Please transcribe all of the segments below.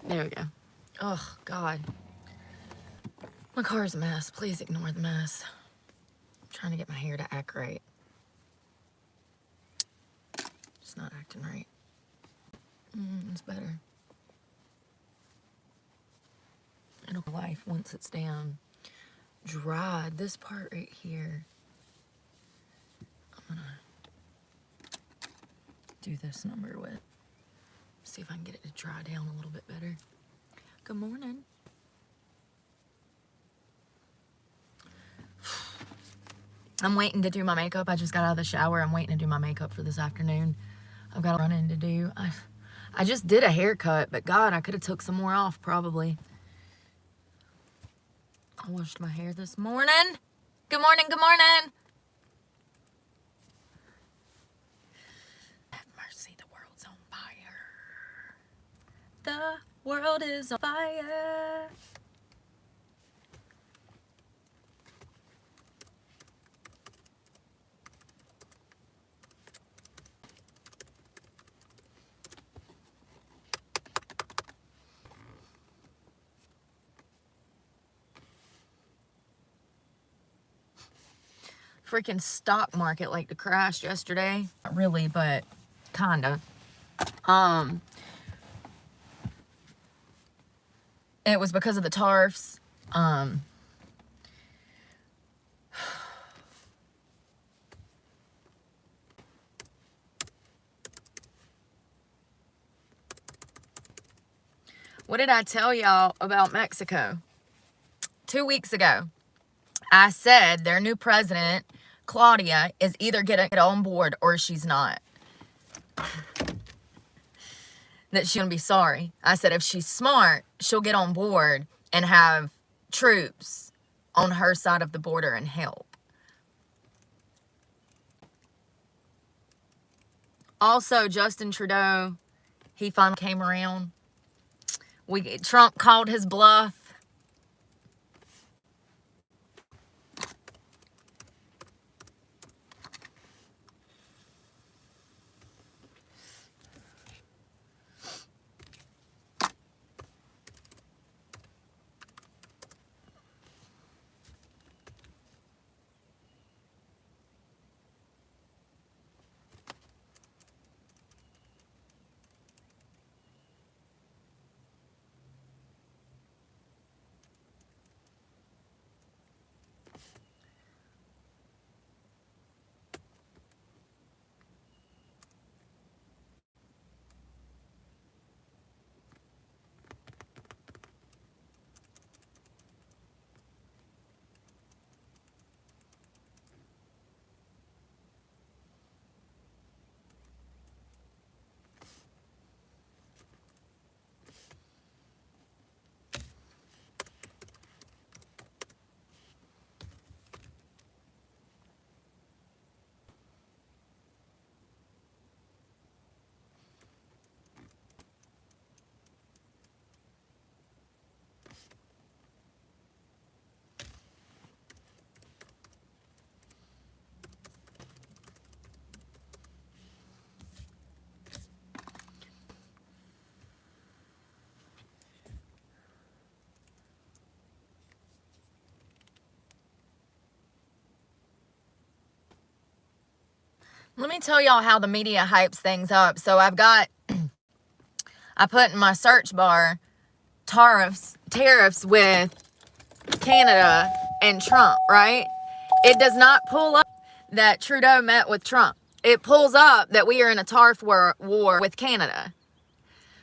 There we go. Oh, God. My car's a mess. Please ignore the mess. I'm trying to get my hair to act right. It's not acting right. It's better. It'll life once it's down. Dried. This part right here. I'm gonna do this number with. See if I can get it to dry down a little bit better. Good morning. I'm waiting to do my makeup. I just got out of the shower. I'm waiting to do my makeup for this afternoon. I've got a run-in to do. I just did a haircut, but God, I could have took some more off probably. I washed my hair this morning. Good morning, good morning. Have mercy, the world's on fire. The world is on fire. Freaking stock market like to crash yesterday. Not really, but kinda. It was because of the tariffs. What did I tell y'all about Mexico? 2 weeks ago, I said their new president, Claudia, is either gonna get on board or she's not. That she's gonna be sorry. I said if she's smart, she'll get on board and have troops on her side of the border and help. Also, Justin Trudeau, he finally came around. Trump called his bluff. Let me tell y'all how the media hypes things up. So I put in my search bar tariffs with Canada and Trump, right? It does not pull up that Trudeau met with Trump. It pulls up that we are in a tariff war with Canada.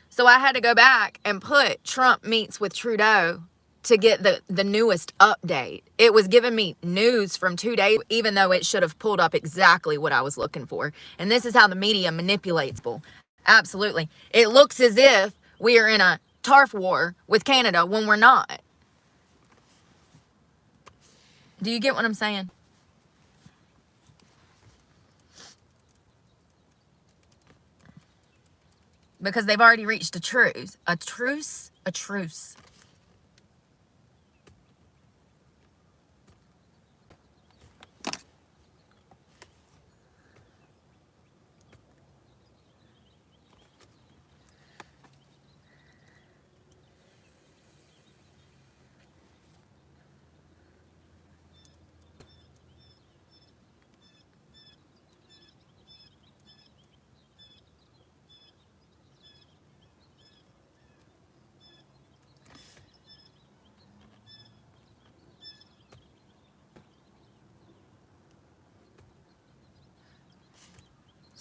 So I had to go back and put Trump meets with Trudeau to get the newest update. It was giving me news from 2 days, even though it should have pulled up exactly what I was looking for. And this is how the media manipulates people. Absolutely. It looks as if we are in a tariff war with Canada when we're not. Do you get what I'm saying? Because they've already reached a truce. A truce? A truce.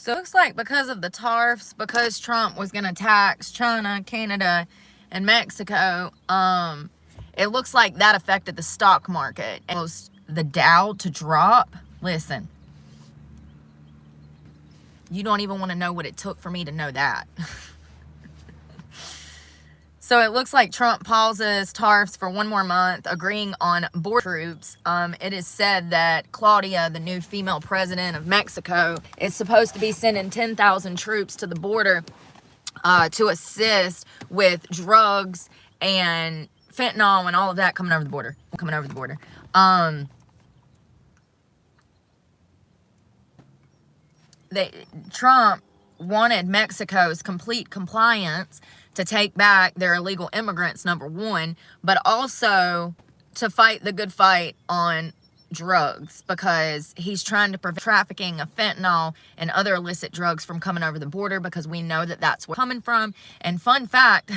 So it looks like because of the tariffs, because Trump was going to tax China, Canada, and Mexico, it looks like that affected the stock market. And the Dow to drop. Listen, you don't even want to know what it took for me to know that. So it looks like Trump pauses tariffs for 1 more month, agreeing on border troops. It is said that Claudia, the new female president of Mexico, is supposed to be sending 10,000 troops to the border to assist with drugs and fentanyl and all of that coming over the border. Trump wanted Mexico's complete compliance to take back their illegal immigrants, number one, but also to fight the good fight on drugs, because he's trying to prevent trafficking of fentanyl and other illicit drugs from coming over the border, because we know that that's where it's coming from. And fun fact,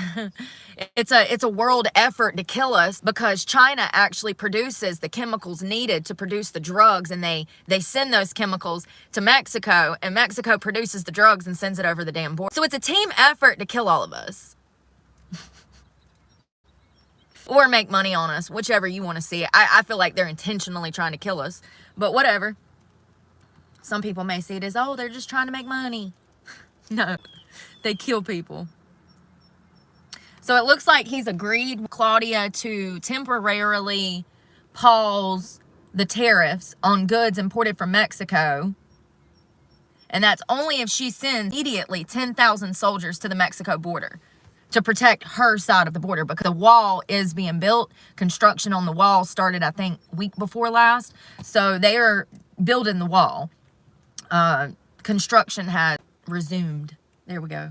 it's a world effort to kill us, because China actually produces the chemicals needed to produce the drugs, and they send those chemicals to Mexico, and Mexico produces the drugs and sends it over the damn border. So it's a team effort to kill all of us. Or make money on us, whichever you want to see. I feel like they're intentionally trying to kill us, but whatever. Some people may see it as, oh, they're just trying to make money. No, they kill people. So it looks like he's agreed with Claudia to temporarily pause the tariffs on goods imported from Mexico. And that's only if she sends immediately 10,000 soldiers to the Mexico border to protect her side of the border, because the wall is being built. Construction on the wall started, I think, week before last. So they are building the wall. Construction has resumed. There we go.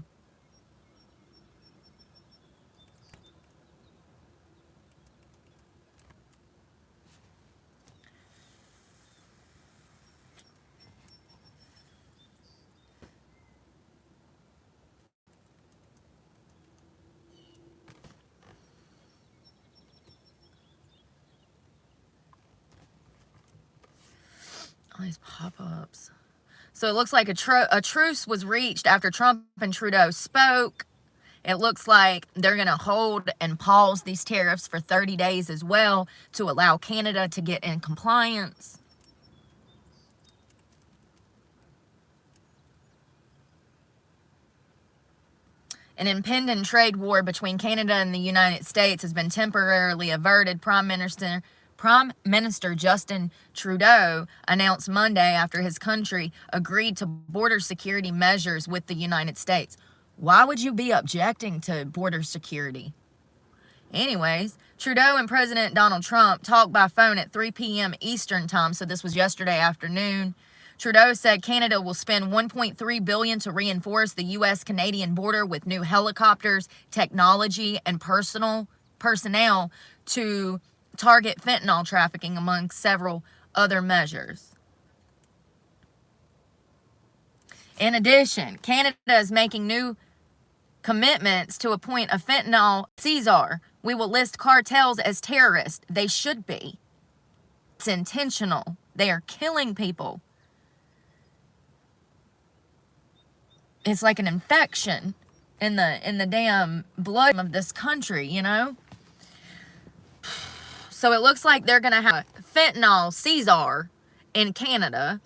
All these pop-ups. So it looks like a truce was reached after Trump and Trudeau spoke. It looks like they're going to hold and pause these tariffs for 30 days as well, to allow Canada to get in compliance. An impending trade war between Canada and the United States has been temporarily averted, Prime Minister Justin Trudeau announced Monday after his country agreed to border security measures with the United States. Why would you be objecting to border security? Anyways, Trudeau and President Donald Trump talked by phone at 3 p.m. Eastern time, so this was yesterday afternoon. Trudeau said Canada will spend $1.3 billion to reinforce the U.S.-Canadian border with new helicopters, technology, and personnel to target fentanyl trafficking, among several other measures. In addition, Canada is making new commitments to appoint a fentanyl Caesar. We will list cartels as terrorists. They should be. It's intentional. They are killing people. It's like an infection in the damn blood of this country, you know? So it looks like they're going to have fentanyl Caesar in Canada.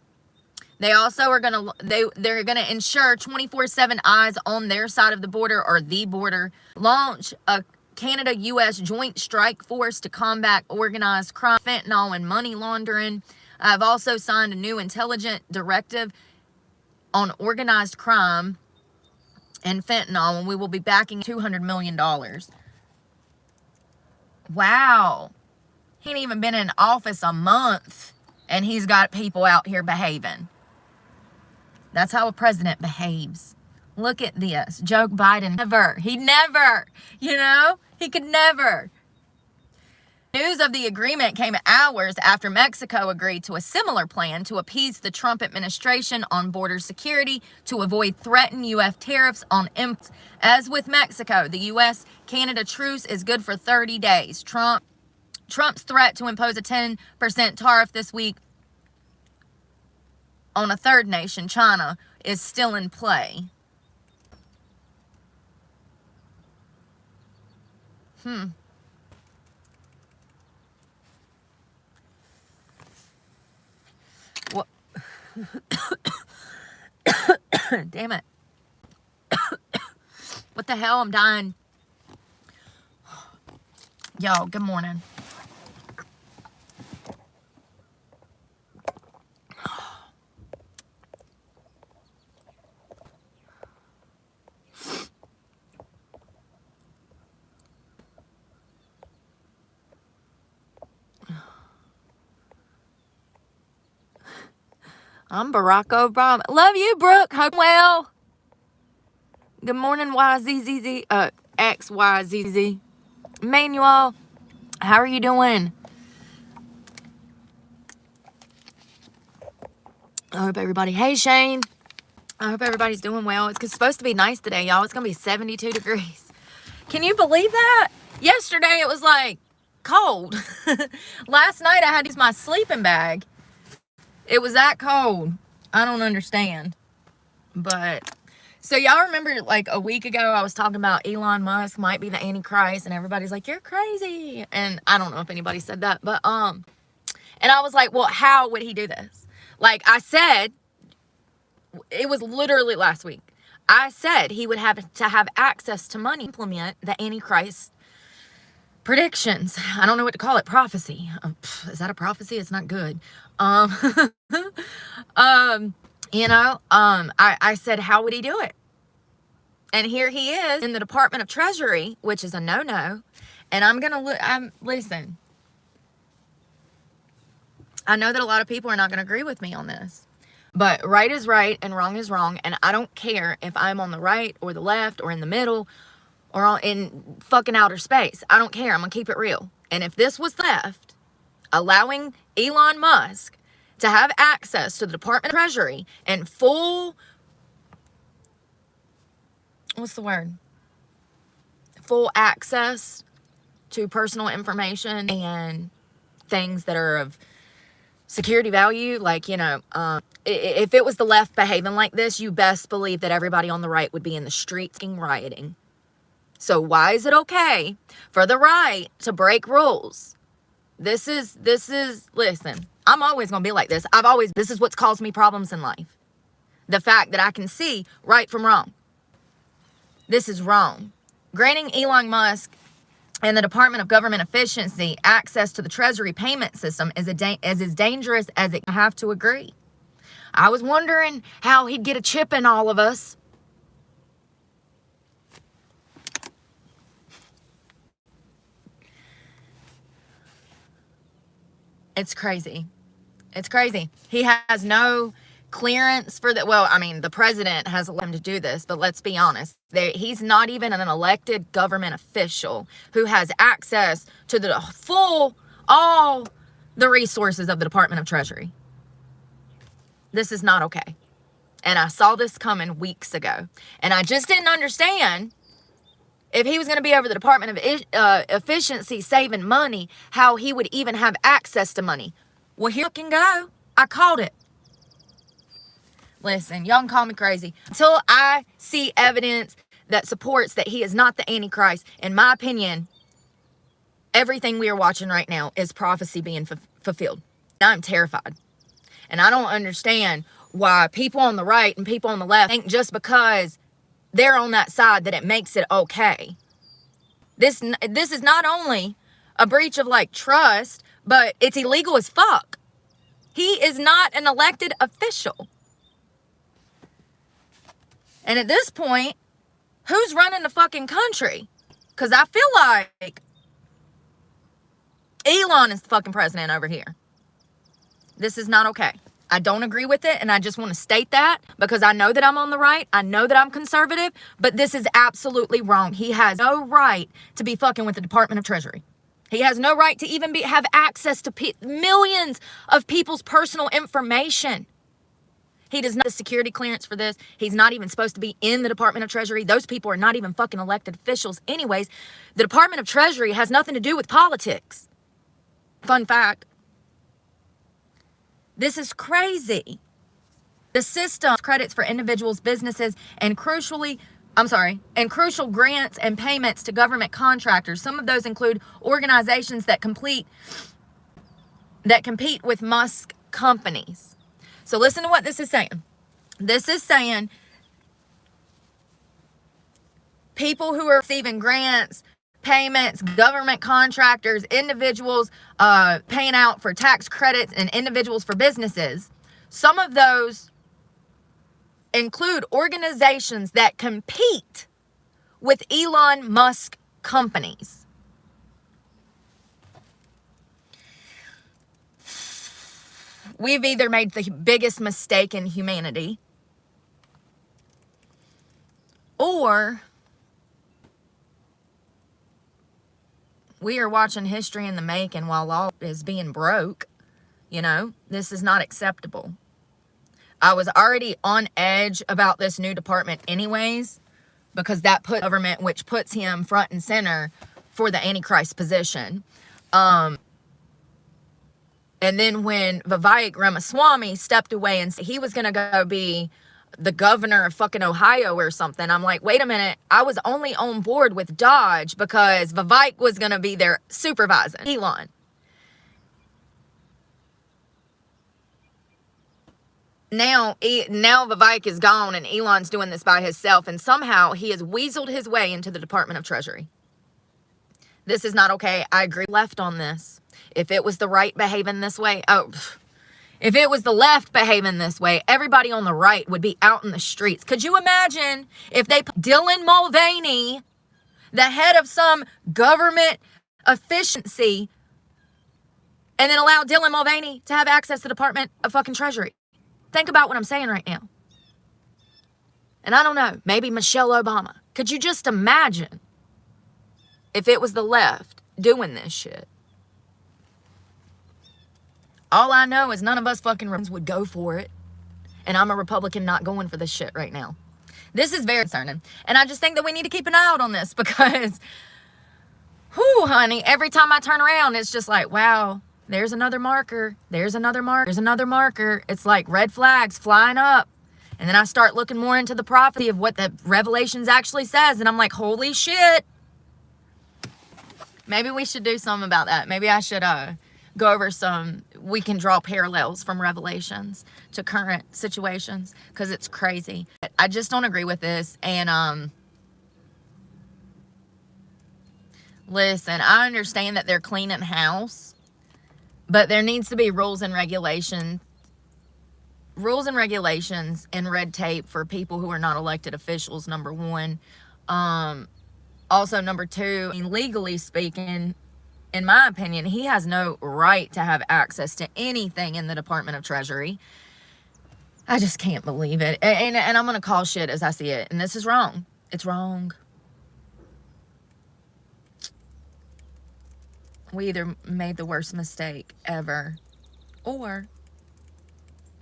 They also are going to, they're going to ensure 24/7 eyes on their side of the border, or the border. Launch a Canada-U.S. joint strike force to combat organized crime, fentanyl, and money laundering. I've also signed a new intelligent directive on organized crime and fentanyl, and we will be backing $200 million. Wow. He ain't even been in office a month, and he's got people out here behaving. That's how a president behaves. Look at this. Joe Biden, he never, he could never. News of the agreement came hours after Mexico agreed to a similar plan to appease the Trump administration on border security to avoid threatened U.S. tariffs on imports. As with Mexico, the U.S.-Canada truce is good for 30 days. Trump's threat to impose a 10% tariff this week on a third nation, China, is still in play. What? Damn it. What the hell? I'm dying. Yo, good morning. I'm Barack Obama. Love you, Brooke. Hope well. Good morning, YZZZ. XYZZ. Manuel, how are you doing? I hope everybody. Hey, Shane. I hope everybody's doing well. It's supposed to be nice today, y'all. It's going to be 72 degrees. Can you believe that? Yesterday, it was like cold. Last night, I had to use my sleeping bag. It was that cold. I don't understand. But, so y'all remember like a week ago, I was talking about Elon Musk might be the Antichrist, and everybody's like, you're crazy. And I don't know if anybody said that, but, and I was like, well, how would he do this? Like I said, it was literally last week. I said he would have to have access to money to implement the Antichrist predictions. I don't know what to call it. Prophecy. Is that a prophecy? It's not good. I said, how would he do it? And here he is in the Department of Treasury, which is a no-no. And listen, I know that a lot of people are not going to agree with me on this, but right is right and wrong is wrong. And I don't care if I'm on the right or the left or in the middle or in fucking outer space. I don't care. I'm going to keep it real. And if this was theft, allowing Elon Musk to have access to the Department of Treasury and full access to personal information and things that are of security value, like, if it was the left behaving like this, you best believe that everybody on the right would be in the streets rioting. So why is it okay for the right to break rules? This is, listen, I'm always going to be like this. This is what's caused me problems in life. The fact that I can see right from wrong. This is wrong. Granting Elon Musk and the Department of Government Efficiency access to the Treasury payment system is as dangerous as it. I have to agree. I was wondering how he'd get a chip in all of us. It's crazy. It's crazy. He has no clearance for that. Well, I mean, the president has allowed him to do this, but let's be honest. He's not even an elected government official who has access to all the resources of the Department of Treasury. This is not okay. And I saw this coming weeks ago. And I just didn't understand, if he was going to be over the Department of Efficiency saving money, how he would even have access to money. Well, here can go. I called it. Listen, y'all can call me crazy. Until I see evidence that supports that he is not the Antichrist, in my opinion, everything we are watching right now is prophecy being fulfilled. I'm terrified. And I don't understand why people on the right and people on the left think just because they're on that side that it makes it okay. This is not only a breach of like trust, but it's illegal as fuck. He is not an elected official. And at this point, who's running the fucking country? Because I feel like Elon is the fucking president over here. This is not okay. I don't agree with it, and I just want to state that because I know that I'm on the right. I know that I'm conservative, but this is absolutely wrong. He has no right to be fucking with the Department of Treasury. He has no right to even have access to millions of people's personal information. He does not have security clearance for this. He's not even supposed to be in the Department of Treasury. Those people are not even fucking elected officials anyways. The Department of Treasury has nothing to do with politics. Fun fact. This is crazy. The system credits for individuals, businesses, and crucial grants and payments to government contractors. Some of those include organizations that compete with Musk companies. So listen to what this is saying. This is saying people who are receiving grants, payments, government contractors, individuals paying out for tax credits, and individuals for businesses. Some of those include organizations that compete with Elon Musk companies. We've either made the biggest mistake in humanity, or we are watching history in the making while all is being broke. You know, this is not acceptable. I was already on edge about this new department anyways, because that put government, which puts him front and center for the Antichrist position. And then when Vivek Ramaswamy stepped away and said he was going to go be the governor of fucking Ohio or something, I'm like, wait a minute. I was only on board with Dodge because Vivek was going to be their supervisor. Elon. Now Vivek is gone and Elon's doing this by himself, and somehow he has weaseled his way into the Department of Treasury. This is not okay. I agree. Left on this. If it was the right behaving this way, if it was the left behaving this way, everybody on the right would be out in the streets. Could you imagine if they put Dylan Mulvaney, the head of some government efficiency, and then allow Dylan Mulvaney to have access to the Department of fucking Treasury? Think about what I'm saying right now. And I don't know, maybe Michelle Obama. Could you just imagine if it was the left doing this shit? All I know is none of us fucking Republicans would go for it. And I'm a Republican not going for this shit right now. This is very concerning. And I just think that we need to keep an eye out on this because, whew, honey, every time I turn around, it's just like, wow, there's another marker. There's another marker. There's another marker. It's like red flags flying up. And then I start looking more into the prophecy of what the Revelations actually says. And I'm like, holy shit. Maybe we should do something about that. Maybe I should go over we can draw parallels from Revelations to current situations because it's crazy. I just don't agree with this. And listen, I understand that they're cleaning house, but there needs to be rules and regulations and red tape for people who are not elected officials, number one. Also, number two, legally speaking, in my opinion, he has no right to have access to anything in the Department of Treasury. I just can't believe it. And I'm going to call shit as I see it. And this is wrong. It's wrong. We either made the worst mistake ever, or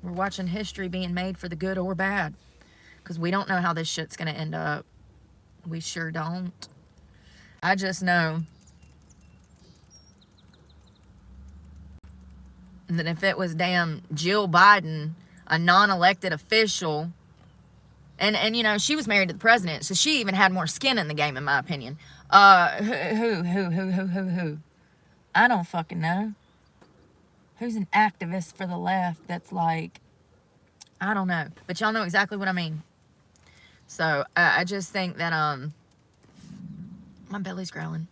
we're watching history being made for the good or bad. Because we don't know how this shit's going to end up. We sure don't. I just know that if it was damn Jill Biden, a non-elected official, and you know, she was married to the president, so she even had more skin in the game, in my opinion. Who? I don't fucking know. Who's an activist for the left that's like, I don't know. But y'all know exactly what I mean. So, I just think that, my belly's growling.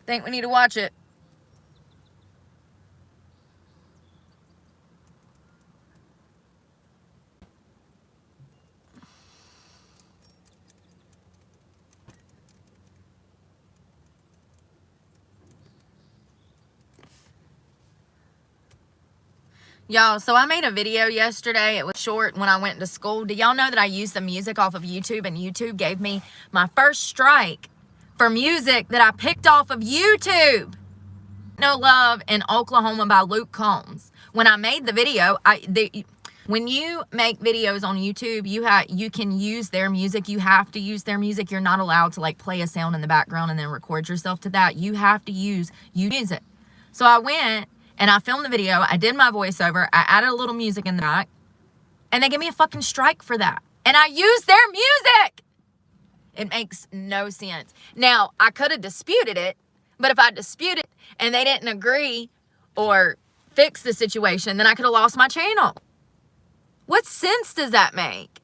Think we need to watch it. Y'all, so I made a video yesterday. It was short when I went to school. Do y'all know that I used the music off of YouTube, and YouTube gave me my first strike for music that I picked off of YouTube? No Love in Oklahoma by Luke Combs. When I made the video, When you make videos on YouTube, you can use their music. You have to use their music. You're not allowed to like play a sound in the background and then record yourself to that. You have to use music. So I went and I filmed the video. I did my voiceover. I added a little music in the back. And they gave me a fucking strike for that. And I used their music. It makes no sense. Now, I could have disputed it. But if I disputed it and they didn't agree or fix the situation, then I could have lost my channel. What sense does that make?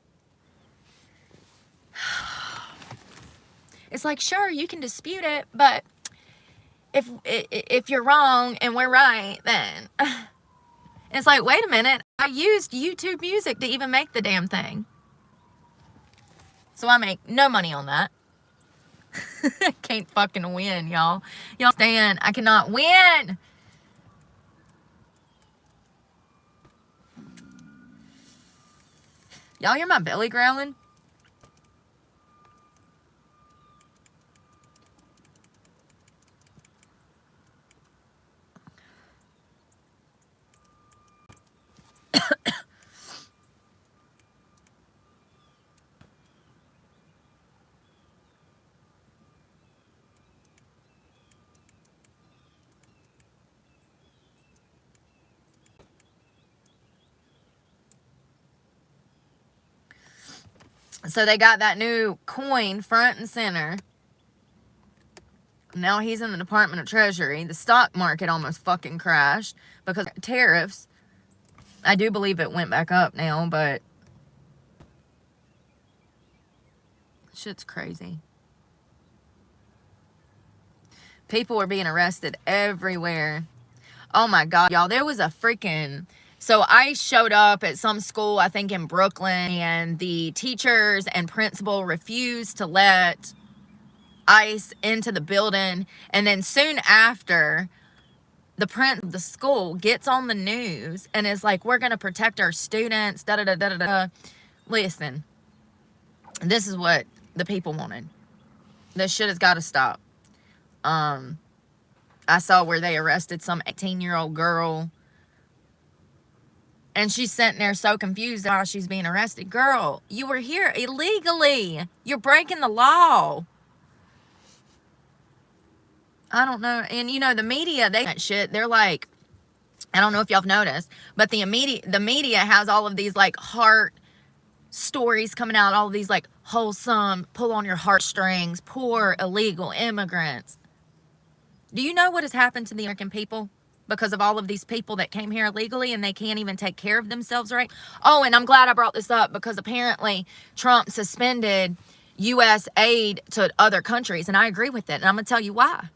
It's like, sure, you can dispute it, but if you're wrong and we're right, then it's like, wait a minute, I used YouTube music to even make the damn thing. So I make no money on that. I can't fucking win, y'all. Y'all stand, I cannot win. Y'all hear my belly growling? So they got that new coin front and center. Now he's in the Department of Treasury. The stock market almost fucking crashed because of tariffs. I do believe it went back up now, but shit's crazy. People are being arrested everywhere. Oh my God, y'all. There was a freaking... So I showed up at some school, I think in Brooklyn, and the teachers and principal refused to let ICE into the building. And then soon after, the principal of the school gets on the news and is like, we're going to protect our students, da-da-da-da-da-da. Listen, this is what the people wanted. This shit has got to stop. I saw where they arrested some 18-year-old girl. And she's sitting there so confused while she's being arrested. Girl, you were here illegally. You're breaking the law. I don't know. And, you know, the media, they that shit. They're like, I don't know if y'all have noticed, but the media has all of these, like, heart stories coming out. All of these, like, wholesome, pull on your heartstrings, poor illegal immigrants. Do you know what has happened to the American people? Because of all of these people that came here illegally and they can't even take care of themselves right. Oh, and I'm glad I brought this up because apparently Trump suspended U.S. aid to other countries. And I agree with it. And I'm going to tell you why.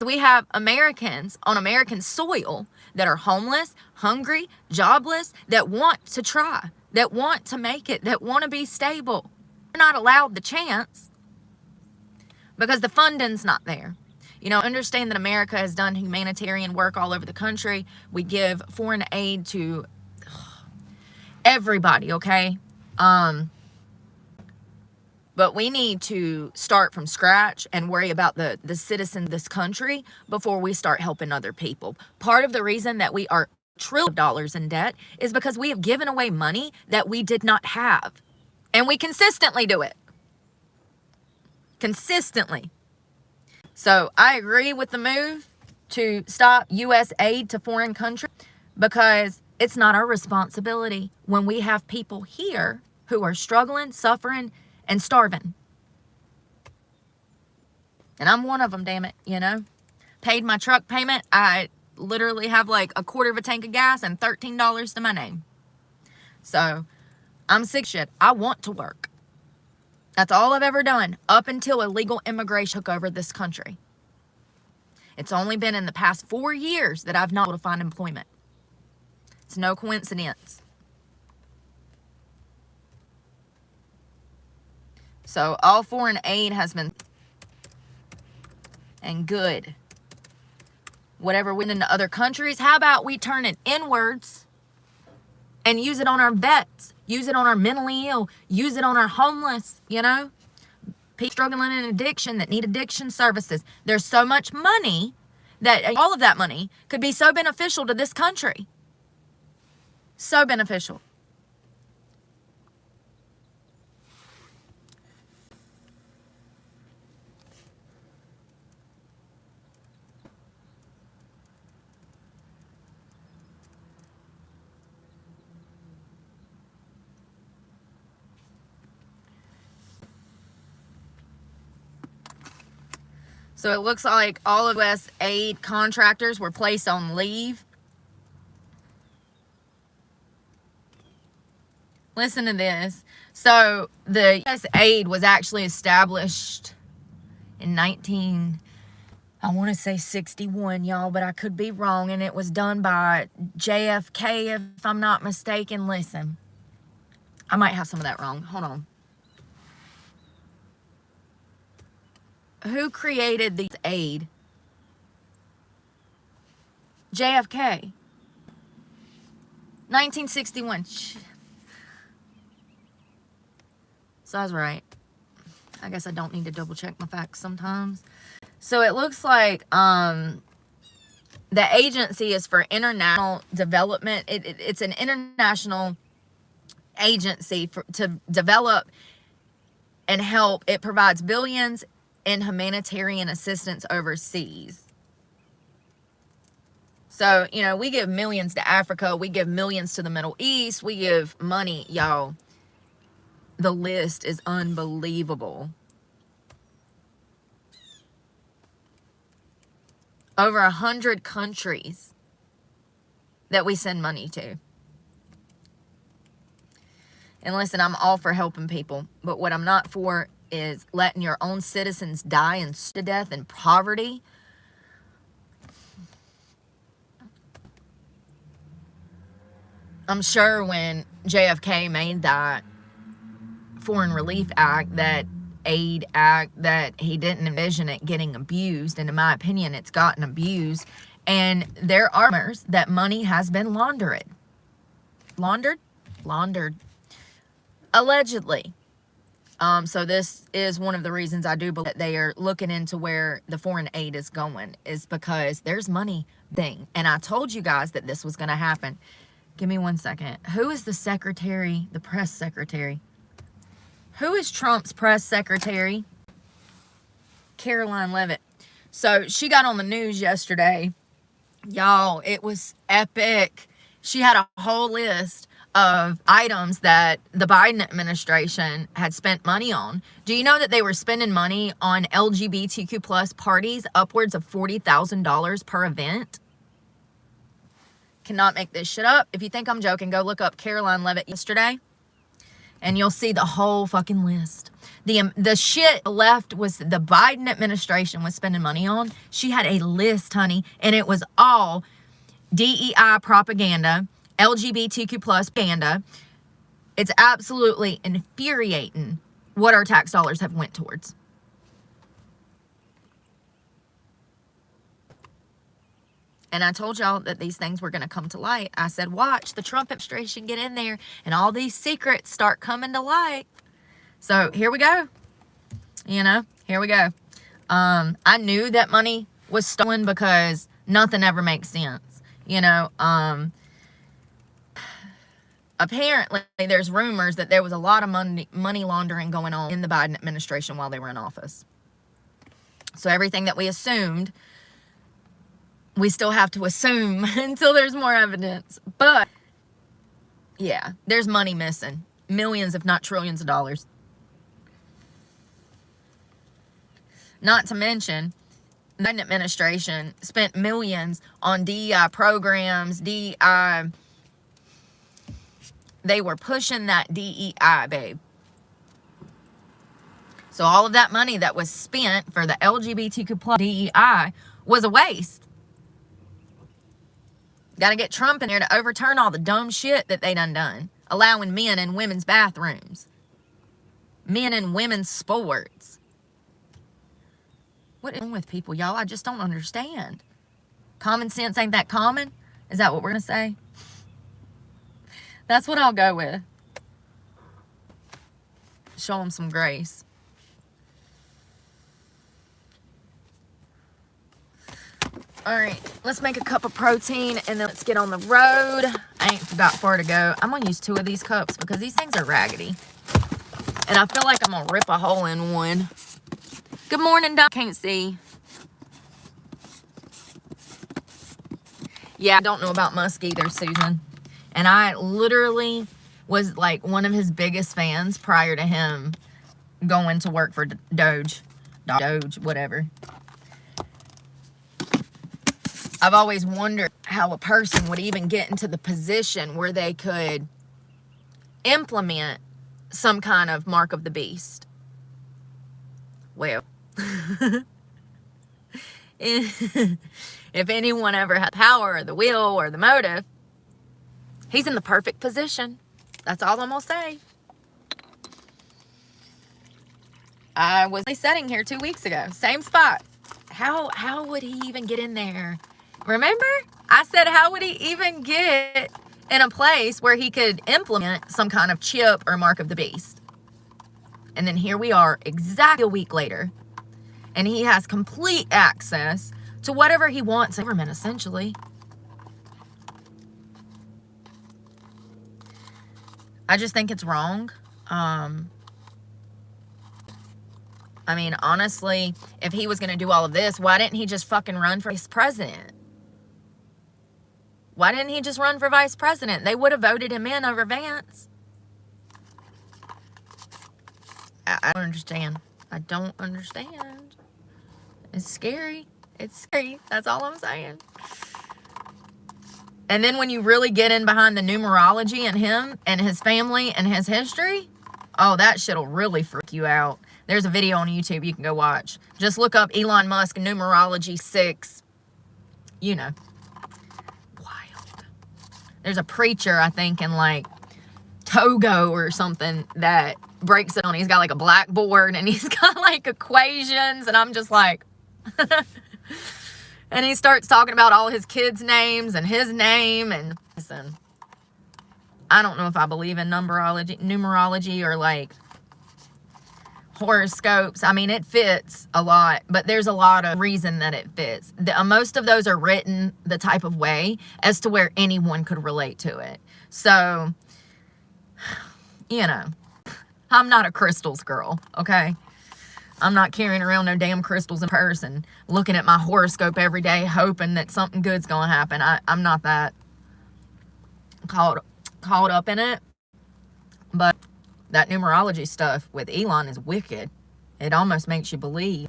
We have Americans on American soil that are homeless, hungry, jobless, that want to try, that want to make it, that want to be stable. They're not allowed the chance because the funding's not there. You know, understand that America has done humanitarian work all over the country. We give foreign aid to everybody, okay? But we need to start from scratch and worry about the citizens of this country before we start helping other people. Part of the reason that we are trillions of dollars in debt is because we have given away money that we did not have. And we consistently do it. Consistently. So I agree with the move to stop U.S. aid to foreign countries because it's not our responsibility when we have people here who are struggling, suffering, and starving. And I'm one of them, damn it, you know. Paid my truck payment. I literally have like a quarter of a tank of gas and $13 to my name. So I'm sick of shit. I want to work. That's all I've ever done up until illegal immigration took over this country. It's only been in the past 4 years that I've not been able to find employment. It's no coincidence. So all foreign aid has been and good. Whatever went into other countries, how about we turn it inwards and use it on our vets, use it on our mentally ill, use it on our homeless, you know? People struggling in addiction that need addiction services. There's so much money that all of that money could be so beneficial to this country. So beneficial. So it looks like all of US aid contractors were placed on leave. Listen to this. So the US aid was actually established in I want to say 61, y'all, but I could be wrong. And it was done by JFK, if I'm not mistaken. Listen, I might have some of that wrong. Hold on. Who created the aid? JFK. 1961. So I was right. I guess I don't need to double check my facts sometimes. So it looks like the agency is for international development. It's an international agency to develop and help. It provides billions in humanitarian assistance overseas. So, you know, we give millions to Africa. We give millions to the Middle East. We give money, y'all. The list is unbelievable. Over 100 countries that we send money to. And listen, I'm all for helping people, but what I'm not for is letting your own citizens die and to death in poverty. I'm sure when JFK made that Foreign Relief Act, that Aid Act, that he didn't envision it getting abused. And in my opinion, it's gotten abused. And there are rumors that money has been laundered. Laundered. Allegedly. So this is one of the reasons I do believe that they are looking into where the foreign aid is going, is because there's money thing. And I told you guys that this was going to happen. Give me 1 second. Who is the secretary, the press secretary? Who is Trump's press secretary? Caroline Leavitt. So she got on the news yesterday. Y'all, it was epic. She had a whole list of items that the Biden administration had spent money on. Do you know that they were spending money on LGBTQ plus parties upwards of $40,000 per event? Cannot make this shit up. If you think I'm joking, go look up Caroline Leavitt yesterday and you'll see the whole fucking list. The shit left was the Biden administration was spending money on. She had a list, honey, and it was all DEI propaganda, LGBTQ plus propaganda. It's absolutely infuriating what our tax dollars have went towards. And I told y'all that these things were going to come to light. I said, watch the Trump administration get in there and all these secrets start coming to light. So here we go. You know, here we go. I knew that money was stolen because nothing ever makes sense. You know, apparently there's rumors that there was a lot of money laundering going on in the Biden administration while they were in office. So everything that we assumed, we still have to assume until there's more evidence. But yeah, there's money missing. Millions, if not trillions of dollars. Not to mention, the Biden administration spent millions on DEI programs, DEI. They were pushing that DEI, babe. So all of that money that was spent for the LGBTQ plus DEI was a waste. Got to get Trump in there to overturn all the dumb shit that they done. Allowing men in women's bathrooms. Men in women's sports. What is wrong with people, y'all? I just don't understand. Common sense ain't that common? Is that what we're going to say? That's what I'll go with. Show them some grace. All right, let's make a cup of protein and then let's get on the road. I ain't forgot far to go. I'm gonna use 2 of these cups because these things are raggedy. And I feel like I'm gonna rip a hole in one. Good morning, Doc. Can't see. Yeah, I don't know about Musk either, Susan. And I literally was like one of his biggest fans prior to him going to work for Doge, whatever. I've always wondered how a person would even get into the position where they could implement some kind of mark of the beast. Well, if anyone ever had power or the will or the motive, he's in the perfect position. That's all I'm gonna say. I was sitting here 2 weeks ago, same spot. How would he even get in there? Remember? I said, how would he even get in a place where he could implement some kind of chip or mark of the beast? And then here we are exactly a week later. And he has complete access to whatever he wants in government, essentially. I just think it's wrong. I mean, honestly, if he was going to do all of this, why didn't he just fucking run for vice president? Why didn't he just run for vice president? They would have voted him in over Vance. I don't understand. I don't understand. It's scary. It's scary. That's all I'm saying. And then when you really get in behind the numerology and him and his family and his history, oh, that shit'll really freak you out. There's a video on YouTube you can go watch. Just look up Elon Musk numerology 6. You know. Wild. There's a preacher, I think, in like Togo or something that breaks it on. He's got like a blackboard and he's got like equations, and I'm just like and he starts talking about all his kids' names and his name. And listen, I don't know if I believe in numerology or like horoscopes. I mean, it fits a lot, but there's a lot of reason that it fits. Most of those are written the type of way as to where anyone could relate to it. So, you know, I'm not a crystals girl, okay? I'm not carrying around no damn crystals in person, looking at my horoscope every day, hoping that something good's gonna happen. I'm not that caught up in it. But that numerology stuff with Elon is wicked. It almost makes you believe.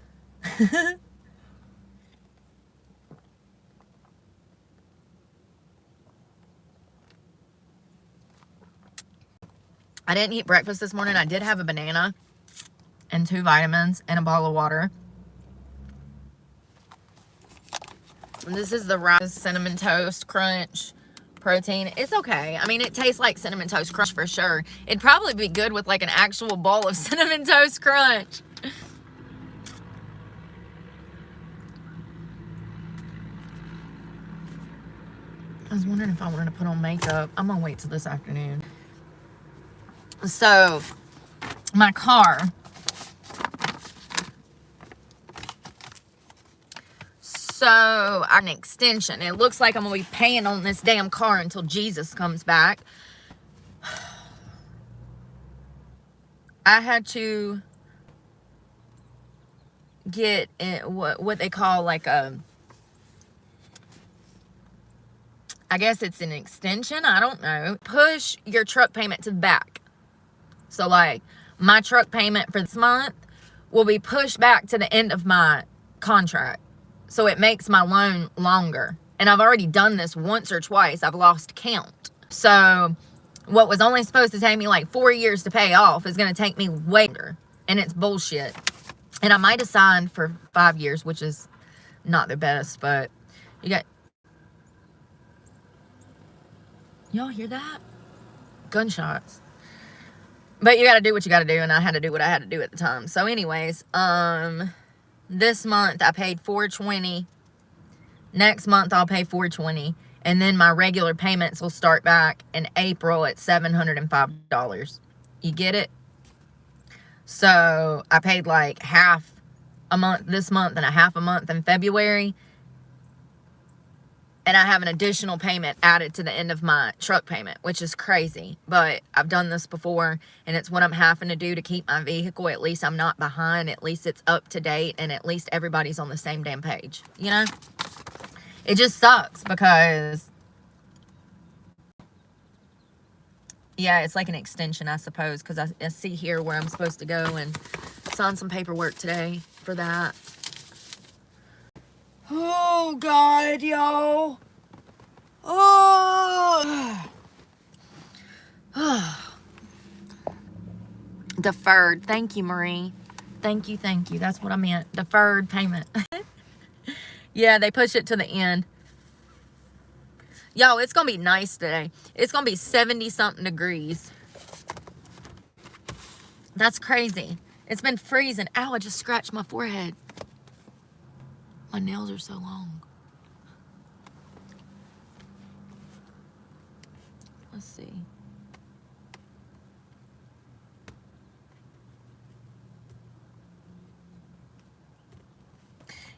I didn't eat breakfast this morning. I did have a banana and 2 vitamins and a bottle of water. And this is the rice cinnamon toast crunch protein. It's okay. I mean, it tastes like cinnamon toast crunch for sure. It'd probably be good with like an actual bowl of cinnamon toast crunch. I was wondering if I wanted to put on makeup. I'm gonna wait till this afternoon. So, my car. So, an extension. It looks like I'm going to be paying on this damn car until Jesus comes back. I had to get what they call like a, I guess it's an extension. I don't know. Push your truck payment to the back. So, like, my truck payment for this month will be pushed back to the end of my contract. So it makes my loan longer. And I've already done this once or twice. I've lost count. So what was only supposed to take me like 4 years to pay off is going to take me way longer. And it's bullshit. And I might have signed for 5 years, which is not the best. But you got... Y'all hear that? Gunshots. But you got to do what you got to do. And I had to do what I had to do at the time. So anyways, this month I paid $420. Next month I'll pay $420. And then my regular payments will start back in April at $705. You get it? So I paid like half a month this month and a half a month in February. And I have an additional payment added to the end of my truck payment, which is crazy. But I've done this before, and it's what I'm having to do to keep my vehicle. At least I'm not behind. At least it's up to date, and at least everybody's on the same damn page. You know? It just sucks because, yeah, it's like an extension, I suppose, because I see here where I'm supposed to go and sign some paperwork today for that. Oh, God, y'all. Oh. Deferred. Thank you, Marie. Thank you. That's what I meant. Deferred payment. Yeah, they push it to the end. Y'all, it's going to be nice today. It's going to be 70-something degrees. That's crazy. It's been freezing. Ow, I just scratched my forehead. My nails are so long. Let's see.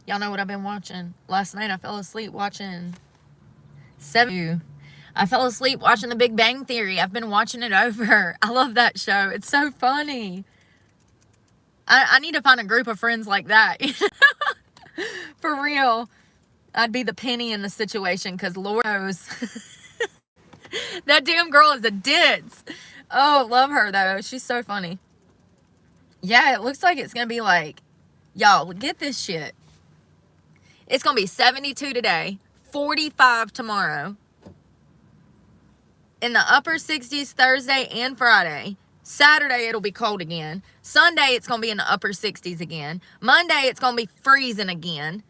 Y'all know what I've been watching? Last night I fell asleep watching I fell asleep watching The Big Bang Theory. I've been watching it over. I love that show. It's so funny. I need to find a group of friends like that. For real. I'd be the penny in the situation because Lord knows. That damn girl is a ditz. Oh, love her though. She's so funny. Yeah, it looks like it's going to be like, y'all, get this shit. It's going to be 72 today, 45 tomorrow. In the upper 60s Thursday and Friday. Saturday, it'll be cold again. Sunday, it's going to be in the upper 60s again. Monday, it's going to be freezing again.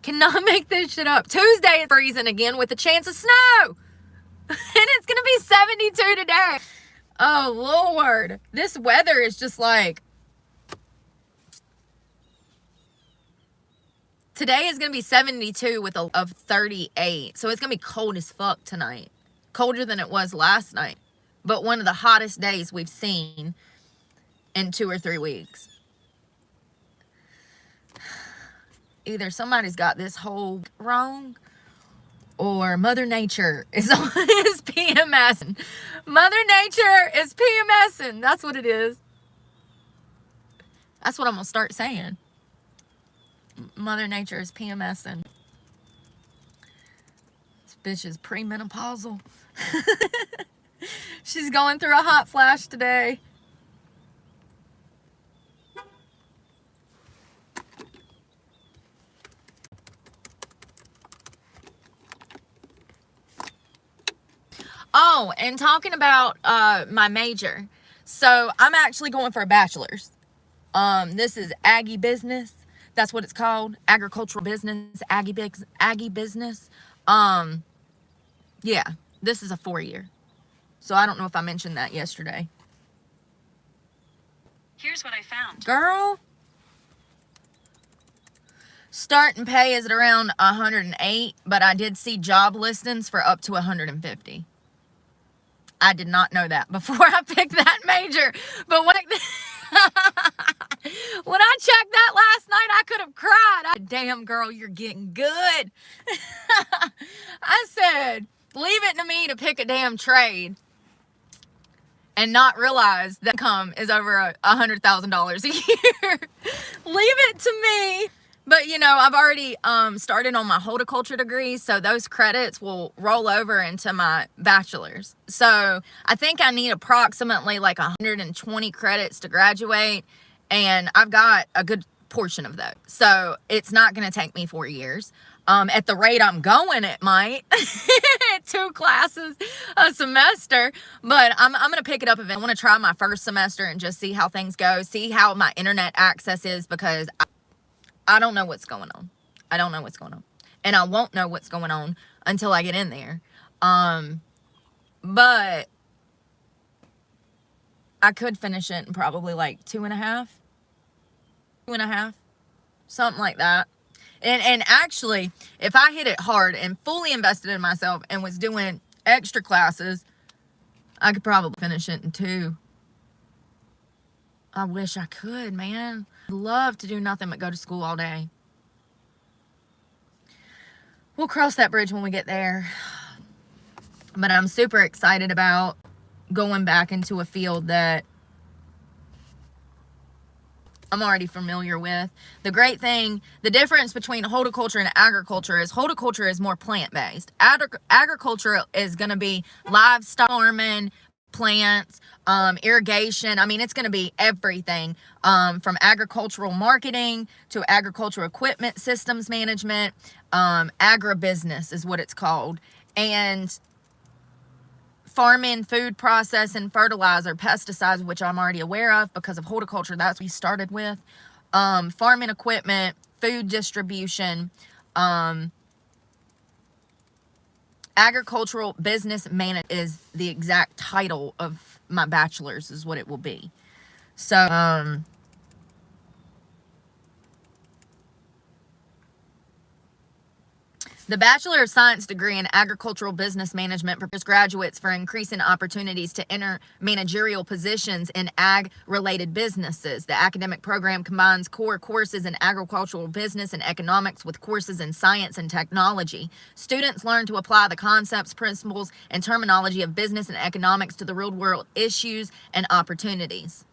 Cannot make this shit up. Tuesday, it's freezing again with a chance of snow. And it's going to be 72 today. Oh, Lord. This weather is just like... Today is going to be 72 with a of 38. So it's going to be cold as fuck tonight. Colder than it was last night. But one of the hottest days we've seen in 2 or 3 weeks. Either somebody's got this whole wrong, or Mother Nature is PMSing. Mother Nature is PMSing. That's what it is. That's what I'm going to start saying. Mother Nature is PMSing. This bitch is premenopausal. She's going through a hot flash today. Oh, and talking about my major. So I'm actually going for a bachelor's. This is Aggie business. That's what it's called. Agricultural business. Aggie business. Yeah, this is a 4-year. So I don't know if I mentioned that yesterday. Here's what I found. Girl. Starting pay is at around 108, but I did see job listings for up to 150. I did not know that before I picked that major. But when when I checked that last night, I could have cried. Damn, girl, you're getting good. I said, leave it to me to pick a damn trade and not realize that income is over $100,000 a year. Leave it to me. But, you know, I've already started on my horticulture degree, so those credits will roll over into my bachelor's. So I think I need approximately like 120 credits to graduate, and I've got a good portion of those. So it's not going to take me 4 years. At the rate I'm going, it might. 2 classes a semester. But I'm going to pick it up. I want to try my first semester and just see how things go. See how my internet access is, because I don't know what's going on. I don't know what's going on. And I won't know what's going on until I get in there. But I could finish it in probably like 2.5. 2.5. Something like that. And actually, if I hit it hard and fully invested in myself and was doing extra classes, I could probably finish it in 2. I wish I could, man. I'd love to do nothing but go to school all day. we'll cross that bridge when we get there. But I'm super excited about going back into a field that I'm already familiar with. The great thing, the difference between horticulture and agriculture is horticulture is more plant-based. Agriculture is going to be livestock farming, plants, irrigation. I mean, it's going to be everything, from agricultural marketing to agricultural equipment systems management. Agribusiness is what it's called. And farming, food processing, fertilizer, pesticides, which I'm already aware of because of horticulture. That's what we started with. Farming equipment, food distribution, agricultural business management is the exact title of my bachelor's, is what it will be. So, the Bachelor of Science degree in Agricultural Business Management prepares graduates for increasing opportunities to enter managerial positions in ag-related businesses. The academic program combines core courses in agricultural business and economics with courses in science and technology. Students learn to apply the concepts, principles, and terminology of business and economics to the real-world issues and opportunities.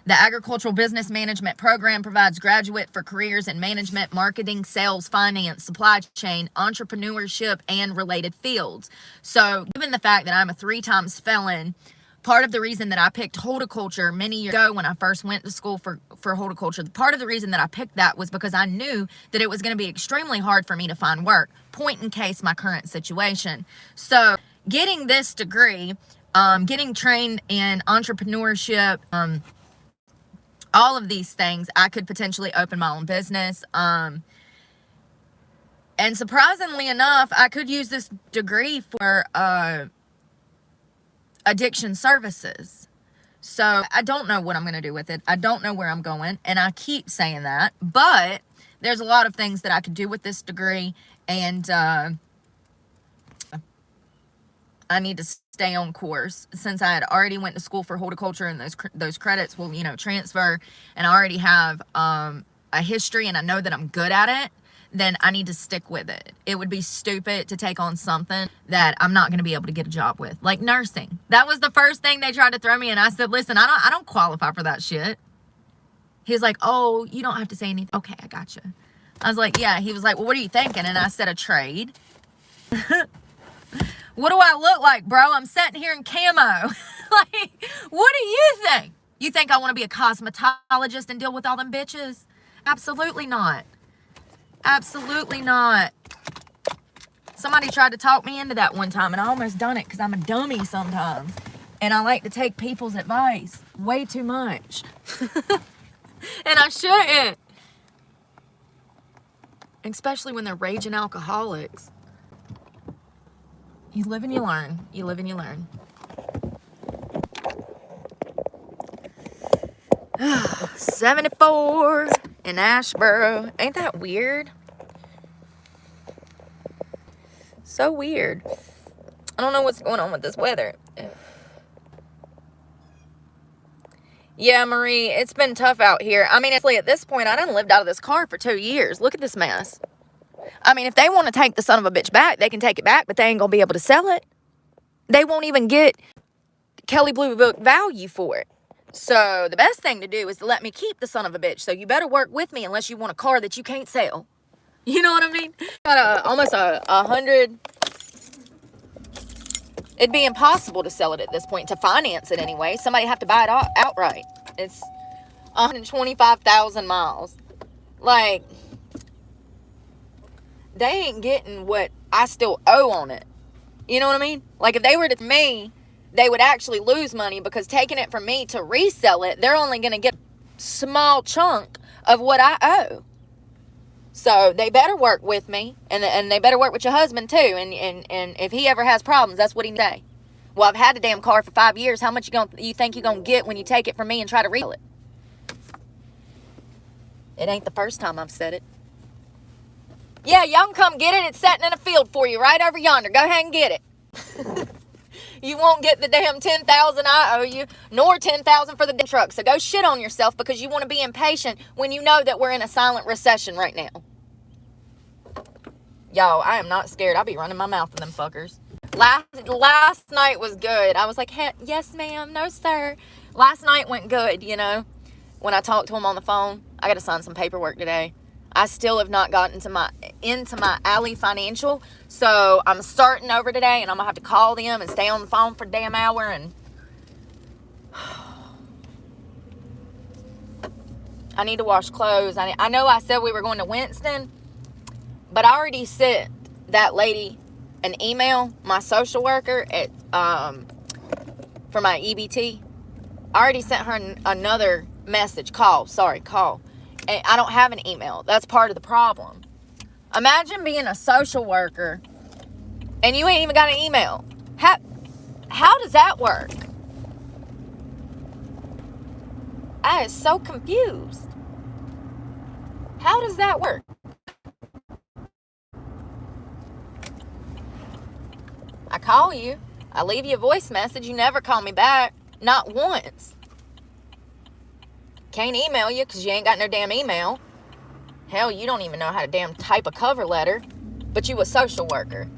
The Agricultural Business Management program provides graduate for careers in management, marketing, sales, finance, supply chain, entrepreneurship, and related fields. So, given the fact that I'm a 3-time felon, part of the reason that I picked horticulture many years ago when I first went to school for horticulture, part of the reason that I picked that was because I knew that it was going to be extremely hard for me to find work, point in case my current situation. So, getting this degree, getting trained in entrepreneurship, all of these things, I could potentially open my own business. And surprisingly enough, I could use this degree for addiction services. So I don't know what I'm going to do with it. I don't know where I'm going. And I keep saying that. But there's a lot of things that I could do with this degree. And I need to stay on course. Since I had already went to school for horticulture and those credits will, transfer, and I already have a history and I know that I'm good at it, then I need to stick with it. It would be stupid to take on something that I'm not going to be able to get a job with, like nursing. That was the first thing they tried to throw me, and I said, listen, I don't qualify for that shit. He was like, oh, you don't have to say anything. Okay, I gotcha. I was like, yeah. He was like, well, what are you thinking? And I said, a trade. What do I look like, bro? I'm sitting here in camo. Like, what do you think? You think I want to be a cosmetologist and deal with all them bitches? Absolutely not. Absolutely not. Somebody tried to talk me into that one time, and I almost done it because I'm a dummy sometimes. And I like to take people's advice way too much. And I shouldn't. Especially when they're raging alcoholics. You live and you learn. You live and you learn. 74 in Asheboro. Ain't that weird? So weird. I don't know what's going on with this weather. Yeah, Marie, it's been tough out here. I mean, actually, at this point, I done lived out of this car for 2 years. Look at this mess. I mean, if they want to take the son of a bitch back, they can take it back, but they ain't going to be able to sell it. They won't even get Kelly Blue Book value for it. So the best thing to do is to let me keep the son of a bitch. So you better work with me unless you want a car that you can't sell. You know what I mean? Got almost 100. It'd be impossible to sell it at this point, to finance it anyway. Somebody have to buy it outright. It's 125,000 miles. Like, they ain't getting what I still owe on it. You know what I mean? Like, if they were to me, they would actually lose money, because taking it from me to resell it, they're only going to get a small chunk of what I owe. So they better work with me, and they better work with your husband too. And if he ever has problems, that's what he say. Well, I've had the damn car for 5 years. How much you think you're gonna get when you take it from me and try to resell it? It ain't the first time I've said it. Yeah, y'all can come get it. It's sitting in a field for you right over yonder. Go ahead and get it. You won't get the damn 10,000 I owe you, nor 10,000 for the damn truck. So go shit on yourself because you want to be impatient when you know that we're in a silent recession right now. Y'all, I am not scared. I'll be running my mouth in them fuckers. Last night was good. I was like, hey, yes, ma'am. No, sir. Last night went good, you know. When I talked to him on the phone, I got to sign some paperwork today. I still have not gotten into my Alley Financial. So I'm starting over today, and I'm going to have to call them and stay on the phone for a damn hour. And I need to wash clothes. I know I said we were going to Winston, but I already sent that lady an email, my social worker at for my EBT. I already sent her another message. Call. And I don't have an email. That's part of the problem. Imagine being a social worker and you ain't even got an email. How does that work? I am so confused. How does that work? I call you. I leave you a voice message. You never call me back. Not once. Can't email you because you ain't got no damn email. Hell, you don't even know how to damn type a cover letter. But you a social worker.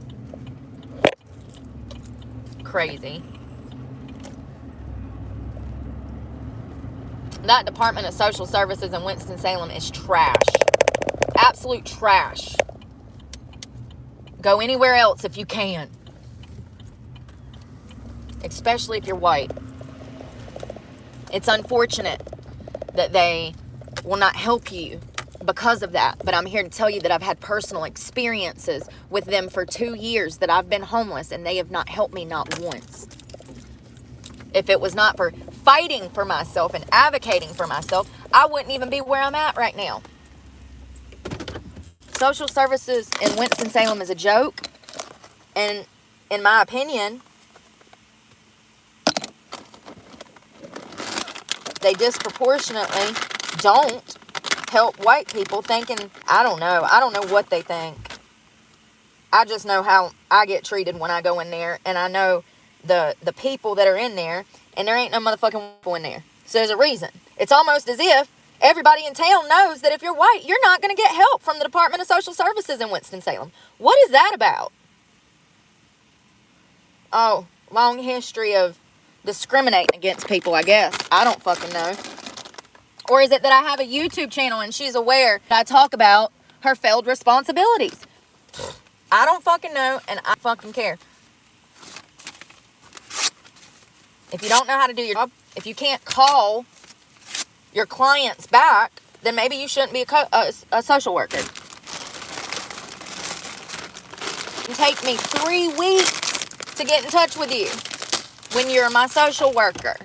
Crazy. That Department of Social Services in Winston-Salem is trash. Absolute trash. Go anywhere else if you can. Especially if you're white. It's unfortunate that they will not help you because of that. But I'm here to tell you that I've had personal experiences with them for 2 years that I've been homeless, and they have not helped me not once. If it was not for fighting for myself and advocating for myself, I wouldn't even be where I'm at right now. Social services in Winston-Salem is a joke. And in my opinion, they disproportionately don't help white people, thinking, I don't know what they think. I just know how I get treated when I go in there, and I know the people that are in there, and there ain't no motherfucking people in there. So there's a reason. It's almost as if everybody in town knows that if you're white, you're not going to get help from the Department of Social Services in Winston-Salem. What is that about? Oh, long history of discriminating against people, I guess. I don't fucking know. Or is it that I have a YouTube channel and she's aware that I talk about her failed responsibilities? I don't fucking know, and I fucking care. If you don't know how to do your job, if you can't call your clients back, then maybe you shouldn't be a social worker. It can take me 3 weeks to get in touch with you when you're my social worker.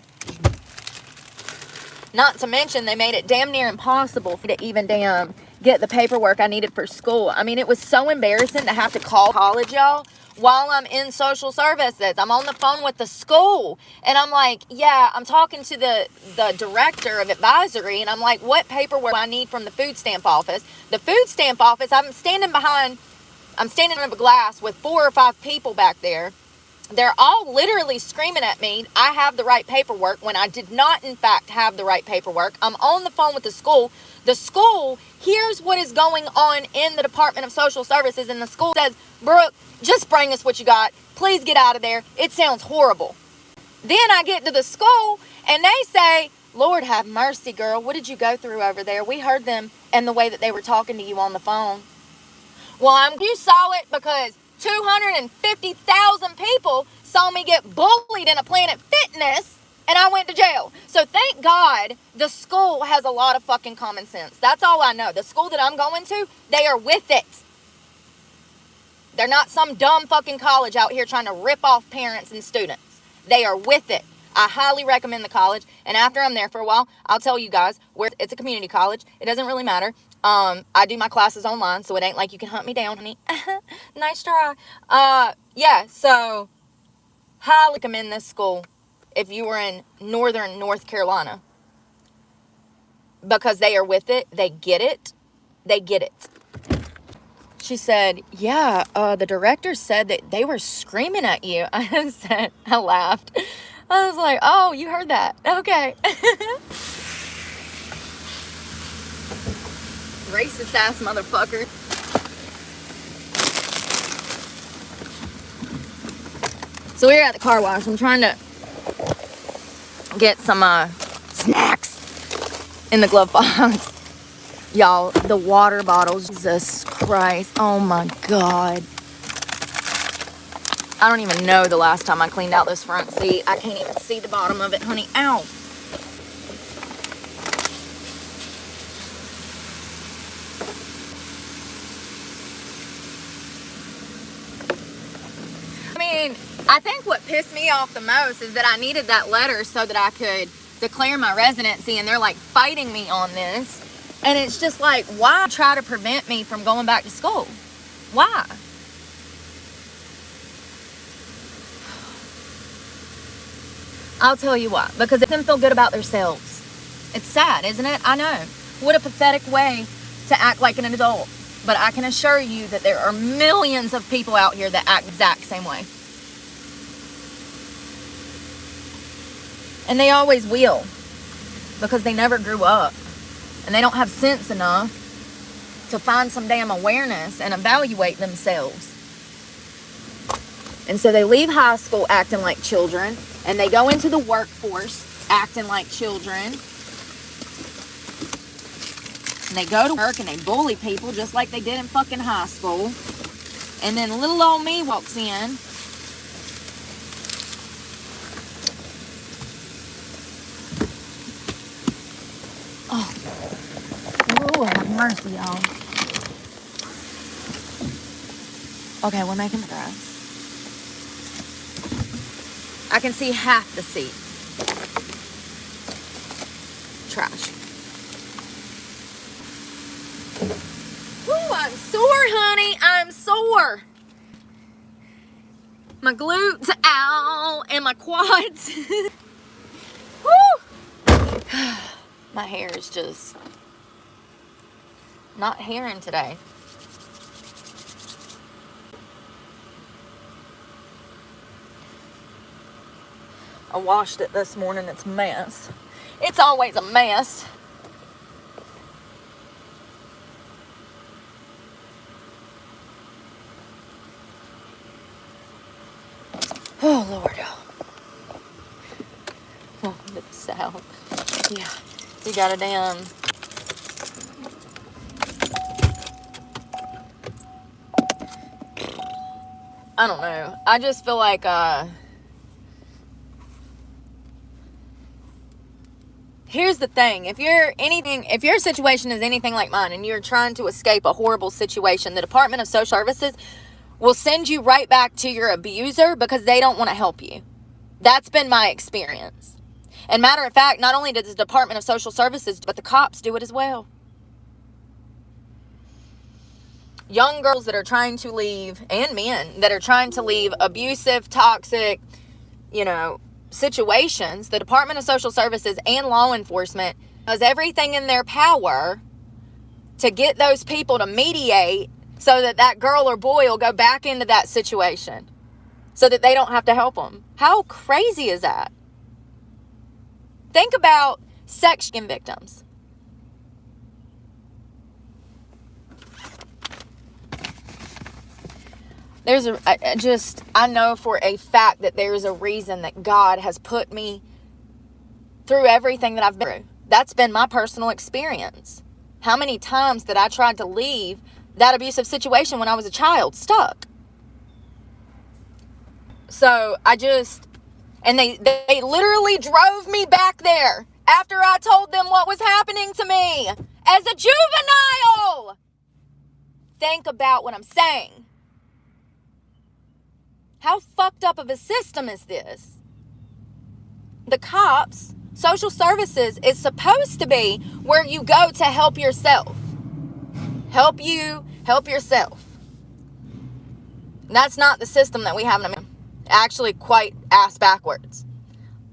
Not to mention, they made it damn near impossible to even damn get the paperwork I needed for school. I mean, it was so embarrassing to have to call college, y'all, while I'm in social services. I'm on the phone with the school, and I'm like, yeah, I'm talking to the director of advisory, and I'm like, what paperwork do I need from the food stamp office? The food stamp office, I'm standing in front of a glass with 4 or 5 people back there. They're all literally screaming at me, I have the right paperwork, when I did not, in fact, have the right paperwork. I'm on the phone with the school. The school hears what is going on in the Department of Social Services, and the school says, Brooke, just bring us what you got. Please get out of there. It sounds horrible. Then I get to the school, and they say, Lord have mercy, girl. What did you go through over there? We heard them and the way that they were talking to you on the phone. Well, you saw it because 250,000 people saw me get bullied in a Planet Fitness, and I went to jail. So thank God the school has a lot of fucking common sense. That's all I know. The school that I'm going to, they are with it. They're not some dumb fucking college out here trying to rip off parents and students. They are with it. I highly recommend the college, and after I'm there for a while, I'll tell you guys where it's a community college. It doesn't really matter. I do my classes online, so it ain't like you can hunt me down, honey. Nice try. Yeah, so highly recommend this school if you were in northern North Carolina, because they are with it. They get it. They get it. She said, yeah, the director said that they were screaming at you. I laughed. I was like, oh, you heard that. Okay. Racist ass motherfucker. So we were at the car wash. I'm trying to get some snacks in the glove box. Y'all, the water bottles, Jesus Christ. Oh my God. I don't even know the last time I cleaned out this front seat. I can't even see the bottom of it, honey. Ow. I mean, I think what pissed me off the most is that I needed that letter so that I could declare my residency, and they're like fighting me on this. And it's just like, why try to prevent me from going back to school? Why? I'll tell you why. Because it makes them feel good about themselves. It's sad, isn't it? I know. What a pathetic way to act like an adult. But I can assure you that there are millions of people out here that act the exact same way. And they always will. Because they never grew up. And they don't have sense enough to find some damn awareness and evaluate themselves. And so they leave high school acting like children. And they go into the workforce acting like children. And they go to work and they bully people just like they did in fucking high school. And then little old me walks in. Oh. Oh, have mercy, y'all. Okay, we're making progress. I can see half the seat. Trash. Ooh, I'm sore, honey. I'm sore. My glutes, ow, and my quads. Woo! My hair is just not hairing today. I washed it this morning. It's a mess. It's always a mess. Oh, Lord. Welcome to the South. Yeah. You got a damn... I don't know. I just feel like, here's the thing. If your situation is anything like mine and you're trying to escape a horrible situation, the Department of Social Services will send you right back to your abuser because they don't want to help you. That's been my experience. And matter of fact, not only does the Department of Social Services, but the cops do it as well. Young girls that are trying to leave, and men that are trying to leave abusive, toxic, situations, the Department of Social Services and law enforcement does everything in their power to get those people to mediate so that that girl or boy will go back into that situation so that they don't have to help them. How crazy is that? Think about sex victims. I know for a fact that there's a reason that God has put me through everything that I've been through. That's been my personal experience. How many times that I tried to leave that abusive situation when I was a child, stuck. So and they literally drove me back there after I told them what was happening to me as a juvenile. Think about what I'm saying. How fucked up of a system is this? The cops, social services is supposed to be where you go to help yourself. Help you, help yourself. That's not the system that we have in America. Actually, quite ass backwards.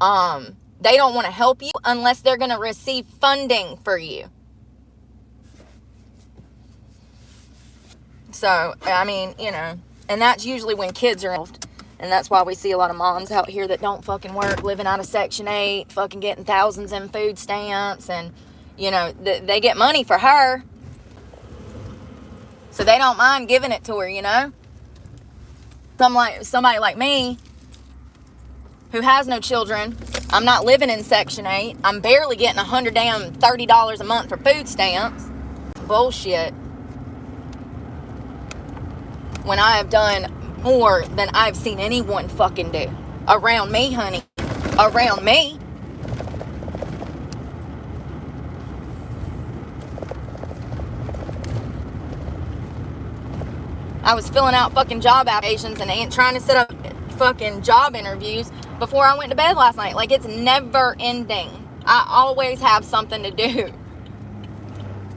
They don't want to help you unless they're going to receive funding for you. So, I mean, and that's usually when kids are involved. And that's why we see a lot of moms out here that don't fucking work, living out of Section 8, fucking getting thousands in food stamps. And, they get money for her. So they don't mind giving it to her, Somebody like me, who has no children. I'm not living in Section 8. I'm barely getting $30 a month for food stamps. Bullshit. When I have done more than I've seen anyone fucking do. Around me, honey. Around me. I was filling out fucking job applications and trying to set up fucking job interviews before I went to bed last night. Like, it's never ending. I always have something to do.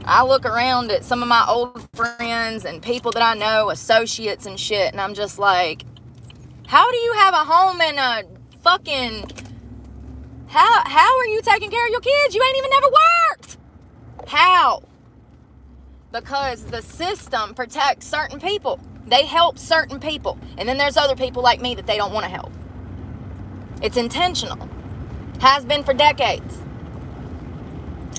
I look around at some of my old friends and people that I know, associates and shit, and I'm just like, how do you have a home and a fucking... How are you taking care of your kids? You ain't even never worked. How? Because the system protects certain people. They help certain people. And then there's other people like me that they don't want to help. It's intentional. Has been for decades.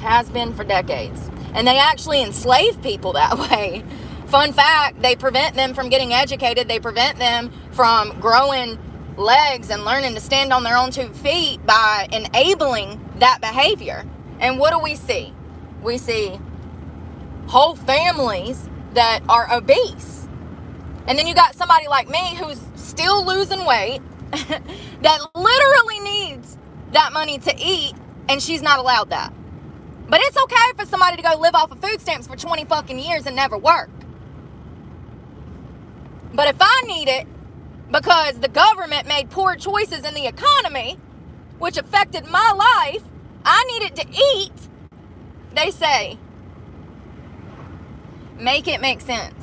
Has been for decades. And they actually enslave people that way. Fun fact, they prevent them from getting educated. They prevent them from growing legs and learning to stand on their own 2 feet by enabling that behavior. And what do we see? We see whole families that are obese. And then you got somebody like me who's still losing weight that literally needs that money to eat, and she's not allowed that. But it's okay for somebody to go live off of food stamps for 20 fucking years and never work. But if I need it because the government made poor choices in the economy, which affected my life, I need it to eat, they say, make it make sense.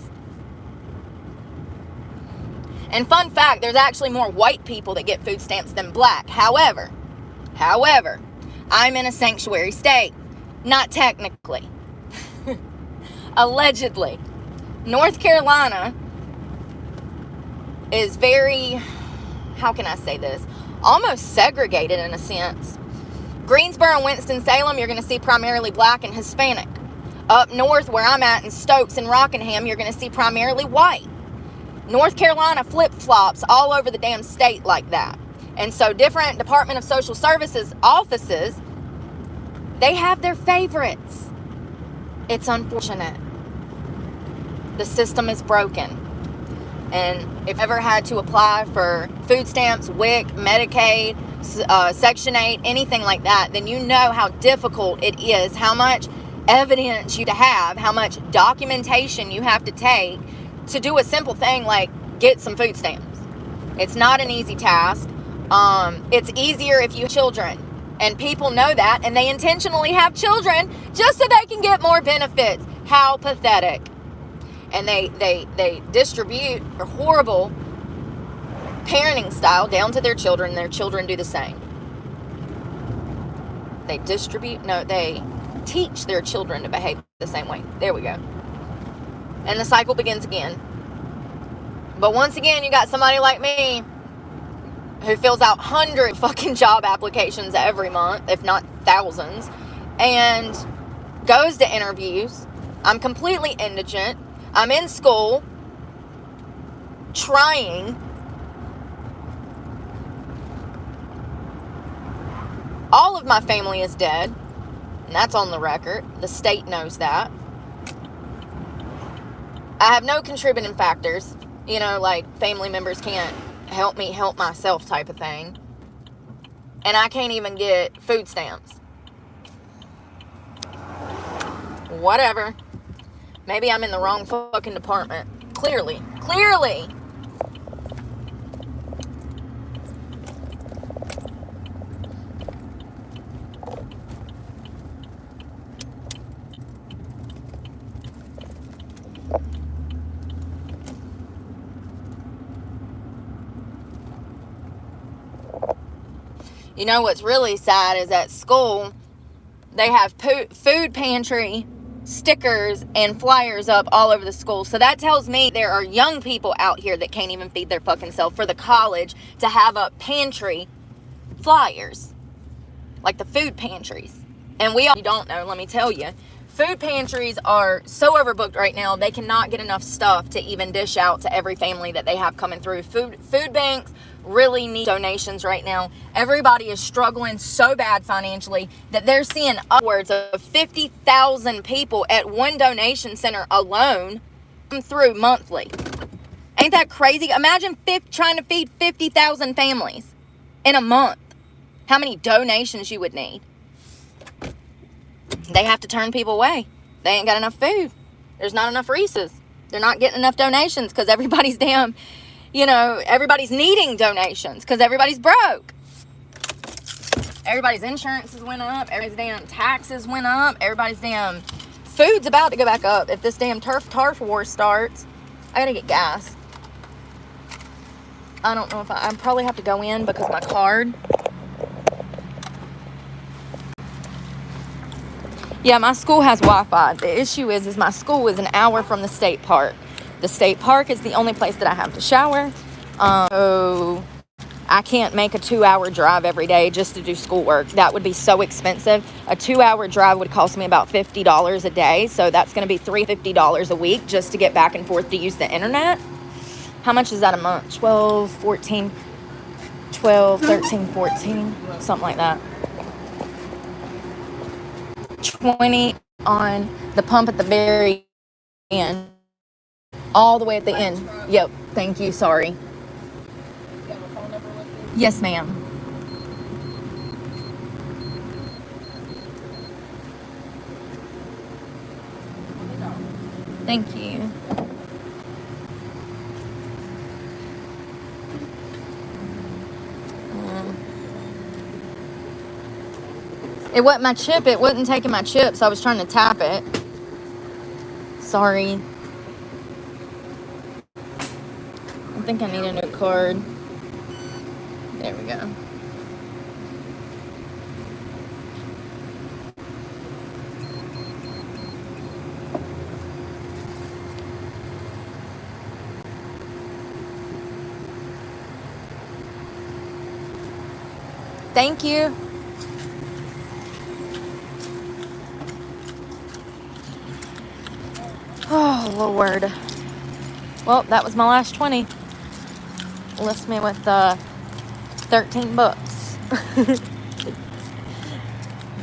And fun fact, there's actually more white people that get food stamps than black. However, I'm in a sanctuary state. Not technically. Allegedly. North Carolina is very, how can I say this? Almost segregated in a sense. Greensboro and Winston-Salem, you're going to see primarily black and Hispanic. Up north where I'm at in Stokes and Rockingham, you're going to see primarily white. North Carolina flip-flops all over the damn state like that. And so different Department of Social Services offices, they have their favorites. It's unfortunate. The system is broken. And if you ever had to apply for food stamps, WIC, Medicaid, Section 8, anything like that, then you know how difficult it is, how much evidence you have, how much documentation you have to take to do a simple thing like get some food stamps. It's not an easy task. It's easier if you have children. And people know that, and they intentionally have children just so they can get more benefits. How pathetic. And they distribute a horrible parenting style down to their children. Their children do the same. They teach their children to behave the same way. There we go. And the cycle begins again. But once again, you got somebody like me who fills out hundreds of fucking job applications every month, if not thousands, and goes to interviews. I'm completely indigent. I'm in school, trying. All of my family is dead, and that's on the record. The state knows that. I have no contributing factors, like family members can't help me help myself type of thing. And I can't even get food stamps. Whatever. Maybe I'm in the wrong fucking department. Clearly. You know what's really sad is at school, they have food pantry stickers and flyers up all over the school. So that tells me there are young people out here that can't even feed their fucking self for the college to have up pantry flyers. Like the food pantries. And we all don't know, let me tell you. Food pantries are so overbooked right now, they cannot get enough stuff to even dish out to every family that they have coming through. Food banks, really need donations right now. Everybody is struggling so bad financially that they're seeing upwards of 50,000 people at one donation center alone come through monthly. Ain't that crazy? Imagine trying to feed 50,000 families in a month. How many donations you would need. They have to turn people away. They ain't got enough food. There's not enough Reese's. They're not getting enough donations because everybody's everybody's needing donations because everybody's broke. Everybody's insurances went up. Everybody's damn taxes went up. Everybody's damn food's about to go back up. If this damn turf war starts, I gotta get gas. I don't know if I probably have to go in because my card. Yeah, my school has Wi-Fi. The issue is my school is an hour from the state park. The state park is the only place that I have to shower. So I can't make a 2-hour drive every day just to do schoolwork. That would be so expensive. A 2-hour drive would cost me about $50 a day. So that's going to be $350 a week just to get back and forth to use the internet. How much is that a month? 12, 14, 12, 13, 14, something like that. 20 on the pump at the very end. All the way at the end. Yep. Thank you. Sorry. You have a phone number with you? Yes, ma'am. Thank you. It wasn't my chip. It wasn't taking my chip, so I was trying to tap it. Sorry. I think I need a new card. There we go. Thank you. Oh, Lord. Well, that was my last 20. Left me with $13.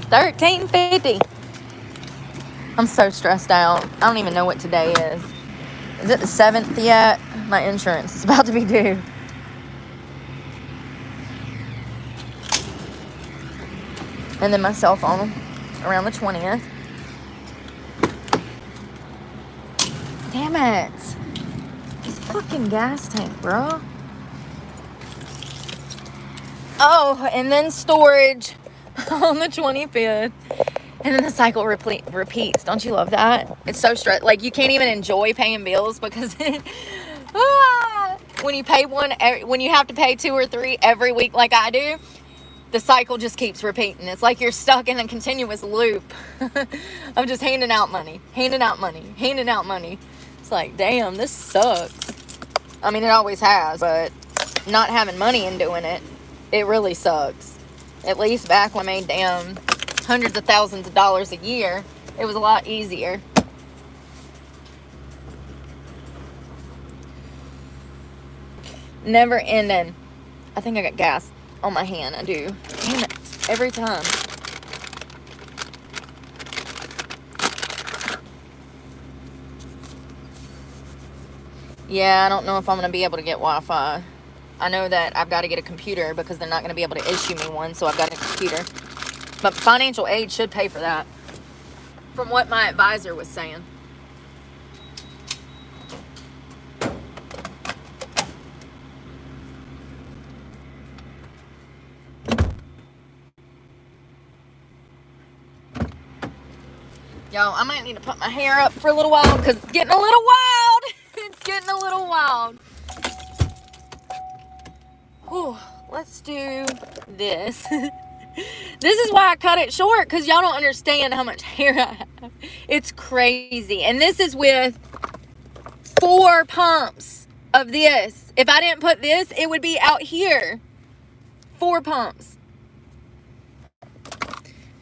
$13.50. I'm so stressed out. I don't even know what today is. Is it the 7th yet? My insurance is about to be due. And then my cell phone around the 20th. Damn it. This fucking gas tank, bro. Oh, and then storage on the 25th. And then the cycle repeats. Don't you love that? It's so stressful. Like, you can't even enjoy paying bills because when you pay one, when you have to pay 2 or 3 every week like I do, the cycle just keeps repeating. It's like you're stuck in a continuous loop of just handing out money. It's like, damn, this sucks. I mean, it always has, but not having money and doing it, it really sucks. At least back when I made damn hundreds of thousands of dollars a year, it was a lot easier. Never ending. I think I got gas on my hand. I do. Damn it. Every time. Yeah, I don't know if I'm going to be able to get Wi-Fi. I know that I've got to get a computer because they're not going to be able to issue me one, so I've got a computer. But financial aid should pay for that, from what my advisor was saying. Yo, I might need to put my hair up for a little while because it's getting a little wild. It's getting a little wild. Whew, let's do this. This is why I cut it short, because y'all don't understand how much hair I have. It's crazy. And this is with 4 pumps of this. If I didn't put this, it would be out here. 4 pumps.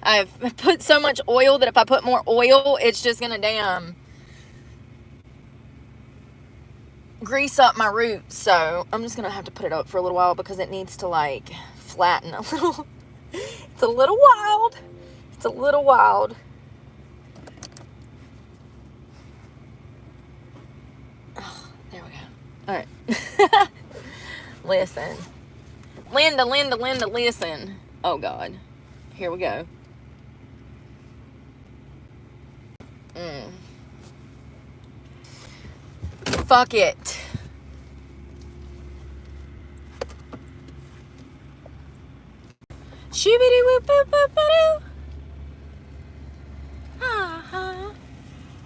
I've put so much oil that if I put more oil, it's just gonna damn. grease up my roots. So I'm just gonna have to put it up for a little while because it needs to like flatten a little. It's a little wild. It's a little wild. Oh, there we go. All right. Listen. Linda, listen. Oh, God. Here we go. Fuck it. Shoo-be-doo, whoop, whoop, whoop, whoop.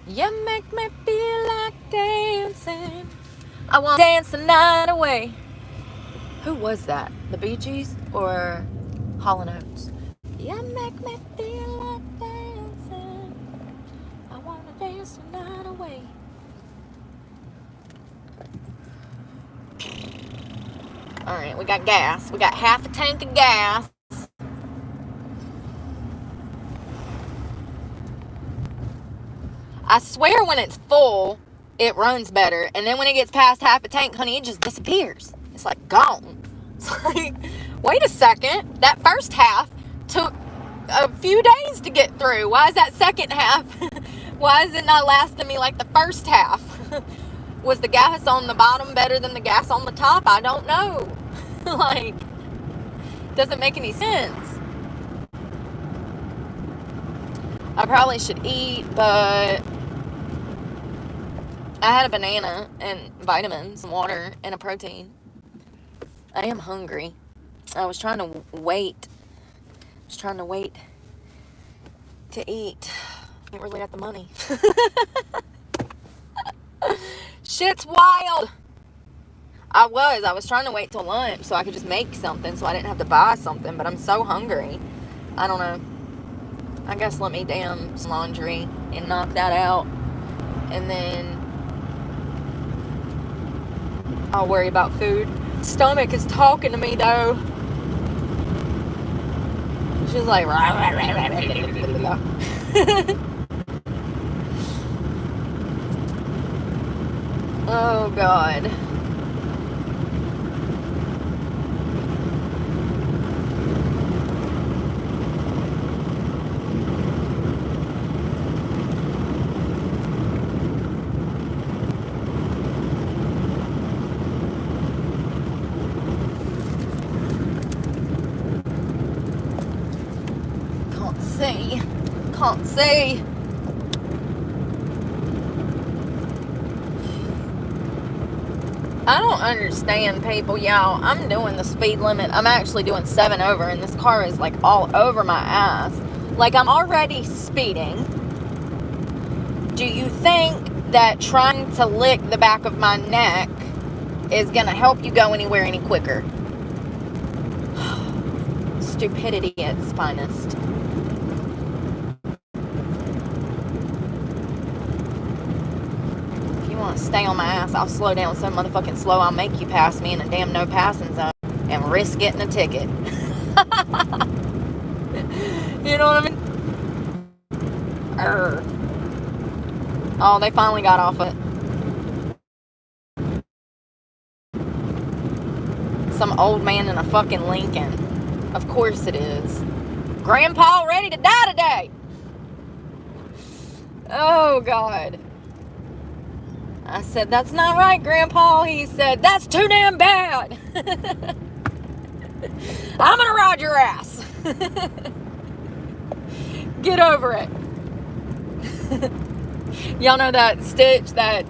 You make me feel like dancing. I want to dance the night away. Who was that? The Bee Gees or Hall & Oates? You make me feel like dancing. I want to dance the night away. Alright, we got gas. We got half a tank of gas. I swear when it's full, it runs better. And then when it gets past half a tank, honey, it just disappears. It's like gone. It's like, wait a second. That first half took a few days to get through. Why is that second half? Why is it not lasting me like the first half? Was the gas on the bottom better than the gas on the top? I don't know. Like, doesn't make any sense. I probably should eat, but I had a banana and vitamins and water and a protein. I am hungry. I was trying to wait. To eat. I ain't really got the money. Shit's wild. I was trying to wait till lunch so I could just make something so I didn't have to buy something, but I'm so hungry. I don't know. I guess let me damn some laundry and knock that out. And then I'll worry about food. Stomach is talking to me though. She's like, oh God. Can't see. I don't understand people, y'all. I'm doing the speed limit. I'm actually doing 7 over, and this car is like all over my ass. Like, I'm already speeding. Do you think that trying to lick the back of my neck is gonna help you go anywhere any quicker? Stupidity at its finest. Stay on my ass, I'll slow down so motherfucking slow I'll make you pass me in a damn no passing zone and risk getting a ticket. You know what I mean? Oh, they finally got off it. Some old man in a fucking Lincoln. Of course it is. Grandpa ready to die today. Oh God. I said, that's not right, Grandpa. He said, that's too damn bad. I'm gonna ride your ass. Get over it. Y'all know that Stitch, that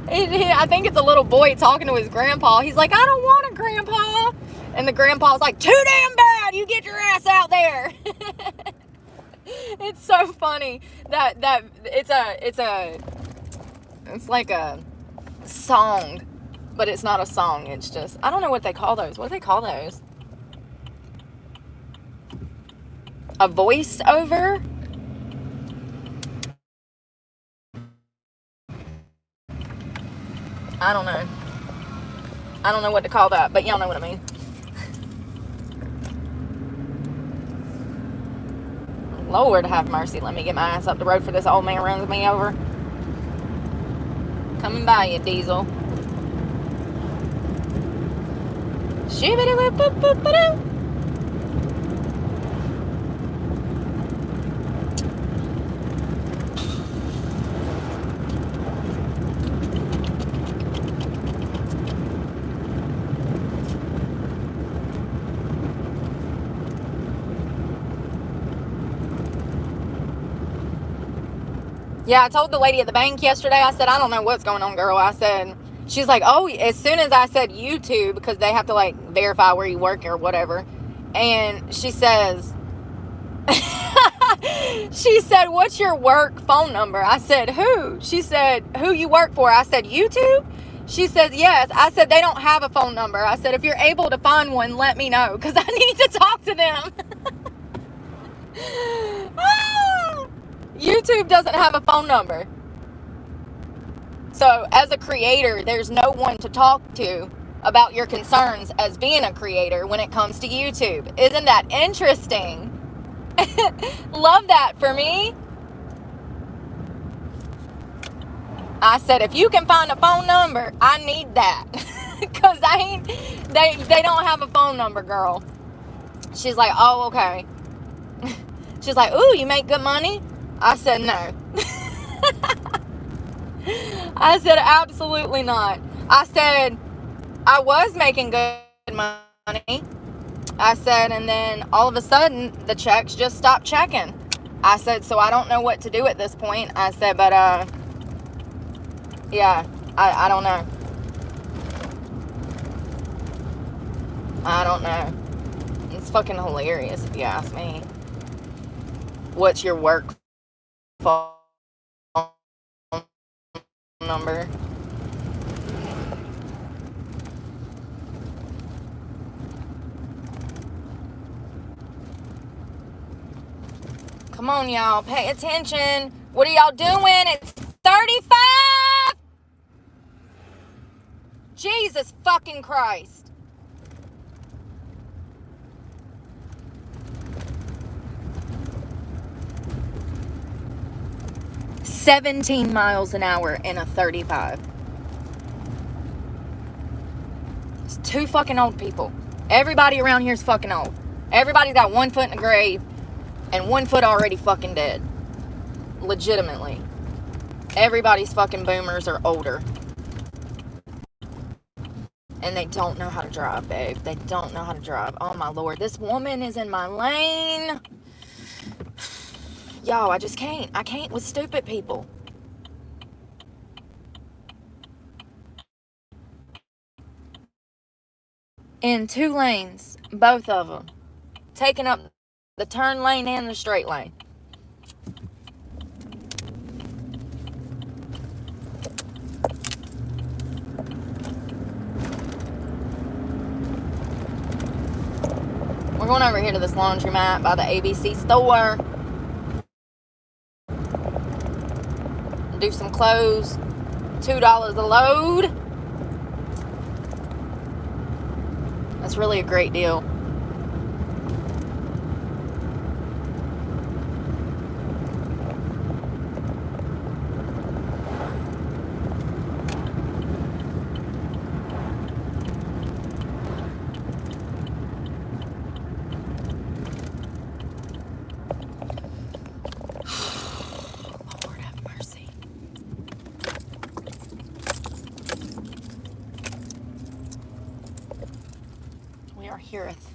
I think it's a little boy talking to his grandpa. He's like, I don't want a grandpa. And the grandpa's like, too damn bad. You get your ass out there. It's so funny that it's like a song, but it's not a song. It's just, I don't know what they call those. What do they call those? A voice over? I don't know. I don't know what to call that, but y'all know what I mean. Lord have mercy. Let me get my ass up the road for this old man runs me over. Coming by you, Diesel. Shoo-ba-doo-ba-doo-ba-doo. Yeah, I told the lady at the bank yesterday, I said, I don't know what's going on, girl. I said, she's like, oh, as soon as I said YouTube, because they have to like verify where you work or whatever. And she says, she said, what's your work phone number? I said, who? She said, who you work for? I said, YouTube? She says, yes. I said, they don't have a phone number. I said, if you're able to find one, let me know, because I need to talk to them. YouTube doesn't have a phone number. So as a creator, there's no one to talk to about your concerns as being a creator when it comes to YouTube. Isn't that interesting? Love that for me. I said, if you can find a phone number, I need that. Because they don't have a phone number, girl. She's like, oh, okay. She's like, ooh, you make good money? I said, no. I said, absolutely not. I said, I was making good money. I said, and then all of a sudden, the checks just stopped checking. I said, so I don't know what to do at this point. I said, but, yeah, I don't know. I don't know. It's fucking hilarious if you ask me. What's your work phone number? Come on, y'all. Pay attention. What are y'all doing? It's 35. Jesus fucking Christ. $17 miles an hour in a 35. It's two fucking old people. Everybody around here is fucking old. Everybody's got 1 foot in the grave and 1 foot already fucking dead. Legitimately. Everybody's fucking boomers are older. And they don't know how to drive, babe. They don't know how to drive. Oh, my Lord. This woman is in my lane. Y'all, I just can't. I can't with stupid people. In 2 lanes. Both of them. Taking up the turn lane and the straight lane. We're going over here to this laundromat by the ABC store. Do some clothes. $2 a load. That's really a great deal. Lord have mercy. We are heareth.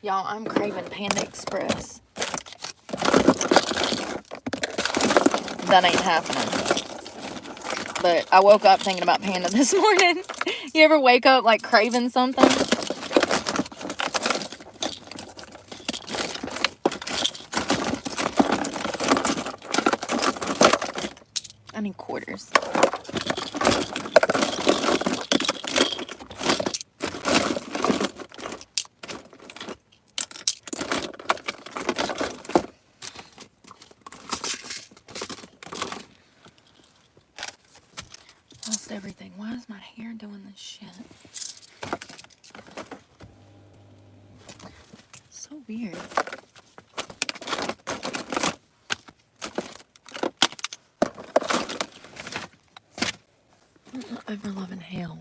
Y'all, I'm craving Panda Express. That ain't happening. But I woke up thinking about Panda this morning. You ever wake up like craving something? I need quarters. Lost everything. Why is my hair doing this shit? So weird. Ever loving hell.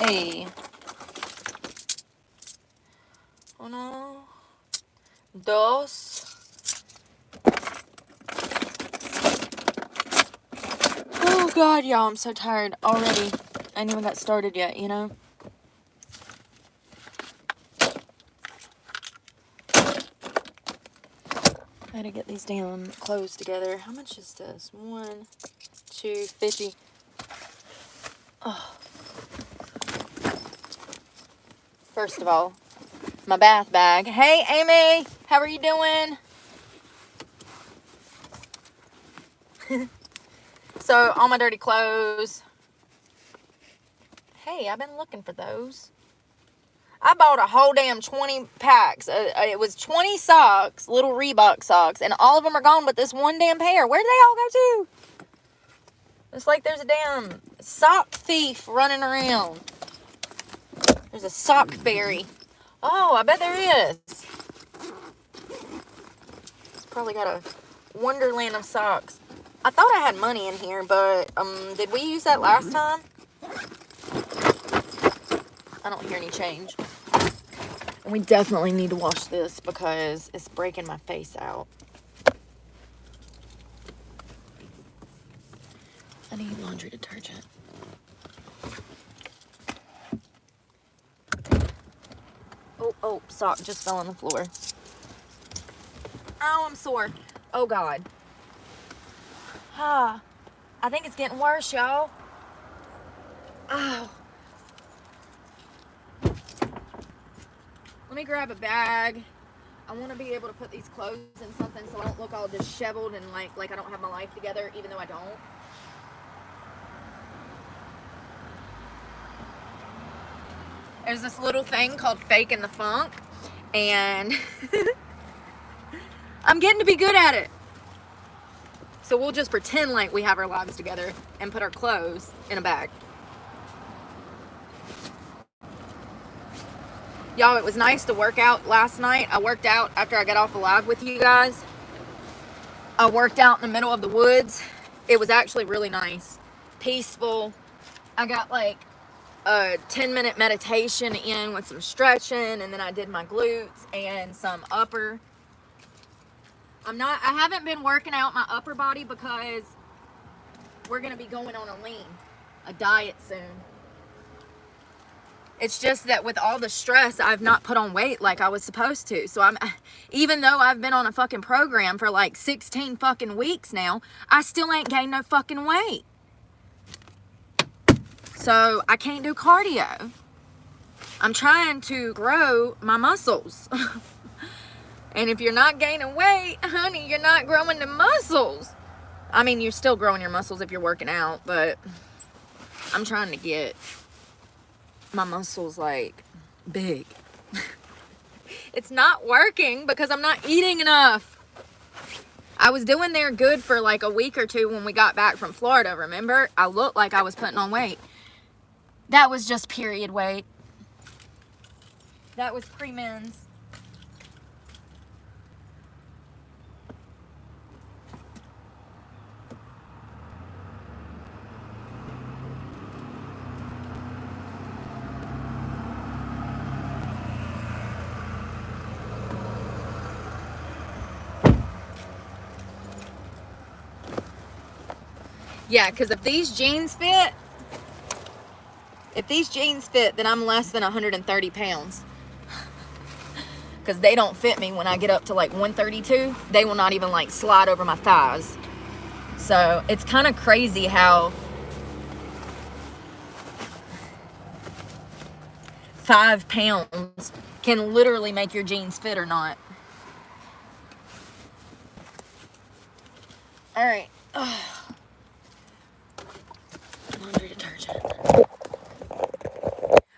Hey. Uno, dos. Oh God, y'all, I'm so tired already. I ain't even got started yet, you know? I had to get these damn clothes together. How much is this? 1, 2, 50. Oh. First of all, my bath bag. Hey, Amy, how are you doing? So, all my dirty clothes. Hey, I've been looking for those. I bought a whole damn 20 packs. It was 20 socks, little Reebok socks, and all of them are gone but this one damn pair. Where did they all go to? It's like there's a damn sock thief running around. There's a sock fairy. Oh, I bet there is. It's probably got a wonderland of socks. I thought I had money in here, but did we use that last time? I don't hear any change. And we definitely need to wash this because it's breaking my face out. I need laundry detergent. Oh, sock just fell on the floor. Oh, I'm sore. Oh, God. I think it's getting worse, y'all. Oh. Let me grab a bag. I want to be able to put these clothes in something so I don't look all disheveled and like I don't have my life together, even though I don't. There's this little thing called Faking the Funk, and I'm getting to be good at it. So we'll just pretend like we have our lives together and put our clothes in a bag. Y'all, it was nice to work out last night. I worked out after I got off live with you guys. I worked out in the middle of the woods. It was actually really nice. Peaceful. I got like a 10-minute meditation in with some stretching, and then I did my glutes and some upper. I haven't been working out my upper body because we're going to be going on a diet soon. It's just that with all the stress, I've not put on weight like I was supposed to. So even though I've been on a fucking program for like 16 fucking weeks now, I still ain't gained no fucking weight. So I can't do cardio. I'm trying to grow my muscles. And if you're not gaining weight, honey, you're not growing the muscles. I mean, you're still growing your muscles if you're working out, but I'm trying to get my muscles like big. It's not working because I'm not eating enough. I was doing there good for like a week or two when we got back from Florida, remember? I looked like I was putting on weight. That was just period weight. That was pre-mens. Yeah, because if these jeans fit, then I'm less than 130 pounds. Because they don't fit me when I get up to like 132. They will not even like slide over my thighs. So it's kind of crazy how 5 pounds can literally make your jeans fit or not. All right. Laundry detergent.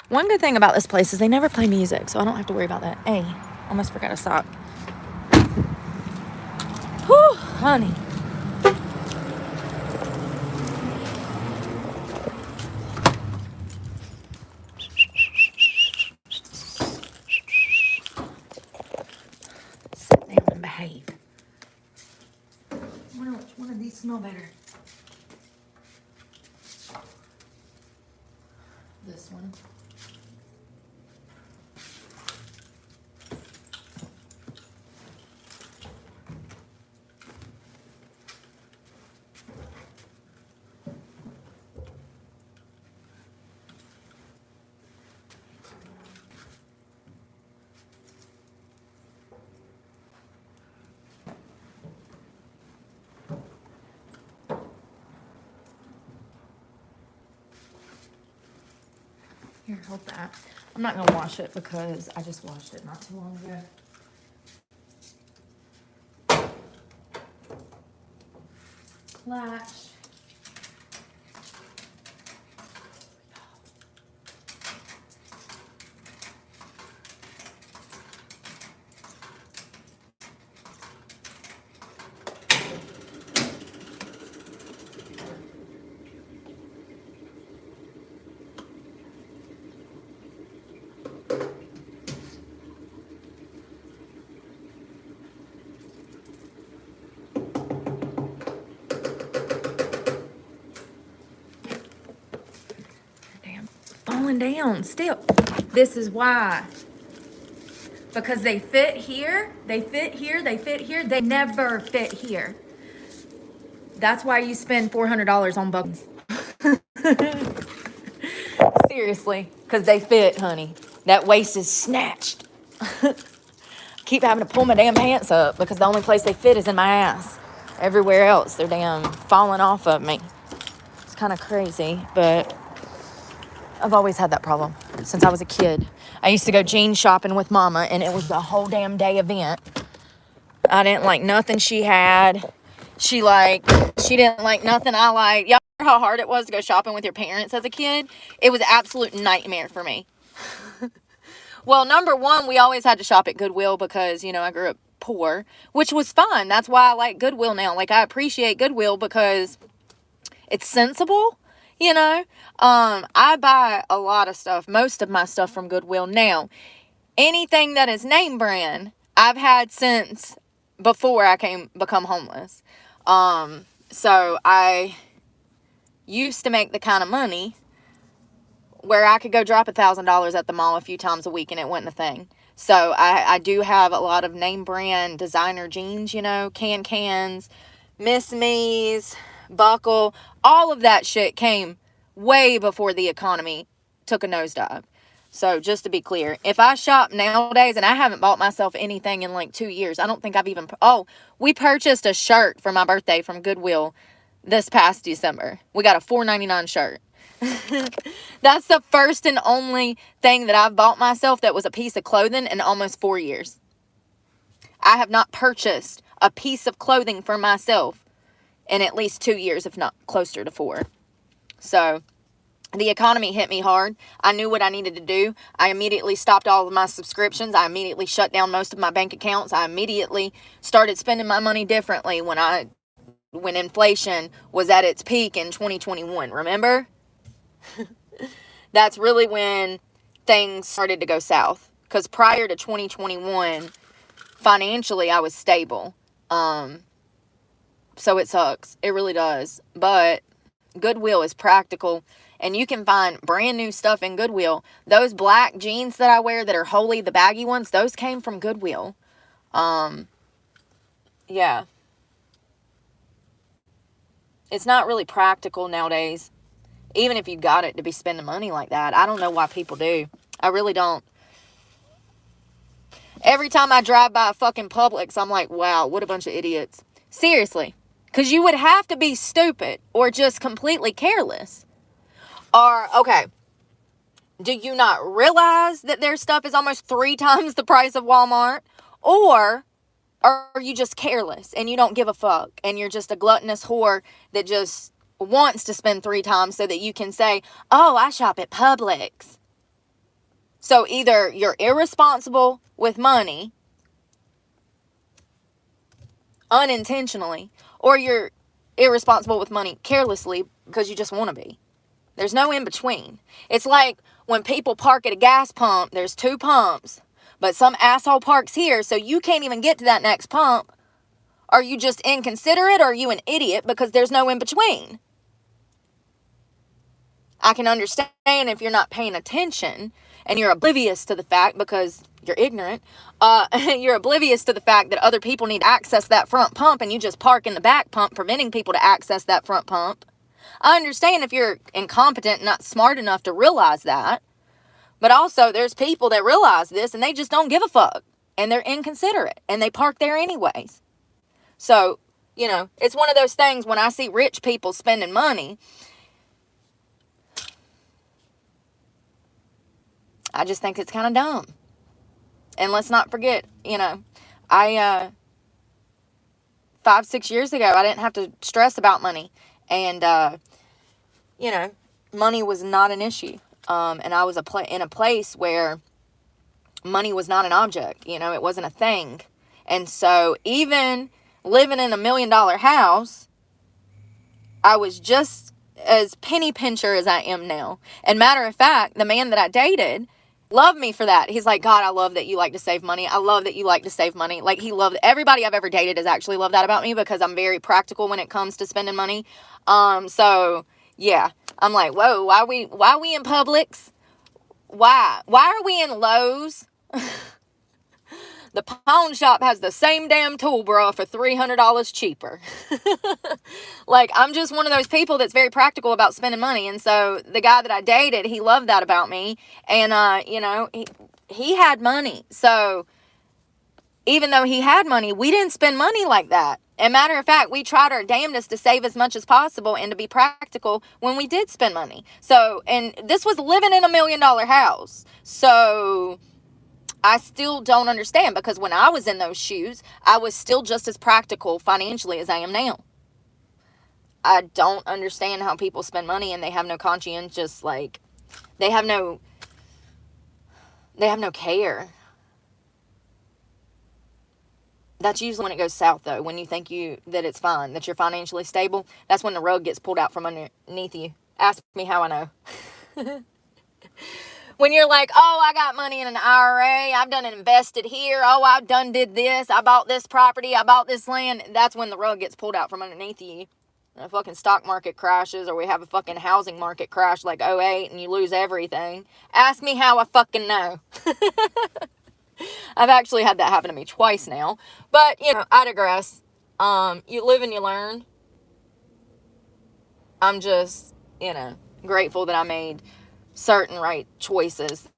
One good thing about this place is they never play music, so I don't have to worry about that. Hey, almost forgot a sock. Whew, honey. Sit down and behave. smell better? This one. Here, hold that. I'm not gonna wash it because I just washed it not too long ago. Flash. Falling down still. This is why. Because they fit here, they fit here, they fit here, they never fit here. That's why you spend $400 on buttons. Seriously, because they fit, honey. That waist is snatched. Keep having to pull my damn pants up because the only place they fit is in my ass. Everywhere else, they're damn falling off of me. It's kind of crazy, but I've always had that problem since I was a kid. I used to go jean shopping with mama, and it was the whole damn day event. I didn't like nothing she had. She didn't like nothing I liked. Y'all know how hard it was to go shopping with your parents as a kid? It was an absolute nightmare for me. Well, number one, we always had to shop at Goodwill because, I grew up poor, which was fun. That's why I like Goodwill now. Like, I appreciate Goodwill because it's sensible. I buy a lot of stuff, most of my stuff from Goodwill now. Anything that is name brand, I've had since before I become homeless. So I used to make the kind of money where I could go drop $1,000 at the mall a few times a week and it wasn't a thing. So I do have a lot of name brand designer jeans, cans, Miss Me's, Buckle, all of that shit came way before the economy took a nosedive. So just to be clear, if I shop nowadays, and I haven't bought myself anything in like 2 years, I don't think I've even, we purchased a shirt for my birthday from Goodwill this past December. We got a $4.99 shirt. That's the first and only thing that I've bought myself that was a piece of clothing in almost 4 years. I have not purchased a piece of clothing for myself in at least 2 years, if not closer to 4. So the economy hit me hard. I knew what I needed to do. I immediately stopped all of my subscriptions. I immediately shut down most of my bank accounts. I immediately started spending my money differently when inflation was at its peak in 2021. Remember? That's really when things started to go south. Because prior to 2021, financially, I was stable. So it sucks. It really does. But Goodwill is practical. And you can find brand new stuff in Goodwill. Those black jeans that I wear that are wholly the baggy ones, those came from Goodwill. Yeah. It's not really practical nowadays. Even if you got it to be spending money like that. I don't know why people do. I really don't. Every time I drive by a fucking Publix, I'm like, wow, what a bunch of idiots. Seriously. Because you would have to be stupid or just completely careless. Or, okay, do you not realize that their stuff is almost 3 times the price of Walmart? Or are you just careless and you don't give a fuck and you're just a gluttonous whore that just wants to spend 3 times so that you can say, oh, I shop at Publix. So either you're irresponsible with money unintentionally, or you're irresponsible with money carelessly because you just want to be. There's no in between. It's like when people park at a gas pump, there's 2 pumps, but some asshole parks here, so you can't even get to that next pump, Are you just inconsiderate, or are you an idiot? Because there's no in between. I can understand if you're not paying attention and you're oblivious to the fact, because you're ignorant, you're oblivious to the fact that other people need to access that front pump and you just park in the back pump, preventing people to access that front pump. I understand if you're incompetent and not smart enough to realize that. But also, there's people that realize this and they just don't give a fuck. And they're inconsiderate and they park there anyways. So, you know, it's one of those things when I see rich people spending money, I just think it's kind of dumb. And let's not forget, you know, 5-6 years ago, I didn't have to stress about money. And, you know, money was not an issue. And I was in a place where money was not an object. You know, it wasn't a thing. And so even living in $1 million house, I was just as penny pincher as I am now. And matter of fact, the man that I dated loved me for that. He's like, God, I love that you like to save money. I love that you like to save money. Like, he loved, everybody I've ever dated has actually loved that about me, because I'm very practical when it comes to spending money. So yeah, I'm like, whoa, why are we in Publix? Why are we in Lowe's? The pawn shop has the same damn tool, bro, for $300 cheaper. Like, I'm just one of those people that's very practical about spending money. And so the guy that I dated, he loved that about me. And, you know, he had money. So even though he had money, we didn't spend money like that. And matter of fact, we tried our damnedest to save as much as possible and to be practical when we did spend money. So, and this was living in $1 million house. So I still don't understand, because when I was in those shoes, I was still just as practical financially as I am now. I don't understand how people spend money and they have no conscientious, like, they have no care. That's usually when it goes south, though. When you think that it's fine, that you're financially stable, that's when the rug gets pulled out from underneath you. Ask me how I know. When you're like, oh, I got money in an IRA, I've done invested here, oh, I've done did this, I bought this property, I bought this land, that's when the rug gets pulled out from underneath you. And the fucking stock market crashes, or we have a fucking housing market crash like '08 and you lose everything. Ask me how I fucking know. I've actually had that happen to me twice now. But, you know, I digress. You live and you learn. I'm just, you know, grateful that I made certain right choices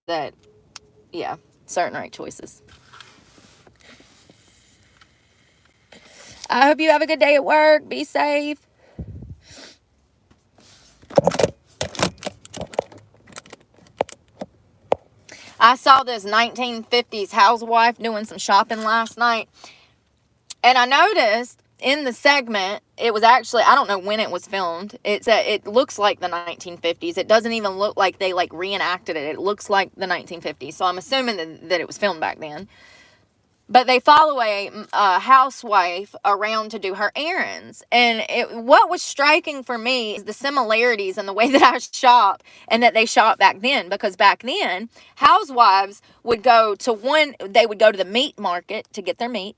certain right choices. I hope you have a good day at work. Be safe. I saw this 1950s housewife doing some shopping last night, and I noticed in the segment, it was actually, I don't know when it was filmed. It looks like the 1950s. It doesn't even look like they like reenacted it. It looks like the 1950s. So I'm assuming that it was filmed back then. But they follow a housewife around to do her errands. And what was striking for me is the similarities in the way that I shop and that they shop back then. Because back then, housewives would go to the meat market to get their meat.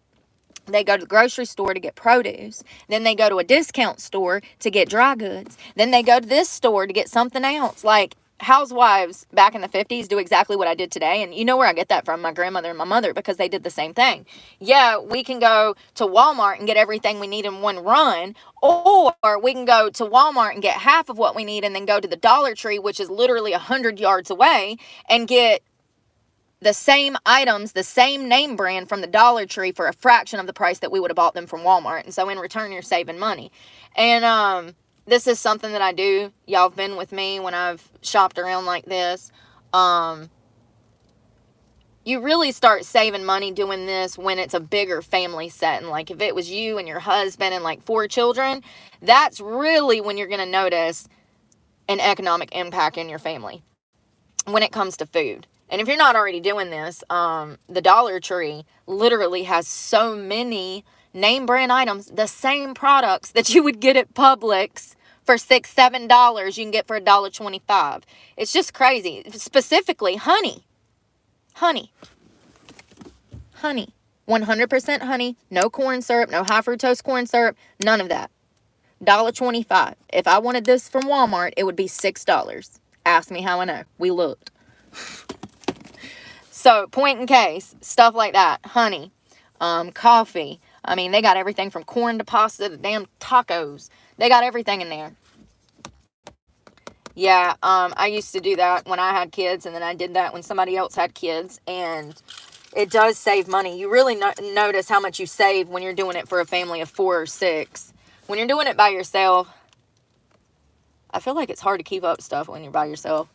They go to the grocery store to get produce. Then they go to a discount store to get dry goods. Then they go to this store to get something else. Like, housewives back in the 50s do exactly what I did today. And you know where I get that from? My grandmother and my mother, because they did the same thing. Yeah, we can go to Walmart and get everything we need in one run. Or we can go to Walmart and get half of what we need and then go to the Dollar Tree, which is literally 100 yards away, and get the same items, the same name brand from the Dollar Tree for a fraction of the price that we would have bought them from Walmart. And so in return, you're saving money. And this is something that I do. Y'all have been with me when I've shopped around like this. You really start saving money doing this when it's a bigger family setting. Like if it was you and your husband and like 4 children, that's really when you're going to notice an economic impact in your family when it comes to food. And if you're not already doing this, the Dollar Tree literally has so many name brand items, the same products that you would get at Publix for $6, $7, you can get for $1.25. It's just crazy. Specifically, honey. 100% honey, no corn syrup, no high fructose corn syrup, none of that. $1.25. If I wanted this from Walmart, it would be $6. Ask me how I know. We looked. So, point in case, stuff like that. Honey, coffee. I mean, they got everything from corn to pasta to damn tacos. They got everything in there. Yeah, I used to do that when I had kids, and then I did that when somebody else had kids, and it does save money. You really notice how much you save when you're doing it for a family of 4 or 6. When you're doing it by yourself, I feel like it's hard to keep up stuff when you're by yourself.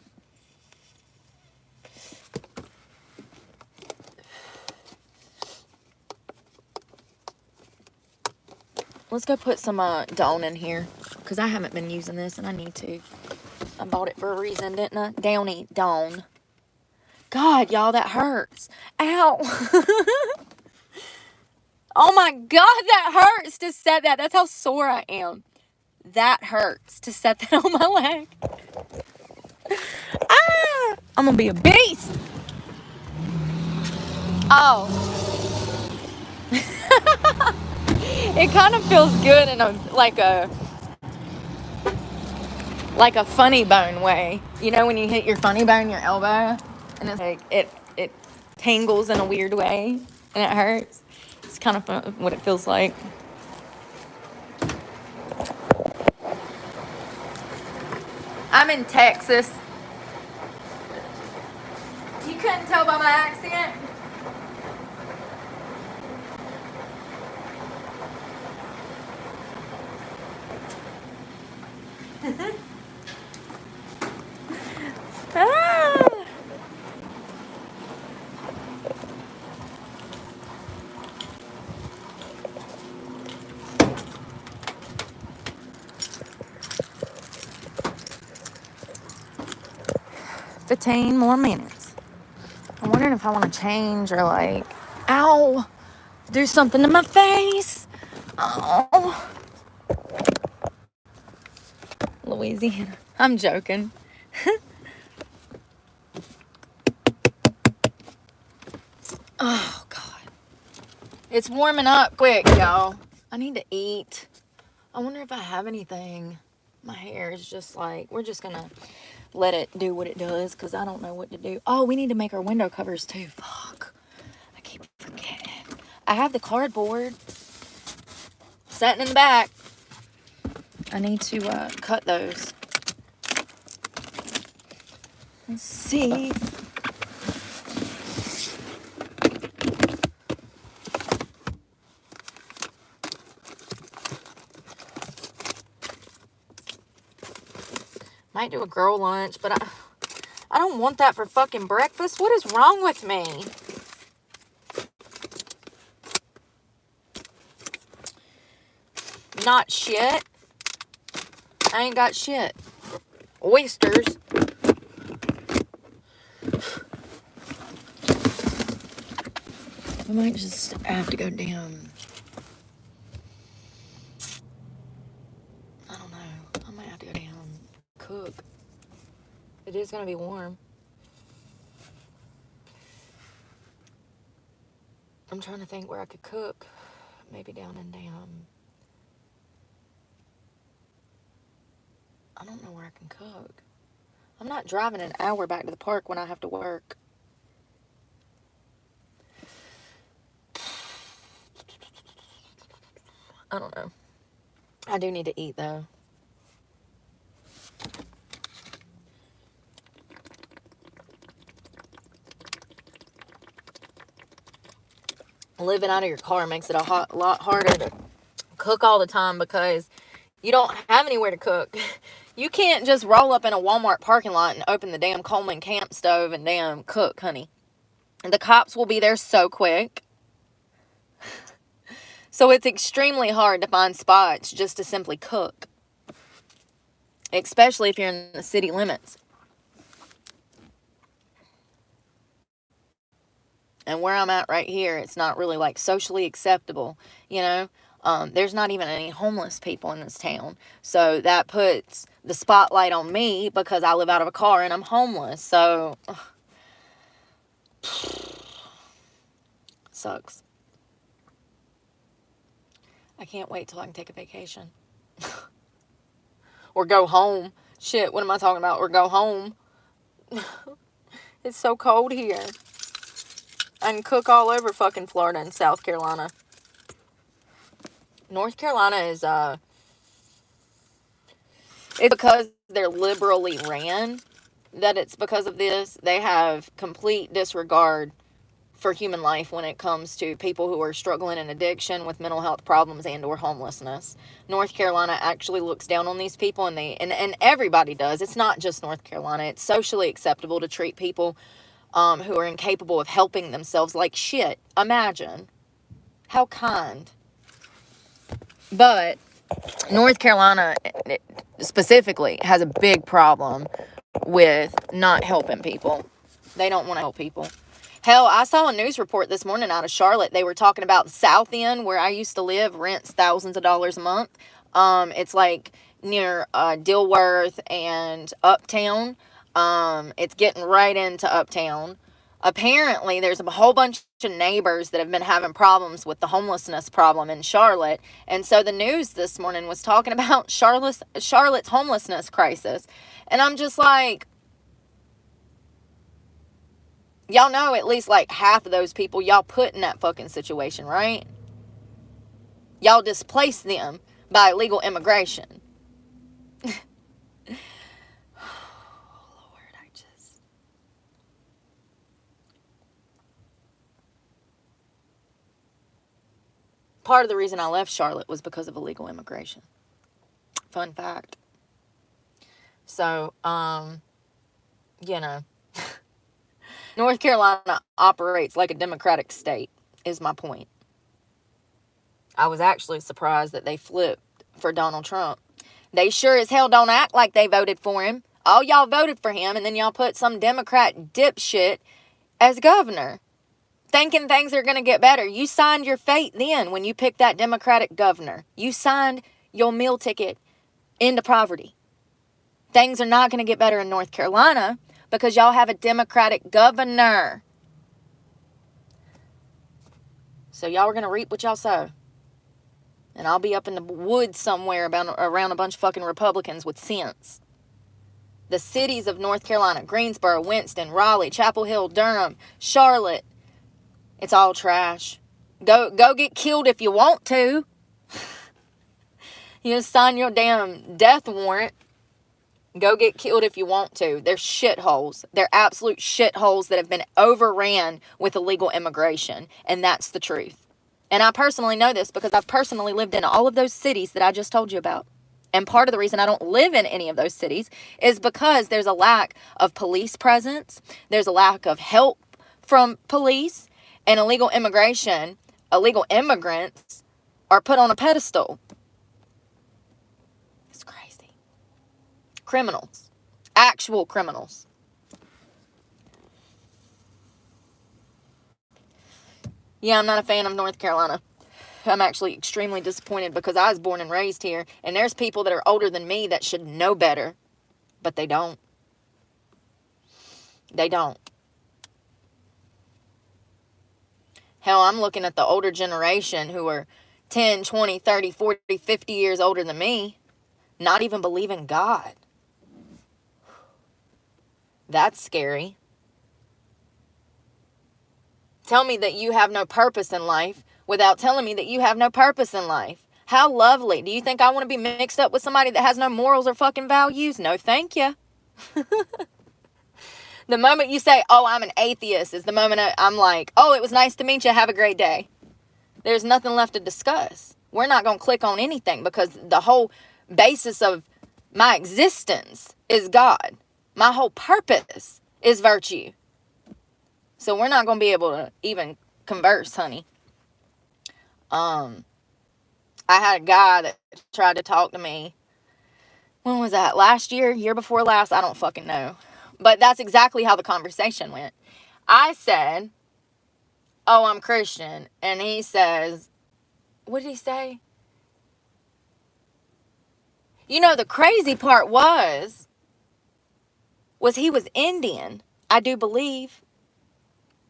Let's go put some Dawn in here, because I haven't been using this, and I need to. I bought it for a reason, didn't I? Downy Dawn. God, y'all, that hurts. Ow. Oh my God, that hurts to set that. That's how sore I am. That hurts to set that on my leg. Ah, I'm gonna be a beast. Oh. It kind of feels good in like a funny bone way. You know when you hit your funny bone, your elbow, and it's like it tangles in a weird way and it hurts. It's kind of fun, what it feels like. I'm in Texas. You couldn't tell by my accent? Ah. $15 more minutes. I'm wondering if I want to change or like, ow, do something to my face. Oh. Louisiana. I'm joking. Oh, God. It's warming up quick, y'all. I need to eat. I wonder if I have anything. My hair is just like, we're just going to let it do what it does because I don't know what to do. Oh, we need to make our window covers too. Fuck. I keep forgetting. I have the cardboard sitting in the back. I need to cut those. Let's see. Might do a girl lunch, but I don't want that for fucking breakfast. What is wrong with me? Not shit. I ain't got shit. Oysters. I might just have to go down. I don't know. I might have to go down and cook. It is going to be warm. I'm trying to think where I could cook. Maybe down in I don't know where I can cook. I'm not driving an hour back to the park when I have to work. I don't know. I do need to eat, though. Living out of your car makes it a lot harder to cook all the time because you don't have anywhere to cook. You can't just roll up in a Walmart parking lot and open the damn Coleman camp stove and damn cook, honey. The cops will be there so quick. So it's extremely hard to find spots just to simply cook. Especially if you're in the city limits. And where I'm at right here, it's not really like socially acceptable, you know. There's not even any homeless people in this town. So that puts the spotlight on me because I live out of a car and I'm homeless. So, sucks. I can't wait till I can take a vacation. Or go home. Shit, what am I talking about? Or go home. It's so cold here. I can cook all over fucking Florida and South Carolina. North Carolina is, it's because they're liberally ran that it's because of this. They have complete disregard for human life when it comes to people who are struggling in addiction, with mental health problems, and or homelessness. North Carolina actually looks down on these people, and everybody does. It's not just North Carolina. It's socially acceptable to treat people who are incapable of helping themselves like shit. Imagine. How kind. But North Carolina specifically has a big problem with not helping people. They don't want to help people. Hell, I saw a news report this morning out of Charlotte. They were talking about South End, where I used to live, rents thousands of dollars a month. It's like near Dilworth and Uptown. It's getting right into Uptown. Apparently, there's a whole bunch of neighbors that have been having problems with the homelessness problem in Charlotte. And so the news this morning was talking about Charlotte's homelessness crisis. And I'm just like, y'all know at least like half of those people y'all put in that fucking situation, right? Y'all displace them by illegal immigration. Part of the reason I left Charlotte was because of illegal immigration. Fun fact. So, you know, North Carolina operates like a democratic state, is my point. I was actually surprised that they flipped for Donald Trump. They sure as hell don't act like they voted for him. All y'all voted for him, and then y'all put some Democrat dipshit as governor, thinking things are going to get better. You signed your fate then when you picked that Democratic governor. You signed your meal ticket into poverty. Things are not going to get better in North Carolina because y'all have a Democratic governor. So y'all are going to reap what y'all sow. And I'll be up in the woods somewhere around a bunch of fucking Republicans with sense. The cities of North Carolina, Greensboro, Winston, Raleigh, Chapel Hill, Durham, Charlotte, it's all trash. Go get killed if you want to. You just sign your damn death warrant. Go get killed if you want to. They're shitholes. They're absolute shitholes that have been overran with illegal immigration. And that's the truth. And I personally know this because I've personally lived in all of those cities that I just told you about. And part of the reason I don't live in any of those cities is because there's a lack of police presence. There's a lack of help from police. And illegal immigration, illegal immigrants are put on a pedestal. It's crazy. Criminals. Actual criminals. Yeah, I'm not a fan of North Carolina. I'm actually extremely disappointed because I was born and raised here. And there's people that are older than me that should know better. But they don't. They don't. Hell, I'm looking at the older generation who are 10, 20, 30, 40, 50 years older than me, not even believe in God. That's scary. Tell me that you have no purpose in life without telling me that you have no purpose in life. How lovely. Do you think I want to be mixed up with somebody that has no morals or fucking values? No, thank you. The moment you say, oh, I'm an atheist, is the moment I'm like, oh, it was nice to meet you. Have a great day. There's nothing left to discuss. We're not going to click on anything because the whole basis of my existence is God. My whole purpose is virtue. So we're not going to be able to even converse, honey. I had a guy that tried to talk to me. When was that? Last year? Year before last? I don't fucking know. But that's exactly how the conversation went. I said, oh, I'm Christian. And he says, what did he say? You know, the crazy part was he was Indian. I do believe.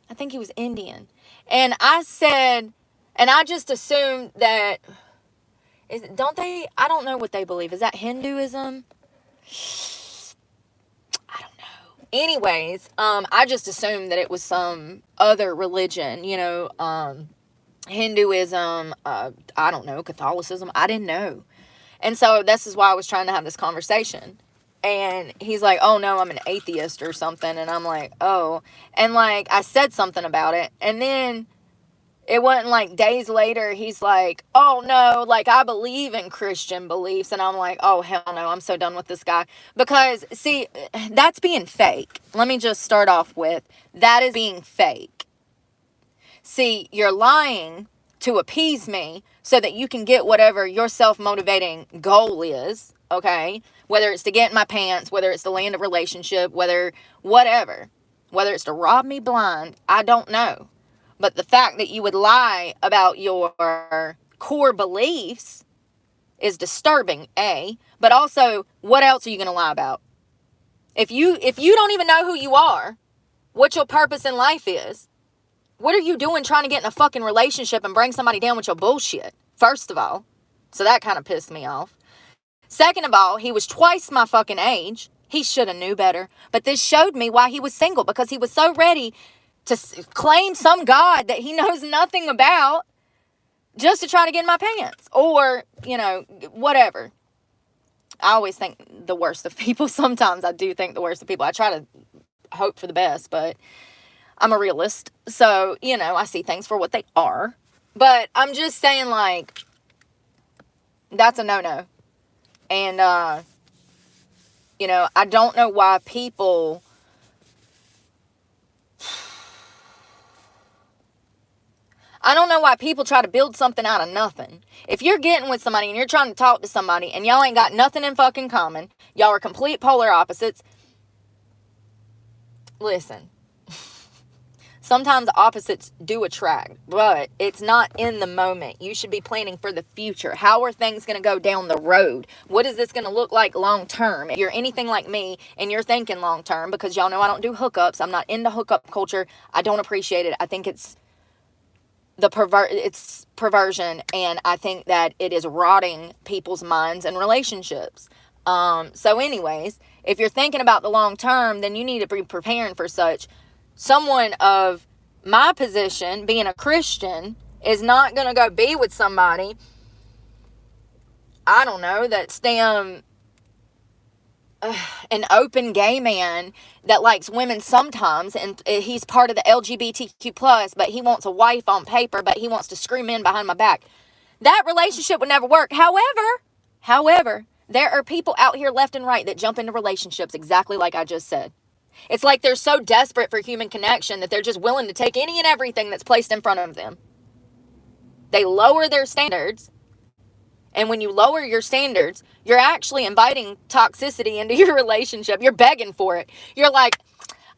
I think he was Indian. And I said, and I just assumed that don't they, I don't know what they believe. Is that Hinduism? I don't know. Anyways, I just assumed that it was some other religion, Hinduism, I don't know, Catholicism. I didn't know. And so this is why I was trying to have this conversation. And he's like, oh no, I'm an atheist or something. And I'm like, oh. And like, I said something about it. And then it wasn't like days later, he's like, oh no, like I believe in Christian beliefs. And I'm like, oh hell no, I'm so done with this guy. Because see, that's being fake. Let me just start off with, that is being fake. See, you're lying to appease me so that you can get whatever your self-motivating goal is, okay? Whether it's to get in my pants, whether it's to land a relationship, whatever. Whether it's to rob me blind, I don't know. But the fact that you would lie about your core beliefs is disturbing, A. But also, what else are you going to lie about? If you don't even know who you are, what your purpose in life is, what are you doing trying to get in a fucking relationship and bring somebody down with your bullshit? First of all. So that kind of pissed me off. Second of all, he was twice my fucking age. He should have knew better. But this showed me why he was single. Because he was so ready to claim some God that he knows nothing about just to try to get in my pants. Or, whatever. I always think the worst of people. Sometimes I do think the worst of people. I try to hope for the best, but I'm a realist. So, I see things for what they are. But I'm just saying, like, that's a no-no. And, I don't know why people... I don't know why people try to build something out of nothing. If you're getting with somebody and you're trying to talk to somebody and y'all ain't got nothing in fucking common, y'all are complete polar opposites, listen. Sometimes opposites do attract, but it's not in the moment. You should be planning for the future. How are things going to go down the road? What is this going to look like long term? If you're anything like me and you're thinking long term, because y'all know I don't do hookups. I'm not into hookup culture. I don't appreciate it. I think it's perversion, and I think that it is rotting people's minds and relationships. So anyways, if you're thinking about the long term, then you need to be preparing for such. Someone of my position, being a Christian, is not going to go be with somebody, I don't know, that's an open gay man that likes women sometimes, and he's part of the LGBTQ+, but he wants a wife on paper, but he wants to scream in behind my back. That relationship would never work. However, there are people out here left and right that jump into relationships exactly like I just said. It's like they're so desperate for human connection that they're just willing to take any and everything that's placed in front of them. They lower their standards. And when you lower your standards, you're actually inviting toxicity into your relationship. You're begging for it. You're like,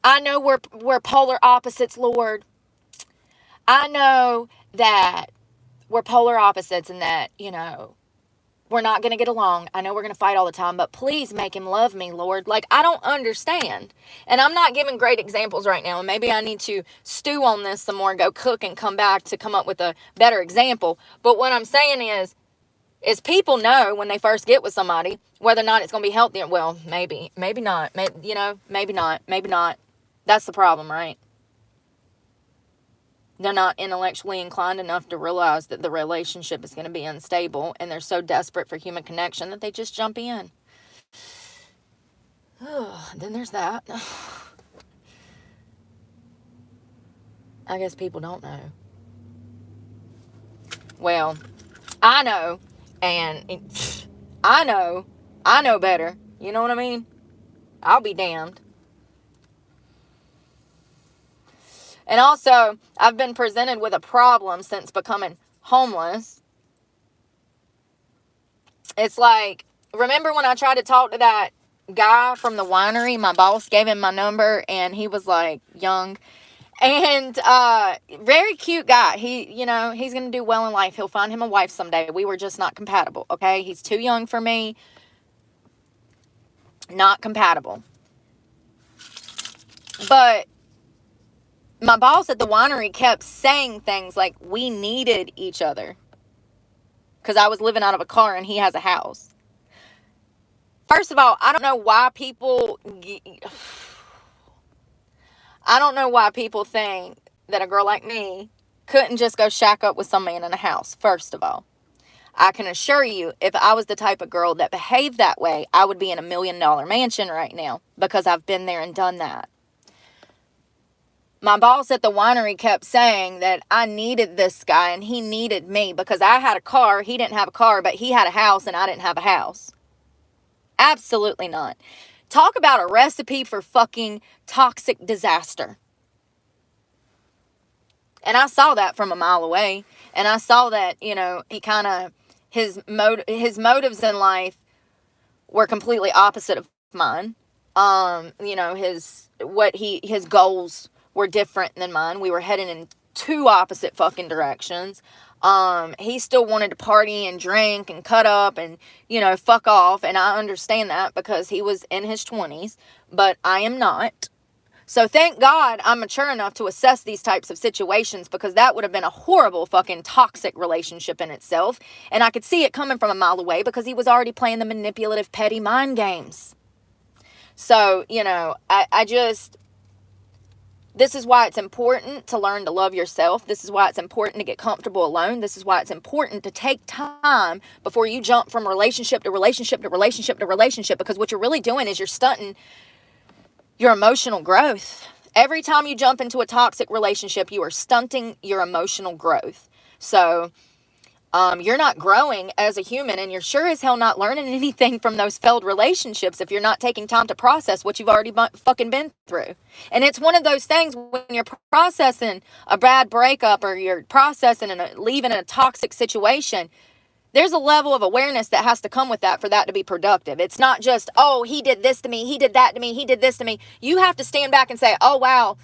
I know we're polar opposites, Lord. I know that we're polar opposites and that, we're not going to get along. I know we're going to fight all the time, but please make him love me, Lord. Like, I don't understand. And I'm not giving great examples right now. And maybe I need to stew on this some more, go cook and come back to come up with a better example. But what I'm saying is people know when they first get with somebody whether or not it's going to be healthy. Well, maybe not. Maybe not. That's the problem, right? They're not intellectually inclined enough to realize that the relationship is going to be unstable, and they're so desperate for human connection that they just jump in. Then there's that. I guess people don't know. Well, I know, and I know better. You know what I mean? I'll be damned. And also, I've been presented with a problem since becoming homeless. It's like, remember when I tried to talk to that guy from the winery? My boss gave him my number, and he was like young and very cute guy. He, he's going to do well in life. He'll find him a wife someday. We were just not compatible, okay? He's too young for me. Not compatible. But my boss at the winery kept saying things like we needed each other. because I was living out of a car and he has a house. First of all, I don't know why people think that a girl like me couldn't just go shack up with some man in a house. First of all, I can assure you, if I was the type of girl that behaved that way, I would be in $1 million mansion right now, because I've been there and done that. My boss at the winery kept saying that I needed this guy and he needed me because I had a car, he didn't have a car, but he had a house and I didn't have a house. Absolutely not. Talk about a recipe for fucking toxic disaster. And I saw that from a mile away. And I saw that, you know, he kind of, his motives in life were completely opposite of mine. You know, his goals were different than mine. We were heading in two opposite fucking directions. He still wanted to party and drink and cut up and, you know, fuck off. And I understand that because he was in his 20s, but I am not. So thank God I'm mature enough to assess these types of situations, because that would have been a horrible fucking toxic relationship in itself. And I could see it coming from a mile away because he was already playing the manipulative, petty mind games. So, you know, this is why it's important to learn to love yourself. This is why it's important to get comfortable alone. This is why it's important to take time before you jump from relationship to relationship to relationship to relationship, because what you're really doing is you're stunting your emotional growth. Every time you jump into a toxic relationship, you are stunting your emotional growth. So you're not growing as a human, and you're sure as hell not learning anything from those failed relationships if you're not taking time to process what you've already fucking been through. And it's one of those things when you're processing a bad breakup, or you're processing and leaving in a toxic situation, there's a level of awareness that has to come with that for that to be productive. It's not just, oh, he did this to me, he did that to me, he did this to me. You have to stand back and say, oh, wow,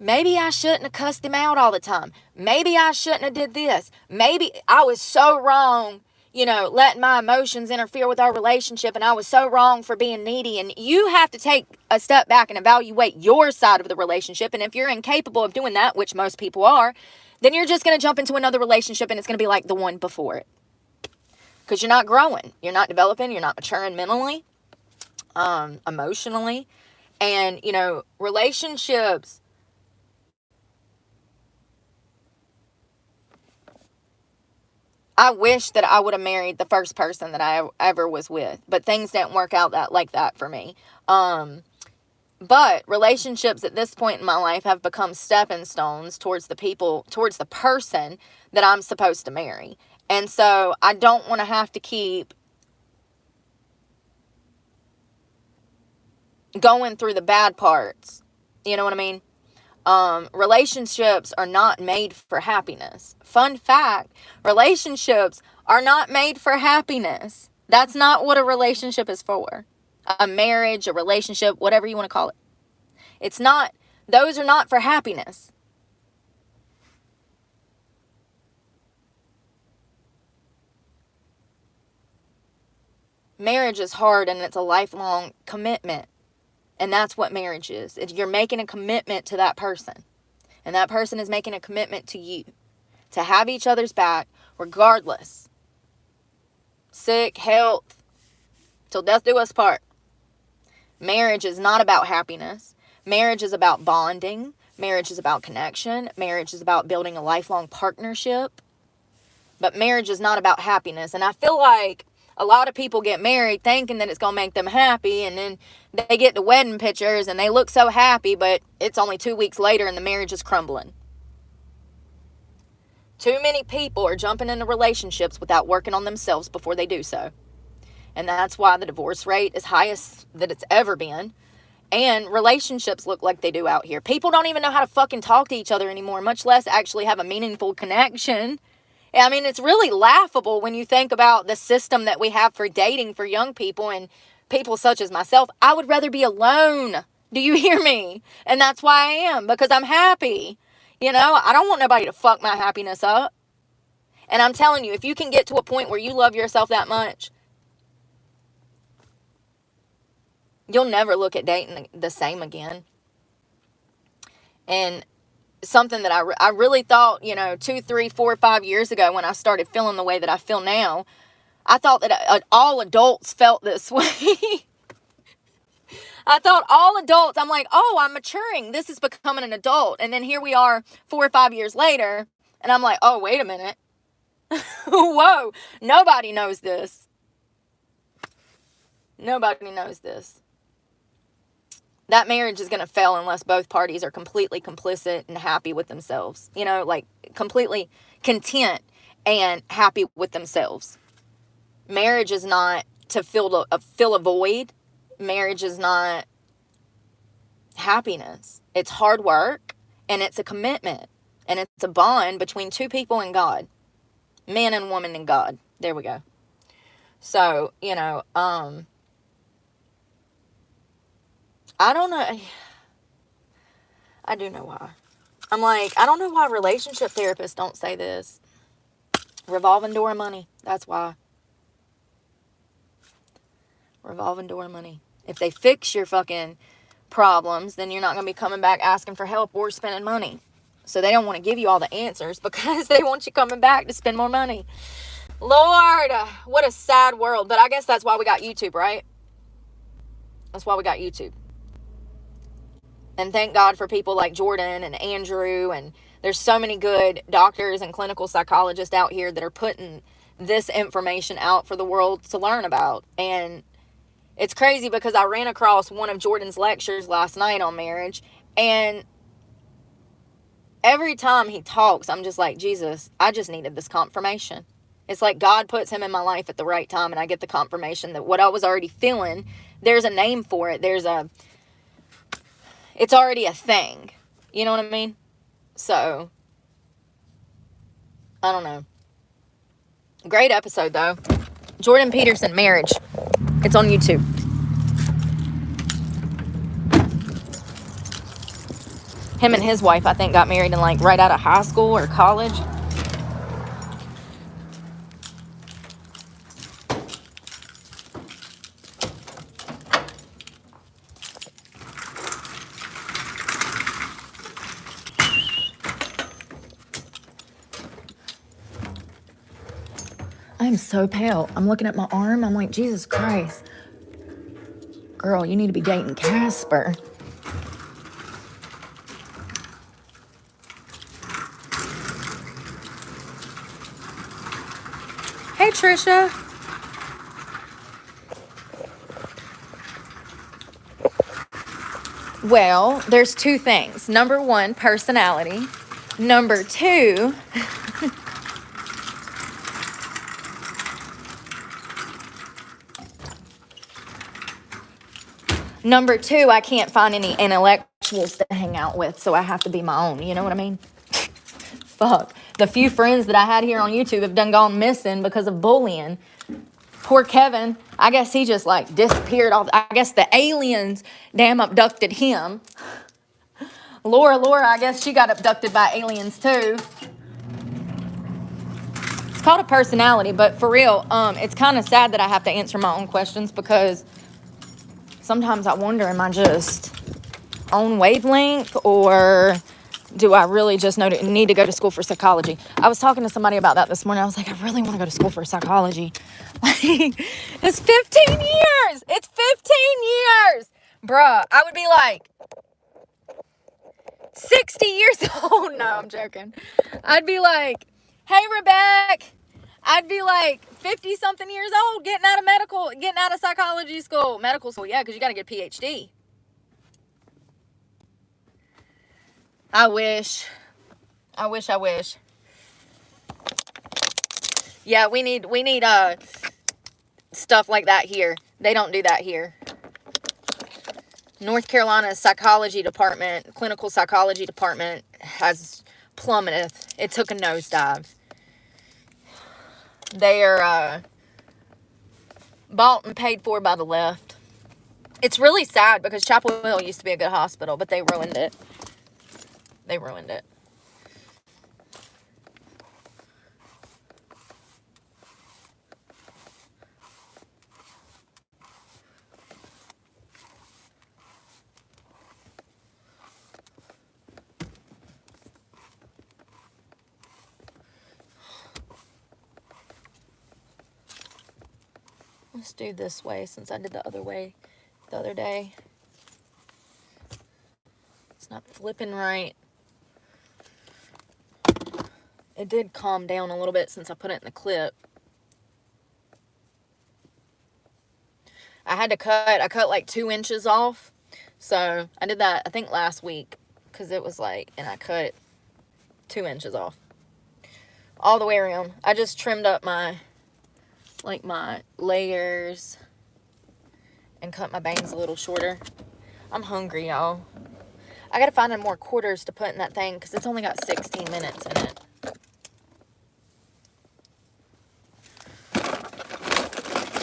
maybe I shouldn't have cussed him out all the time. Maybe I shouldn't have did this. Maybe I was so wrong, you know, letting my emotions interfere with our relationship, and I was so wrong for being needy. And you have to take a step back and evaluate your side of the relationship. And if you're incapable of doing that, which most people are, then you're just going to jump into another relationship and it's going to be like the one before it. Because you're not growing, you're not developing, you're not maturing mentally, emotionally. And, you know, relationships, I wish that I would have married the first person that I ever was with, but things didn't work out like that for me. But relationships at this point in my life have become stepping stones towards the person that I'm supposed to marry. And so I don't want to have to keep going through the bad parts. You know what I mean? Relationships are not made for happiness. Fun fact, relationships are not made for happiness. That's not what a relationship is for. A marriage, a relationship, whatever you want to call it. It's not, those are not for happiness. Marriage is hard, and it's a lifelong commitment. And that's what marriage is. You're making a commitment to that person. And that person is making a commitment to you. To have each other's back, regardless. Sick, health, till death do us part. Marriage is not about happiness. Marriage is about bonding. Marriage is about connection. Marriage is about building a lifelong partnership. But marriage is not about happiness. And I feel like a lot of people get married thinking that it's going to make them happy, and then they get the wedding pictures and they look so happy, but it's only 2 weeks later and the marriage is crumbling. Too many people are jumping into relationships without working on themselves before they do so. And that's why the divorce rate is highest that it's ever been. And relationships look like they do out here. People don't even know how to fucking talk to each other anymore, much less actually have a meaningful connection. I mean, it's really laughable when you think about the system that we have for dating for young people and people such as myself. I would rather be alone. Do you hear me? And that's why I am, because I'm happy. You know, I don't want nobody to fuck my happiness up. And I'm telling you, if you can get to a point where you love yourself that much, you'll never look at dating the same again. And something that I really thought, 2, 3, 4, 5 years ago when I started feeling the way that I feel now. I thought that all adults felt this way. I thought all adults, I'm like, oh, I'm maturing. This is becoming an adult. And then here we are 4 or 5 years later. And I'm like, oh, wait a minute. Whoa. Nobody knows this. Nobody knows this. That marriage is going to fail unless both parties are completely complicit and happy with themselves. Like completely content and happy with themselves. Marriage is not to fill a void. Marriage is not happiness. It's hard work, and it's a commitment, and it's a bond between two people and God. Man and woman and God. There we go. So, I don't know. I do know why. I'm like, I don't know why relationship therapists don't say this. Revolving door of money. That's why. Revolving door of money. If they fix your fucking problems, then you're not going to be coming back asking for help or spending money. So they don't want to give you all the answers because they want you coming back to spend more money. Lord, what a sad world. But I guess that's why we got YouTube, right? That's why we got YouTube. And thank God for people like Jordan and Andrew, and there's so many good doctors and clinical psychologists out here that are putting this information out for the world to learn about. And it's crazy because I ran across one of Jordan's lectures last night on marriage, and every time he talks, I'm just like, Jesus, I just needed this confirmation. It's like God puts him in my life at the right time, and I get the confirmation that what I was already feeling, there's a name for it. It's already a thing. You know what I mean? So, I don't know. Great episode, though. Jordan Peterson, Marriage. It's on YouTube. Him and his wife, I think, got married in right out of high school or college. I'm so pale. I'm looking at my arm. I'm like, Jesus Christ. Girl, you need to be dating Casper. Hey, Trisha. Well, there's two things. Number one, personality. Number two, I can't find any intellectuals to hang out with, so I have to be my own. You know what I mean? Fuck. The few friends that I had here on YouTube have done gone missing because of bullying. Poor Kevin. I guess he just disappeared off. I guess the aliens damn abducted him. Laura, I guess she got abducted by aliens too. It's called a personality, but for real, it's kind of sad that I have to answer my own questions because sometimes I wonder, am I just on wavelength, or do I really just need to go to school for psychology? I was talking to somebody about that this morning. I was like, I really want to go to school for psychology. It's 15 years. It's 15 years. Bruh, I would be 60 years old. No, I'm joking. I'd be like, hey, Rebecca. I'd be 50 something years old getting out of psychology school. Medical school, yeah, because you got to get a PhD. I wish. Yeah, we need stuff like that here. They don't do that here. North Carolina's psychology department, clinical psychology department has plummeted. It took a nosedive. They are bought and paid for by the left. It's really sad because Chapel Hill used to be a good hospital, but they ruined it. Let's do this way since I did the other way the other day. It's not flipping right. It did calm down a little bit since I put it in the clip. I had to cut. I cut like 2 inches off. So I did that, I think, last week. Because it was like, and I cut 2 inches off. All the way around. I just trimmed up my layers. And cut my bangs a little shorter. I'm hungry, y'all. I gotta find more quarters to put in that thing. Because it's only got 16 minutes in it.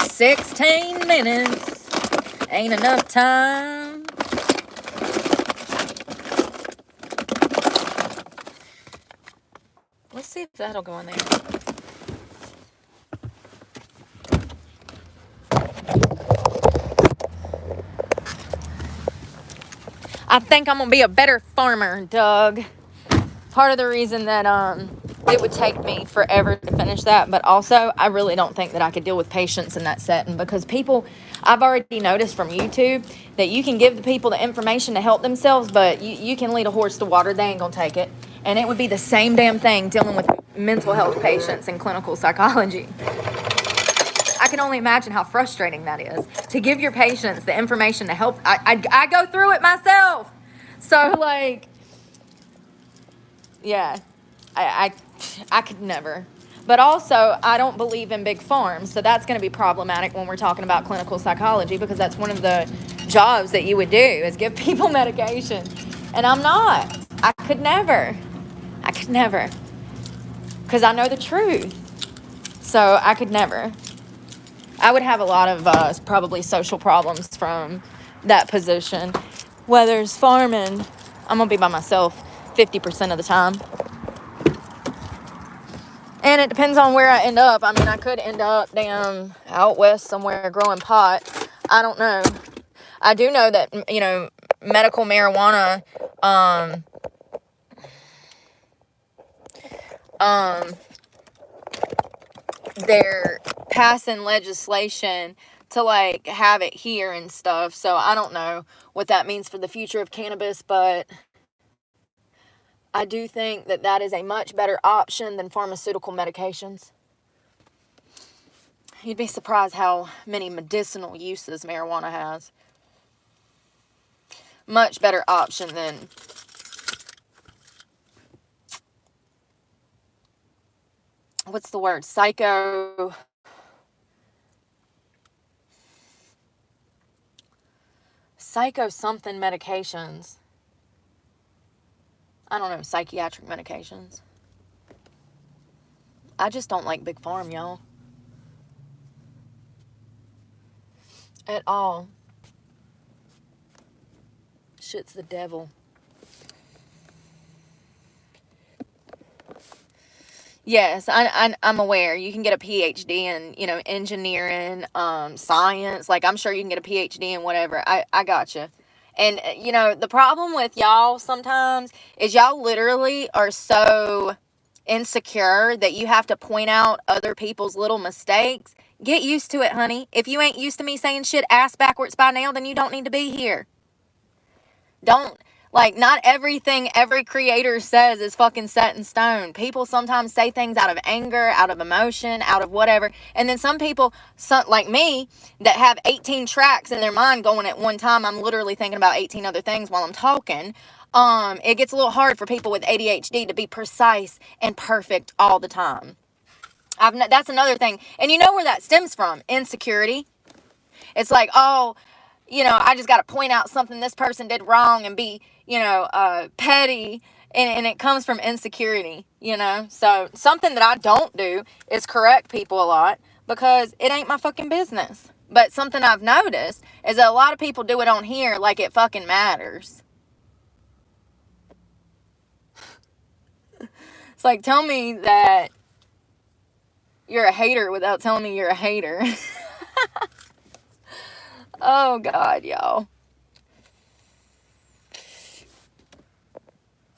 16 minutes. Ain't enough time. Let's see if that'll go in there. I think I'm gonna be a better farmer, Doug. Part of the reason that it would take me forever to finish that, but also I really don't think that I could deal with patience in that setting, because people, I've already noticed from YouTube that you can give the people the information to help themselves, but you can lead a horse to water, they ain't gonna take it. And it would be the same damn thing dealing with mental health patients in clinical psychology. I can only imagine how frustrating that is, to give your patients the information to help. I go through it myself. So, like, yeah, I could never. But also, I don't believe in big farms, so that's going to be problematic when we're talking about clinical psychology, because that's one of the jobs that you would do, is give people medication. And I'm not. I could never. Because I know the truth. So I could never. I would have a lot of probably social problems from that position. Whether it's farming, I'm going to be by myself 50% of the time. And it depends on where I end up. I mean, I could end up down out west somewhere growing pot. I don't know. I do know that, medical marijuana, they're passing legislation to, like, have it here and stuff. So I don't know what that means for the future of cannabis, but I do think that that is a much better option than pharmaceutical medications. You'd be surprised how many medicinal uses marijuana has. Much better option than what's the word? Psycho something medications. I don't know, psychiatric medications. I just don't like big farm, y'all. At all. Shit's the devil. Yes, I'm aware. You can get a PhD in, engineering, science. Like, I'm sure you can get a PhD in whatever. I gotcha. And, the problem with y'all sometimes is y'all literally are so insecure that you have to point out other people's little mistakes. Get used to it, honey. If you ain't used to me saying shit ass backwards by now, then you don't need to be here. Not everything every creator says is fucking set in stone. People sometimes say things out of anger, out of emotion, out of whatever. And then some people, like me, that have 18 tracks in their mind going at one time. I'm literally thinking about 18 other things while I'm talking. It gets a little hard for people with ADHD to be precise and perfect all the time. That's another thing. And you know where that stems from? Insecurity. It's like, oh, I just got to point out something this person did wrong and be, petty. And it comes from insecurity, So something that I don't do is correct people a lot, because it ain't my fucking business. But something I've noticed is that a lot of people do it on here like it fucking matters. It's like, tell me that you're a hater without telling me you're a hater. Oh, God, y'all.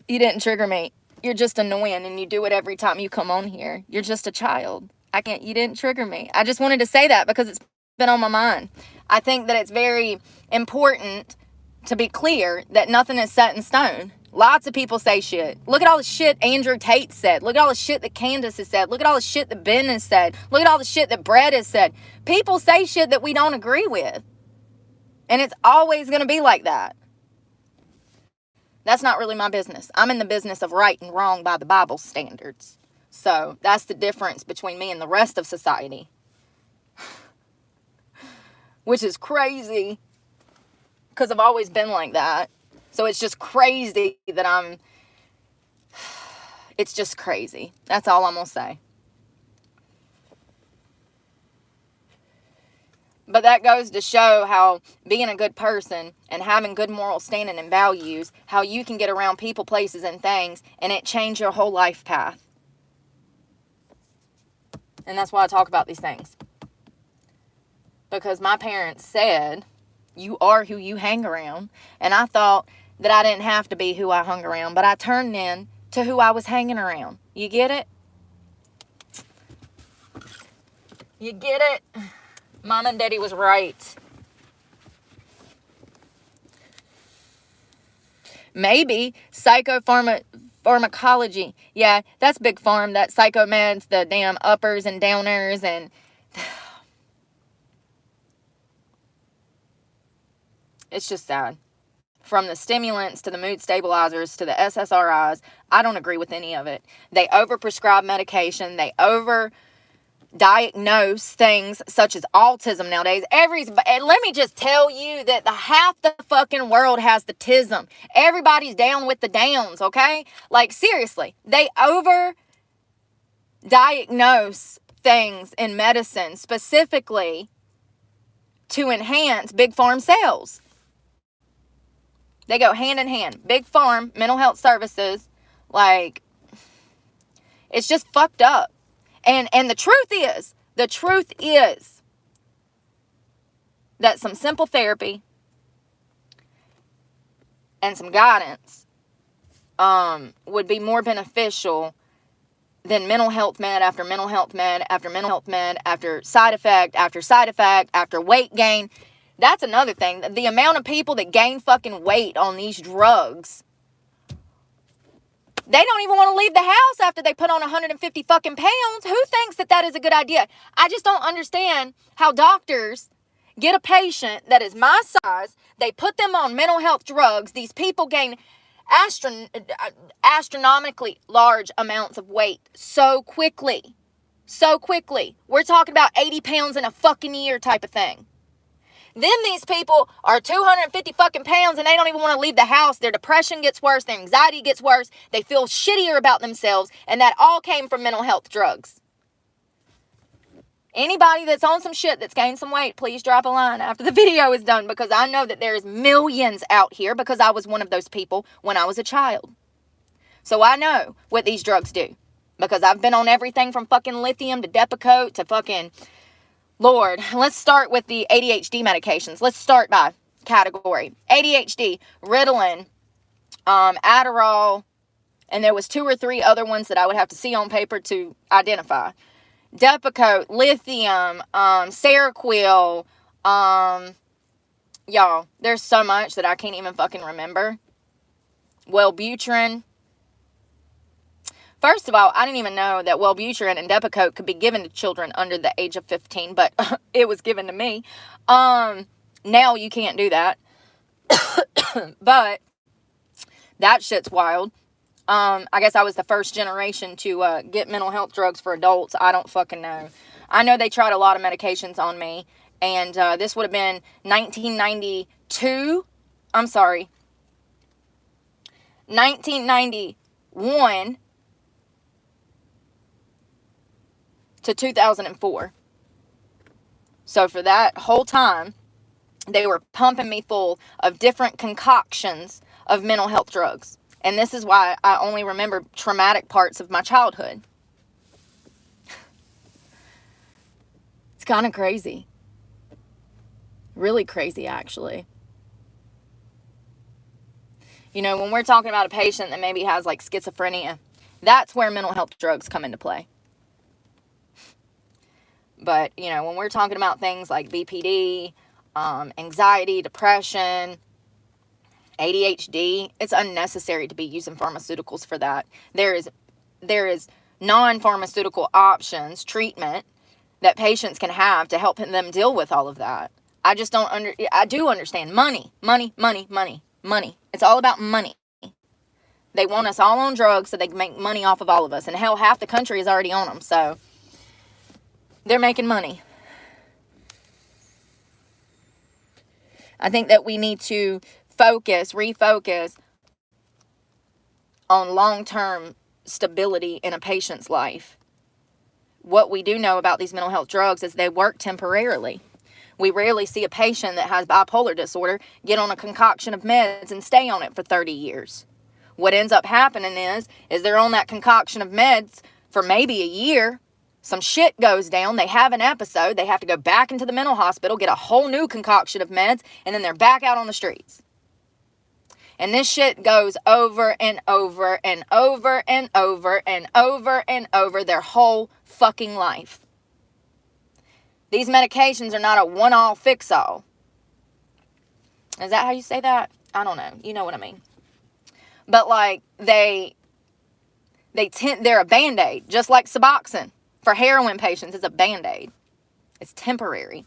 You didn't trigger me. You're just annoying, and you do it every time you come on here. You're just a child. You didn't trigger me. I just wanted to say that because it's been on my mind. I think that it's very important to be clear that nothing is set in stone. Lots of people say shit. Look at all the shit Andrew Tate said. Look at all the shit that Candace has said. Look at all the shit that Ben has said. Look at all the shit that Brett has said. People say shit that we don't agree with. And it's always going to be like that. That's not really my business. I'm in the business of right and wrong by the Bible standards. So that's the difference between me and the rest of society. Which is crazy. Because I've always been like that. So it's just crazy that it's just crazy. That's all I'm going to say. But that goes to show how being a good person and having good moral standing and values, how you can get around people, places, and things, and it change your whole life path. And that's why I talk about these things. Because my parents said, you are who you hang around. And I thought that I didn't have to be who I hung around, but I turned in to who I was hanging around. You get it? You get it? Mom and Daddy was right. Maybe psychopharmacology. Yeah, that's big farm. That psychomeds, the damn uppers and downers and... It's just sad. From the stimulants to the mood stabilizers to the SSRIs, I don't agree with any of it. They overprescribe medication. They overdiagnose things such as autism nowadays. And let me just tell you that half the fucking world has the tism. Everybody's down with the downs, okay? Like, seriously. They overdiagnose things in medicine specifically to enhance big farm sales. They go hand in hand. Big farm, mental health services, like, it's just fucked up. And the truth is that some simple therapy and some guidance would be more beneficial than mental health med after mental health med after mental health med after side effect after weight gain. That's another thing. The amount of people that gain fucking weight on these drugs, they don't even want to leave the house after they put on 150 fucking pounds. Who thinks that that is a good idea? I just don't understand how doctors get a patient that is my size. They put them on mental health drugs. These people gain astronomically large amounts of weight so quickly. So quickly. We're talking about 80 pounds in a fucking year type of thing. Then these people are 250 fucking pounds and they don't even want to leave the house. Their depression gets worse. Their anxiety gets worse. They feel shittier about themselves. And that all came from mental health drugs. Anybody that's on some shit that's gained some weight, please drop a line after the video is done. Because I know that there's millions out here because I was one of those people when I was a child. So I know what these drugs do. Because I've been on everything from fucking lithium to Depakote to fucking... Lord, let's start with the ADHD medications. Let's start by category. ADHD, Ritalin, Adderall, and there was 2 or 3 other ones that I would have to see on paper to identify. Depakote, lithium, Seroquel, y'all, there's so much that I can't even fucking remember. Wellbutrin. First of all, I didn't even know that Wellbutrin and Depakote could be given to children under the age of 15, but it was given to me. Now you can't do that. But that shit's wild. I guess I was the first generation to get mental health drugs for adults. I don't fucking know. I know they tried a lot of medications on me, and this would have been 1992. I'm sorry. 1991 to 2004. So for that whole time, they were pumping me full of different concoctions of mental health drugs. And this is why I only remember traumatic parts of my childhood. It's kind of crazy. Really crazy, actually. You know, when we're talking about a patient that maybe has like schizophrenia, that's where mental health drugs come into play. But, you know, when we're talking about things like BPD, anxiety, depression, ADHD, it's unnecessary to be using pharmaceuticals for that. There is non-pharmaceutical options, treatment that patients can have to help them deal with all of that. I do understand money. It's all about money. They want us all on drugs so they can make money off of all of us. And hell, half the country is already on them. So they're making money. I think that we need to refocus on long-term stability in a patient's life. What we do know about these mental health drugs is they work temporarily. We rarely see a patient that has bipolar disorder get on a concoction of meds and stay on it for 30 years. What ends up happening is they're on that concoction of meds for maybe a year. Some shit goes down. They have an episode. They have to go back into the mental hospital, get a whole new concoction of meds, and then they're back out on the streets. And this shit goes over and over and over and over and over and over their whole fucking life. These medications are not a one-all fix-all. Is that how you say that? I don't know. You know what I mean. But like they're a Band-Aid, just like Suboxone. For heroin patients, it's a Band-Aid. It's temporary.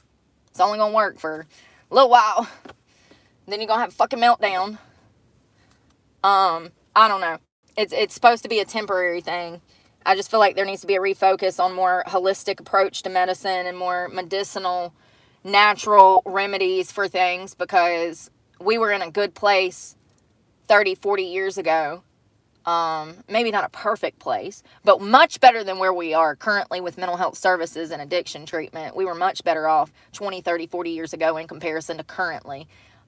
It's only going to work for a little while. Then you're going to have a fucking meltdown. I don't know. It's supposed to be a temporary thing. I just feel like there needs to be a refocus on more holistic approach to medicine and more medicinal, natural remedies for things, because we were in a good place 30, 40 years ago. Maybe not a perfect place, but much better than where we are currently with mental health services and addiction treatment. We were much better off 20, 30, 40 years ago in comparison to currently,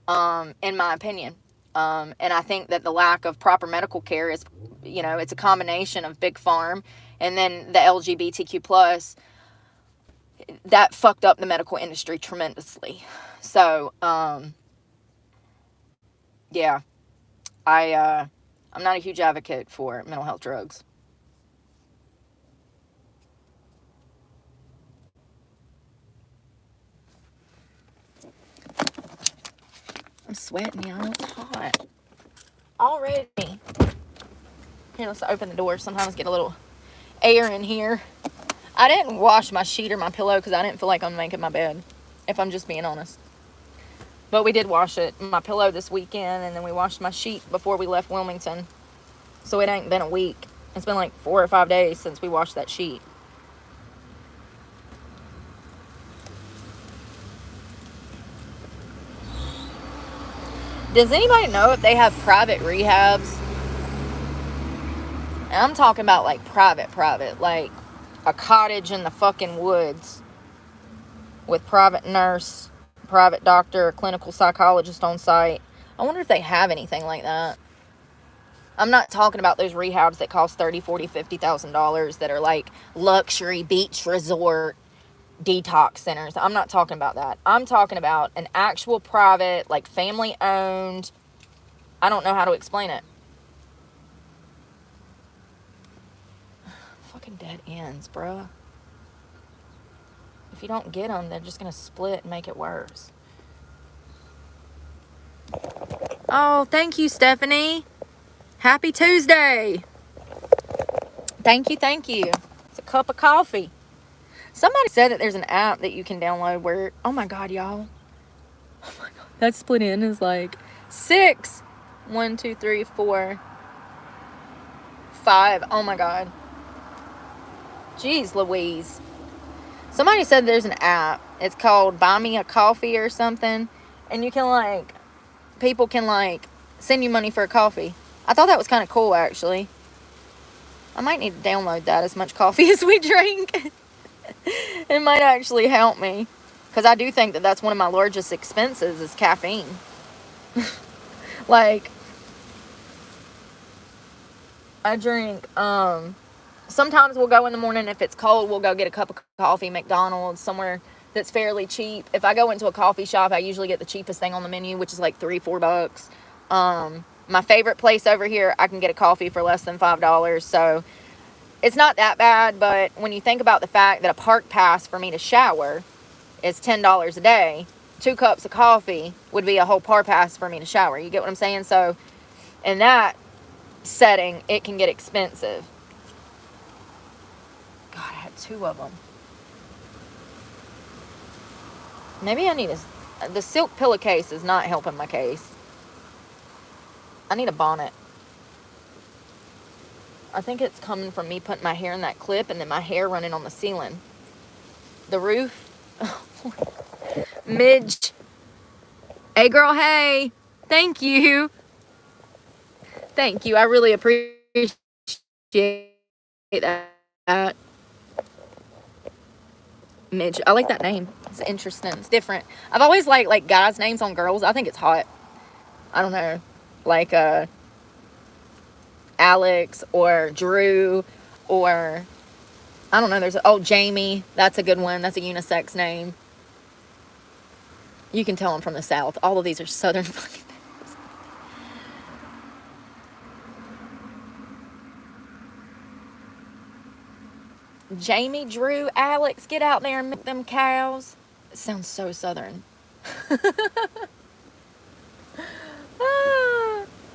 in my opinion. And I think that the lack of proper medical care is, you know, it's a combination of big pharma and then the LGBTQ plus that fucked up the medical industry tremendously. So, yeah, I'm not a huge advocate for mental health drugs. I'm sweating, y'all. It's hot already. Here, let's open the door. Sometimes get a little air in here. I didn't wash my sheet or my pillow because I didn't feel like I'm making my bed, if I'm just being honest. But we did wash it, my pillow this weekend, and then we washed my sheet before we left Wilmington. So it ain't been a week. It's been like 4 or 5 days since we washed that sheet. Does anybody know if they have private rehabs? And I'm talking about like private, like a cottage in the fucking woods with private nurse, private doctor, clinical psychologist on site. I wonder if they have anything like that. I'm not talking about those rehabs that cost $30,000, $40,000, $50,000 that are like luxury beach resort detox centers. I'm not talking about that. I'm talking about an actual private, like family owned. I don't know how to explain it. Fucking dead ends, bruh. If you don't get them, they're just going to split and make it worse. Oh, thank you, Stephanie. Happy Tuesday. Thank you. It's a cup of coffee. Somebody said that there's an app that you can download where, oh my God, y'all. Oh my God. That split in is like 6. 1, 2, 3, 4, 5. Oh my God. Jeez Louise. Somebody said there's an app. It's called Buy Me a Coffee or something. And you can like, people can like send you money for a coffee. I thought that was kind of cool, actually. I might need to download that, as much coffee as we drink. It might actually help me. Because I do think that that's one of my largest expenses is caffeine. Like, I drink, sometimes we'll go in the morning. If it's cold, we'll go get a cup of coffee, McDonald's, somewhere that's fairly cheap. If I go into a coffee shop, I usually get the cheapest thing on the menu, which is like $3-4. My favorite place over here, I can get a coffee for less than $5. So It's not that bad, but when you think about the fact that a park pass for me to shower is $10 a day, 2 cups of coffee would be a whole park pass for me to shower. You get what I'm saying? So in that setting, it can get expensive. God, I had 2 of them. Maybe I need the silk pillowcase is not helping my case. I need a bonnet. I think it's coming from me putting my hair in that clip and then my hair running on the ceiling. The roof. Midge. Hey, girl, hey. Thank you. Thank you. I really appreciate that. Midge. I like that name. It's interesting. It's different. I've always liked like guys' names on girls. I think it's hot. I don't know. Like Alex or Drew or I don't know. There's Jamie. That's a good one. That's a unisex name. You can tell I'm from the South. All of these are Southern fucking names. Jamie, Drew, Alex, get out there and milk them cows. It sounds so Southern.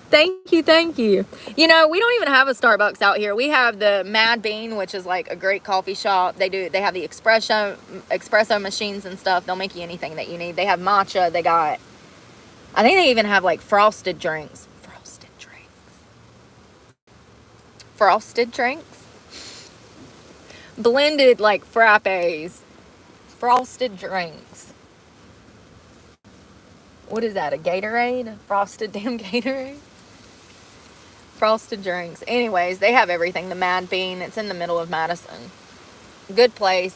Thank you, thank you. You know, we don't even have a Starbucks out here. We have the Mad Bean, which is like a great coffee shop. They have the espresso machines and stuff. They'll make you anything that you need. They have matcha. I think they even have like frosted drinks. Frosted drinks. Blended like frappes. Frosted drinks. What is that? A Gatorade? A frosted damn Gatorade? Frosted drinks. Anyways, they have everything. The Mad Bean. It's in the middle of Madison. Good place.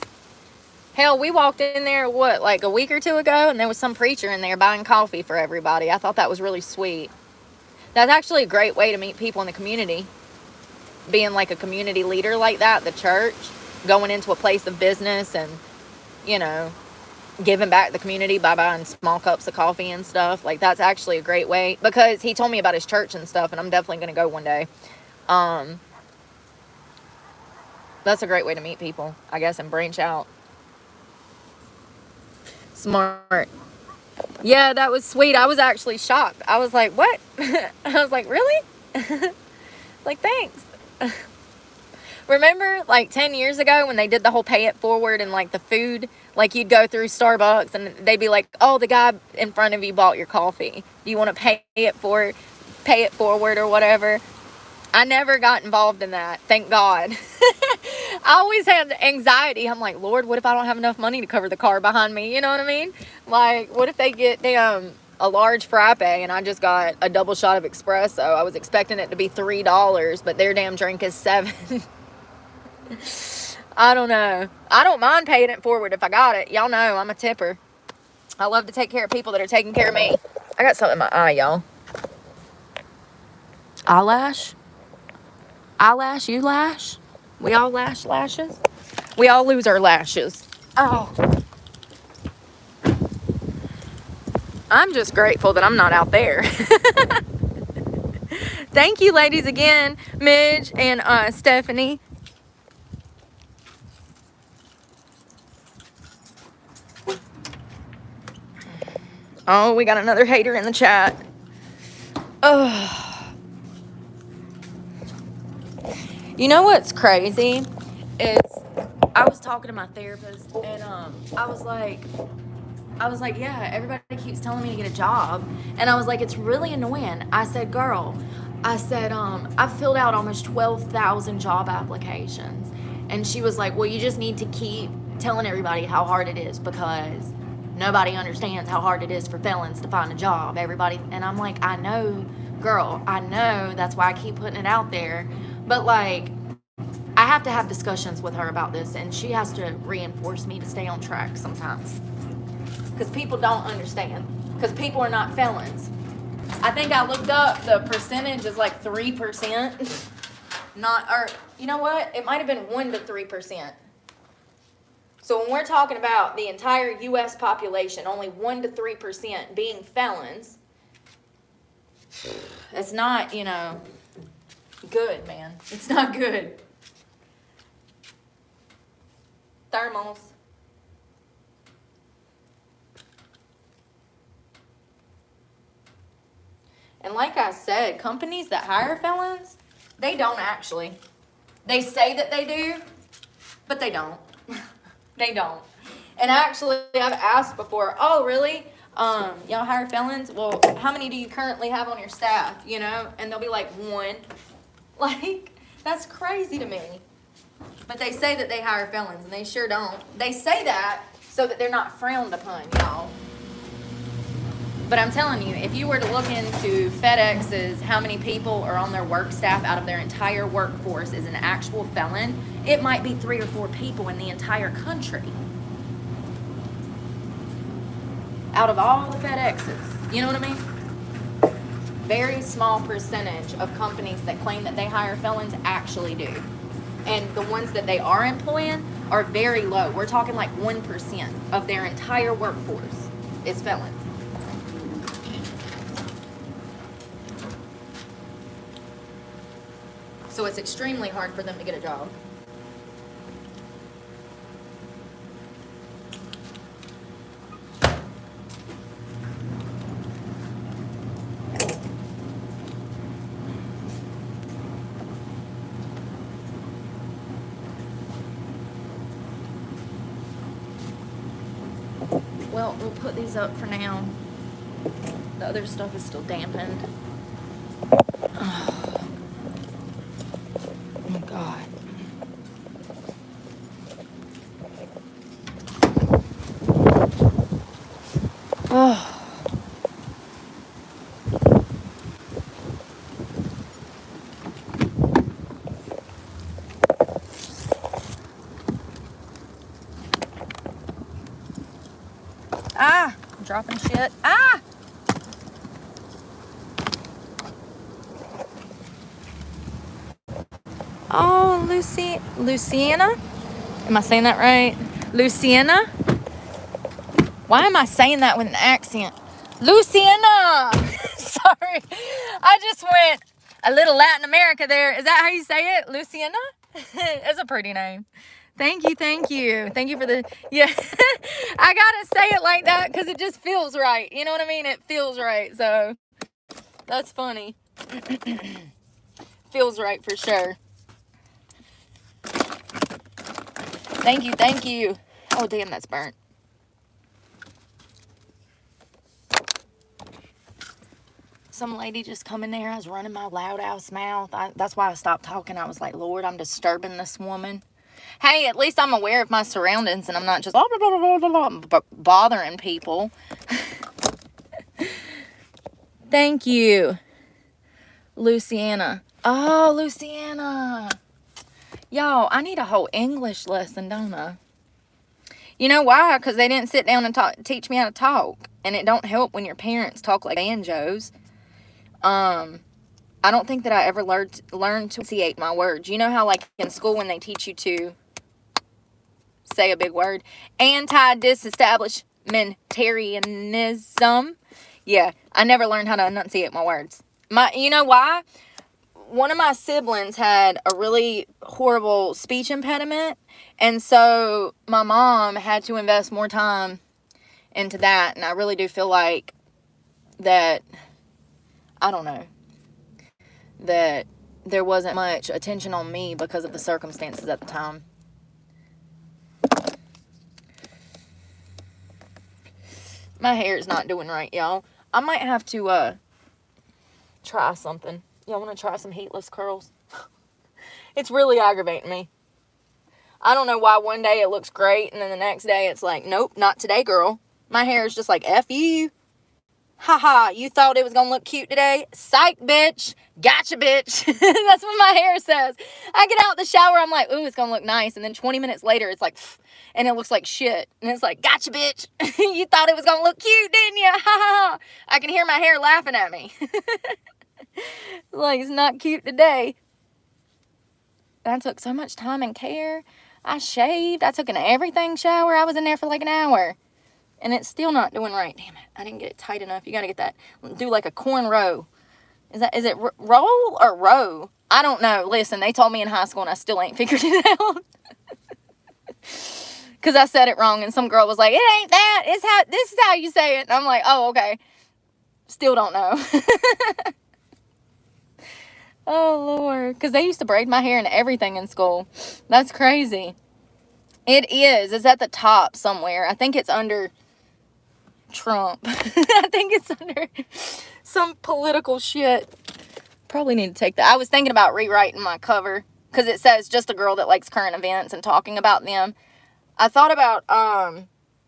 Hell, we walked in there, like a week or 2 ago, and there was some preacher in there buying coffee for everybody. I thought that was really sweet. That's actually a great way to meet people in the community. Being like a community leader like that, the church, going into a place of business and, you know, giving back to the community by buying small cups of coffee and stuff. Like, that's actually a great way, because he told me about his church and stuff, and I'm definitely going to go one day. That's a great way to meet people, I guess, and branch out. Smart. Yeah, that was sweet. I was actually shocked. I was like, what? I was like, really? Like, thanks. Remember like 10 years ago when they did the whole pay it forward and like the food, like you'd go through Starbucks and they'd be like, oh, the guy in front of you bought your coffee. Do you want to pay it forward or whatever? I never got involved in that. Thank God. I always had anxiety. I'm like, Lord, what if I don't have enough money to cover the car behind me? You know what I mean? Like, what if they get a large frappe and I just got a double shot of espresso? I was expecting it to be $3, but their damn drink is $7. I don't know. I don't mind paying it forward if I got it. Y'all know I'm a tipper. I love to take care of people that are taking care of me. I got something in my eye, y'all. Eyelash? Eyelash, you lash? We all lashes? We all lose our lashes. Oh. I'm just grateful that I'm not out there. Thank you, ladies, again. Midge and Stephanie. Oh, we got another hater in the chat. Oh. You know what's crazy is I was talking to my therapist and I was like, yeah, everybody keeps telling me to get a job. And I was like, it's really annoying. I said, girl, I've filled out almost 12,000 job applications. And she was like, well, you just need to keep telling everybody how hard it is, because nobody understands how hard it is for felons to find a job. Everybody. And I'm like, I know, girl, I know. That's why I keep putting it out there. But like, I have to have discussions with her about this, and she has to reinforce me to stay on track sometimes. Because people don't understand. Because people are not felons. I think I looked up, the percentage is like 3%. Or you know what? It might have been 1 to 3%. So when we're talking about the entire U.S. population, only 1 to 3% being felons, it's not, good, man. It's not good. thermals. And like I said, companies that hire felons, they don't actually. They say that they do, but they don't. They don't. And actually, I've asked before, oh, really? Y'all hire felons? Well, how many do you currently have on your staff, you know? And they'll be like, 1. Like, that's crazy to me. But they say that they hire felons, and they sure don't. They say that so that they're not frowned upon, y'all. But I'm telling you, if you were to look into FedEx's how many people are on their work staff out of their entire workforce is an actual felon, it might be 3 or 4 people in the entire country. Out of all the FedExes. You know what I mean? Very small percentage of companies that claim that they hire felons actually do. And the ones that they are employing are very low. We're talking like 1% of their entire workforce is felons. So it's extremely hard for them to get a job. Well, we'll put these up for now. The other stuff is still dampened. Oh, God. Oh. Ah, I'm dropping shit. Ah! Oh, Luciana? Am I saying that right? Luciana? Why am I saying that with an accent? Luciana! Sorry. I just went a little Latin America there. Is that how you say it? Luciana? It's a pretty name. Thank you. Thank you for the, yeah. I gotta say it like that because it just feels right. You know what I mean? It feels right. So, that's funny. Feels right for sure. Thank you. Oh, damn, that's burnt. Some lady just come in there. I was running my loud ass mouth. That's why I stopped talking. I was like, Lord, I'm disturbing this woman. Hey, at least I'm aware of my surroundings and I'm not just blah, blah, blah, blah, blah, bothering people. Thank you, Luciana. Oh, Luciana. Y'all, I need a whole English lesson, don't I? You know why? Because they didn't sit down and teach me how to talk. And it don't help when your parents talk like banjos. I don't think that I ever learned to enunciate my words. You know how like in school when they teach you to say a big word? Anti-disestablishmentarianism. Yeah, I never learned how to enunciate my words. You know why? One of my siblings had a really horrible speech impediment. And so my mom had to invest more time into that. And I really do feel like that, I don't know, that there wasn't much attention on me because of the circumstances at the time. My hair is not doing right, y'all. I might have to try something. Y'all want to try some heatless curls? It's really aggravating me. I don't know why one day it looks great and then the next day it's like, nope, not today, girl. My hair is just like, F you. Haha, you thought it was going to look cute today? Psych, bitch. Gotcha, bitch. That's what my hair says. I get out the shower, I'm like, ooh, it's going to look nice. And then 20 minutes later, it's like, pff, and it looks like shit. And it's like, gotcha, bitch. You thought it was going to look cute, didn't you? Ha ha ha. I can hear my hair laughing at me. Like, it's not cute today. I took so much time and care. I shaved. I took an everything shower. I was in there for like an hour. And it's still not doing right. Damn it. I didn't get it tight enough. You got to get that. Do like a corn row. Is it roll or row? I don't know. Listen, they told me in high school and I still ain't figured it out. Because I said it wrong, and some girl was like, it ain't that. This is how you say it. And I'm like, oh, okay. Still don't know. Oh, Lord. Because they used to braid my hair and everything in school. That's crazy. It is. It's at the top somewhere. I think it's under Trump. I think it's under some political shit. Probably need to take that. I was thinking about rewriting my cover because it says just a girl that likes current events and talking about them. I thought about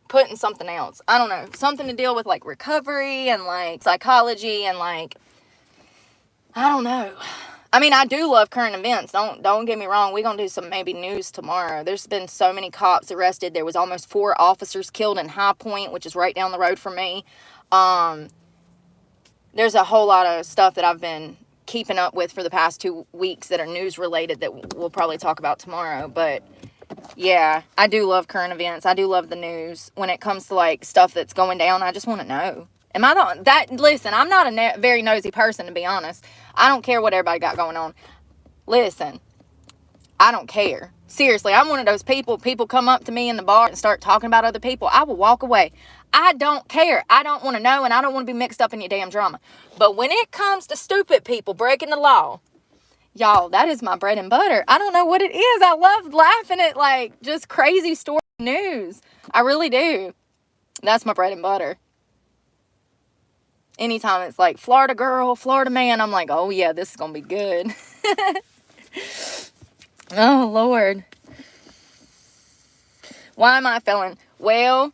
putting something else. I don't know. Something to deal with like recovery and like psychology and like, I don't know. I mean, I do love current events. Don't get me wrong. We're going to do some maybe news tomorrow. There's been so many cops arrested. There was almost 4 officers killed in High Point, which is right down the road from me. There's a whole lot of stuff that I've been keeping up with for the past 2 weeks that are news related that we'll probably talk about tomorrow. But yeah, I do love current events. I do love the news. When it comes to like stuff that's going down, I just want to know. Listen, I'm not a very nosy person, to be honest. I don't care what everybody got going on. Listen, I don't care. Seriously, I'm one of those people come up to me in the bar and start talking about other people. I will walk away. I don't care. I don't want to know, and I don't want to be mixed up in your damn drama. But when it comes to stupid people breaking the law, y'all, that is my bread and butter. I don't know what it is. I love laughing at like just crazy story news. I really do. That's my bread and butter. Anytime it's like Florida girl, Florida man, I'm like, oh yeah, this is going to be good. Oh, Lord. Why am I a felon? Well,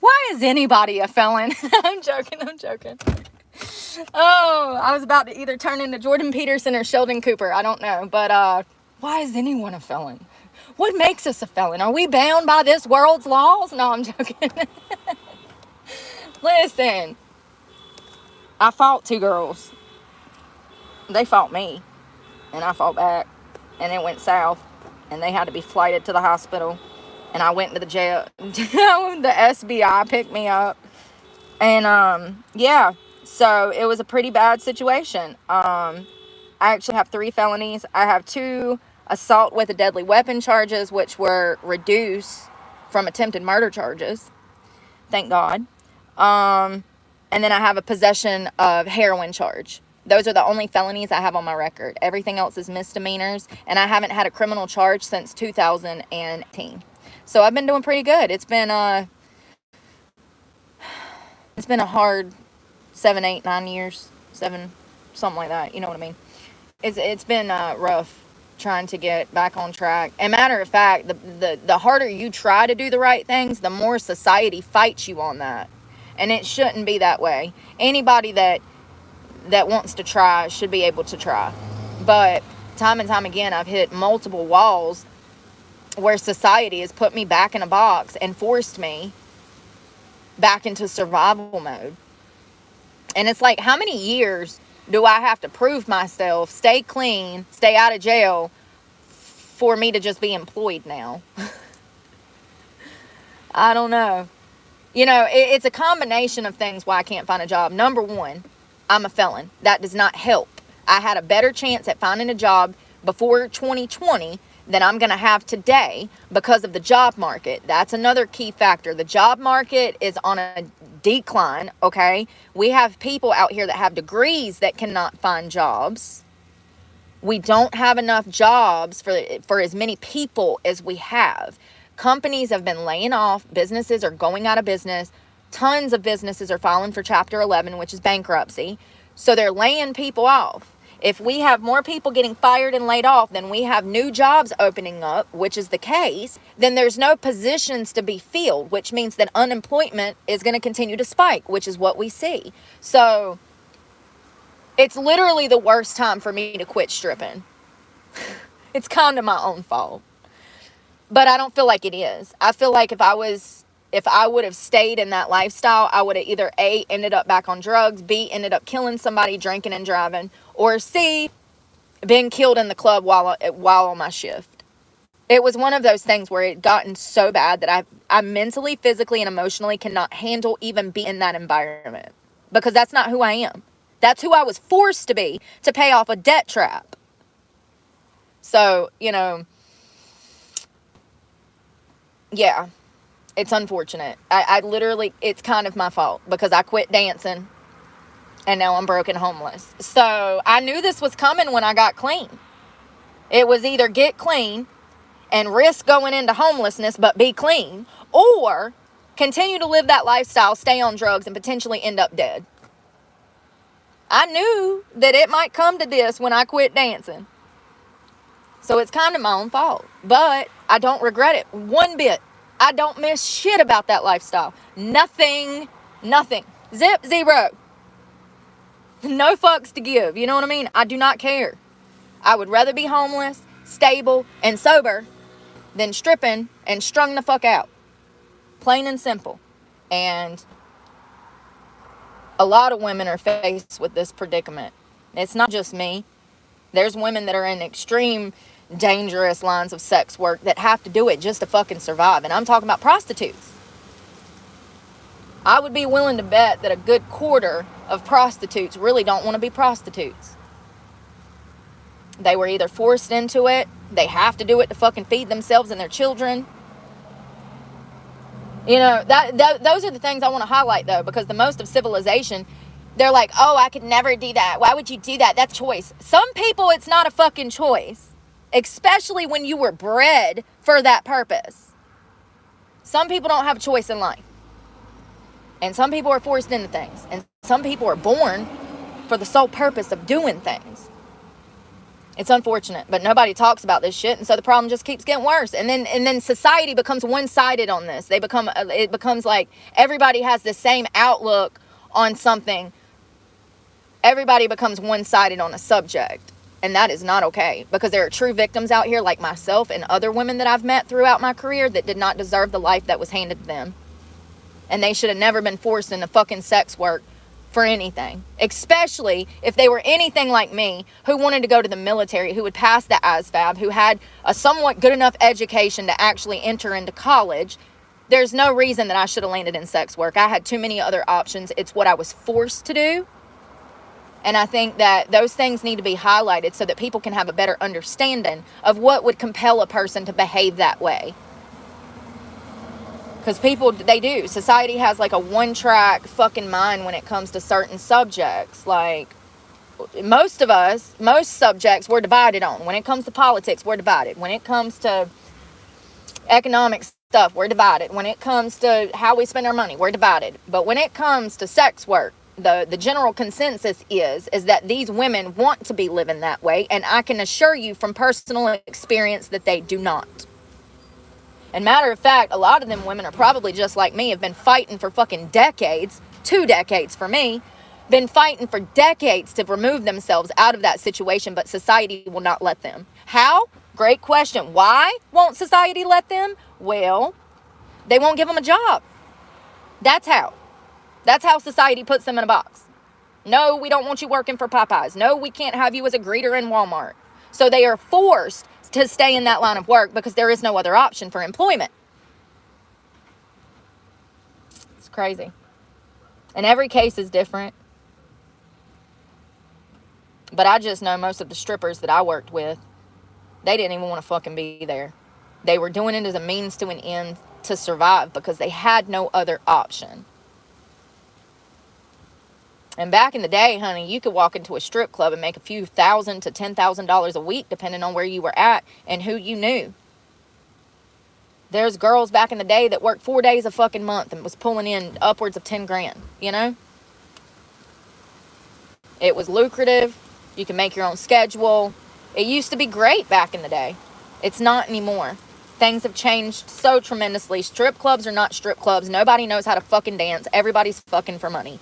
why is anybody a felon? I'm joking. Oh, I was about to either turn into Jordan Peterson or Sheldon Cooper. I don't know. But why is anyone a felon? What makes us a felon? Are we bound by this world's laws? No, I'm joking. Listen, I fought 2 girls. They fought me, and I fought back, and it went south, and they had to be flighted to the hospital, and I went to the jail. The SBI picked me up, and yeah, so it was a pretty bad situation. I actually have 3 felonies. I have 2 assault with a deadly weapon charges, which were reduced from attempted murder charges. Thank God. And then I have a possession of heroin charge. Those are the only felonies I have on my record. Everything else is misdemeanors, and I haven't had a criminal charge since 2018. So I've been doing pretty good. It's been a hard 7, 8, 9 years, 7, something like that. You know what I mean? It's been rough trying to get back on track. And matter of fact, the harder you try to do the right things, the more society fights you on that. And it shouldn't be that way. Anybody that wants to try should be able to try. But time and time again, I've hit multiple walls where society has put me back in a box and forced me back into survival mode. And it's like, how many years do I have to prove myself, stay clean, stay out of jail for me to just be employed now? I don't know. You know, it's a combination of things why I can't find a job. Number one, I'm a felon. That does not help. I had a better chance at finding a job before 2020 than I'm going to have today because of the job market. That's another key factor. The job market is on a decline, okay? We have people out here that have degrees that cannot find jobs. We don't have enough jobs for as many people as we have. Companies have been laying off. Businesses are going out of business. Tons of businesses are filing for Chapter 11, which is bankruptcy. So they're laying people off. If we have more people getting fired and laid off than we have new jobs opening up, which is the case, then there's no positions to be filled, which means that unemployment is going to continue to spike, which is what we see. So it's literally the worst time for me to quit stripping. It's kind of my own fault. But I don't feel like it is. I feel like if I would have stayed in that lifestyle, I would have either A, ended up back on drugs, B, ended up killing somebody, drinking and driving, or C, been killed in the club while on my shift. It was one of those things where it gotten so bad that I mentally, physically, and emotionally cannot handle even being in that environment. Because that's not who I am. That's who I was forced to be to pay off a debt trap. So, you know, yeah, it's unfortunate. I literally, it's kind of my fault because I quit dancing and now I'm broken homeless. So I knew this was coming when I got clean. It was either get clean and risk going into homelessness but be clean, or continue to live that lifestyle, stay on drugs, and potentially end up dead. I knew that it might come to this when I quit dancing. So it's kind of my own fault. But I don't regret it one bit. I don't miss shit about that lifestyle. Nothing. Zip, zero. No fucks to give. You know what I mean? I do not care. I would rather be homeless, stable, and sober than stripping and strung the fuck out. Plain and simple. And a lot of women are faced with this predicament. It's not just me. There's women that are in extreme dangerous lines of sex work that have to do it just to fucking survive. And I'm talking about prostitutes. I would be willing to bet that a good quarter of prostitutes really don't want to be prostitutes. They were either forced into it, they have to do it to fucking feed themselves and their children. You know, those are the things I want to highlight, though, because the most of civilization, they're like, oh, I could never do that. Why would you do that? That's choice. Some people, it's not a fucking choice, especially when you were bred for that purpose. Some people don't have a choice in life. And some people are forced into things. And some people are born for the sole purpose of doing things. It's unfortunate, but nobody talks about this shit, and so the problem just keeps getting worse. And then society becomes one-sided on this. It becomes like everybody has the same outlook on something. Everybody becomes one-sided on a subject, and that is not okay, because there are true victims out here like myself and other women that I've met throughout my career that did not deserve the life that was handed to them, and they should have never been forced into fucking sex work for anything, especially if they were anything like me, who wanted to go to the military, who would pass the ASVAB, who had a somewhat good enough education to actually enter into college. There's no reason that I should have landed in sex work. I had too many other options. It's what I was forced to do. And I think that those things need to be highlighted so that people can have a better understanding of what would compel a person to behave that way. Because people, they do. Society has like a one-track fucking mind when it comes to certain subjects. Like, most subjects we're divided on. When it comes to politics, we're divided. When it comes to economic stuff, we're divided. When it comes to how we spend our money, we're divided. But when it comes to sex work, the general consensus is that these women want to be living that way. And I can assure you from personal experience that they do not. And matter of fact, a lot of them women are probably just like me, have been fighting for fucking decades, 2 decades for me, been fighting for decades to remove themselves out of that situation, but society will not let them. How? Great question. Why won't society let them? Well, they won't give them a job. That's how. That's how society puts them in a box. No, we don't want you working for Popeyes. No, we can't have you as a greeter in Walmart. So they are forced to stay in that line of work because there is no other option for employment. It's crazy. And every case is different. But I just know most of the strippers that I worked with, they didn't even want to fucking be there. They were doing it as a means to an end to survive because they had no other option. And back in the day, honey, you could walk into a strip club and make a few $1,000 to $10,000 a week, depending on where you were at and who you knew. There's girls back in the day that worked 4 days a fucking month and was pulling in upwards of 10 grand, you know? It was lucrative. You can make your own schedule. It used to be great back in the day. It's not anymore. Things have changed so tremendously. Strip clubs are not strip clubs. Nobody knows how to fucking dance. Everybody's fucking for money.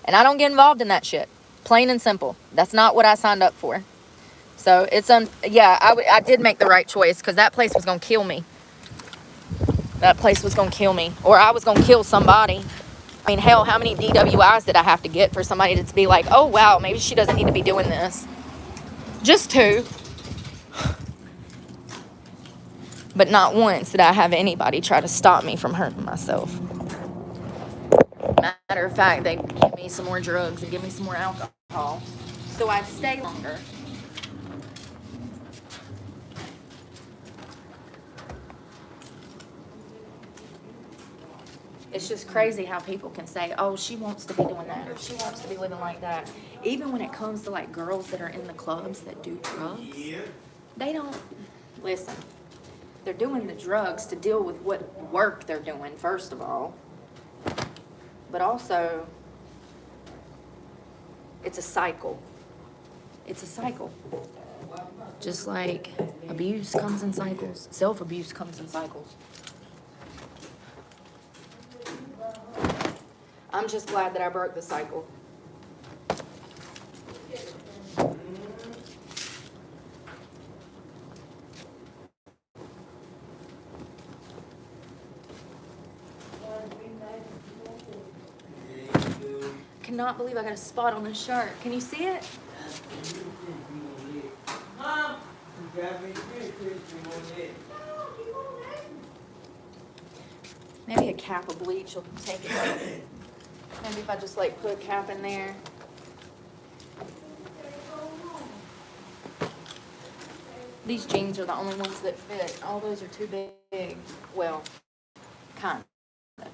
And I don't get involved in that shit. Plain and simple. That's not what I signed up for. So it's I did make the right choice because that place was going to kill me. That place was going to kill me. Or I was going to kill somebody. I mean, hell, how many DWIs did I have to get for somebody to be like, oh, wow, maybe she doesn't need to be doing this. Just 2. But not once did I have anybody try to stop me from hurting myself. Matter of fact, they give me some more drugs and give me some more alcohol so I'd stay longer. It's just crazy how people can say, oh, she wants to be doing that, or she wants to be living like that. Even when it comes to like girls that are in the clubs that do drugs, they don't listen. They're doing the drugs to deal with what work they're doing, first of all. But also, it's a cycle. It's a cycle. Just like abuse comes in cycles, self-abuse comes in cycles. I'm just glad that I broke the cycle. Cannot believe I got a spot on this shirt. Can you see it? Maybe a cap of bleach will take it out. Maybe if I just like put a cap in there. These jeans are the only ones that fit. All those are too big. Well, kind of.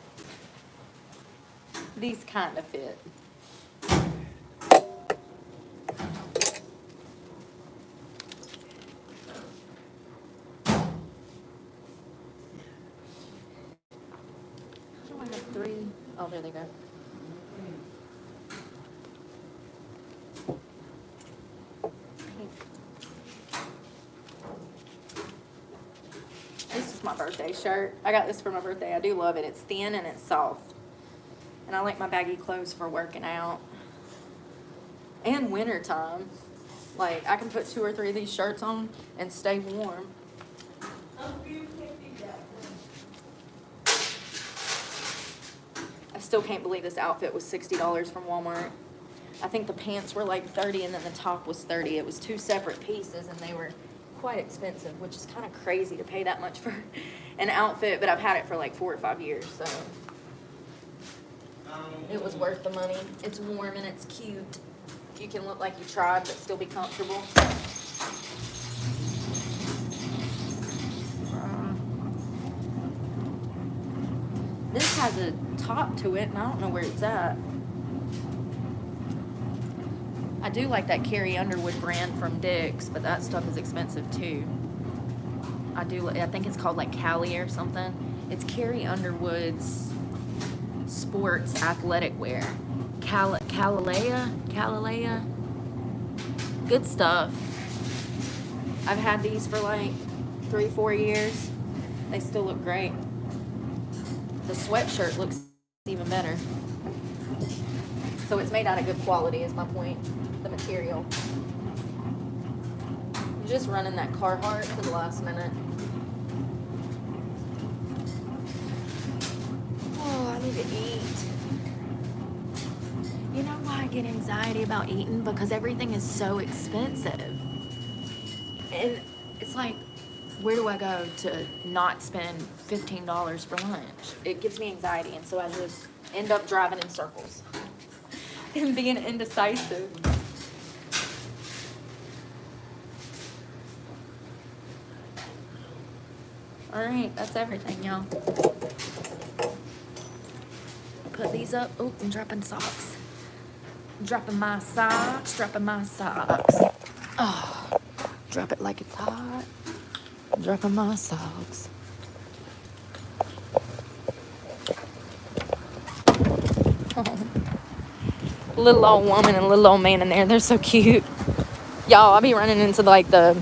These kind of fit. How do I have 3? Oh, there they go. This is my birthday shirt. I got this for my birthday. I do love it. It's thin and it's soft. And I like my baggy clothes for working out. And winter time. Like, I can put 2 or 3 of these shirts on and stay warm. I still can't believe this outfit was $60 from Walmart. I think the pants were like $30 and then the top was $30. It was 2 separate pieces and they were quite expensive, which is kind of crazy to pay that much for an outfit, but I've had it for like 4 or 5 years, so it was worth the money. It's warm and it's cute. You can look like you tried but still be comfortable. This has a top to it and I don't know where it's at. I do like that Carrie Underwood brand from Dick's, but that stuff is expensive too. I think it's called like Cali or something. It's Carrie Underwood's sports athletic wear. Calalea? Good stuff. I've had these for like 3-4 years. They still look great. The sweatshirt looks even better. So it's made out of good quality is my point. The material. Just running that Carhartt to the last minute. Oh, I need to eat. You know why I get anxiety about eating? Because everything is so expensive. And it's like, where do I go to not spend $15 for lunch? It gives me anxiety, and so I just end up driving in circles and being indecisive. All right, that's everything, y'all. Put these up. Oh, I'm dropping socks. Dropping my socks. Oh, drop it like it's hot. Dropping my socks. Oh. Little old woman and little old man in there. They're so cute. Y'all, I'll be running into like the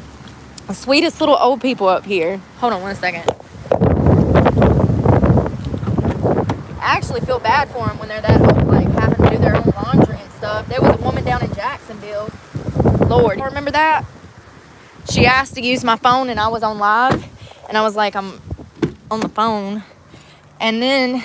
sweetest little old people up here. Hold on 1 second. I actually feel bad for them when they're that old, like having to do their own laundry and stuff. There was a woman down in Jacksonville. Lord, you remember that? She asked to use my phone and I was on live. And I was like, I'm on the phone. And then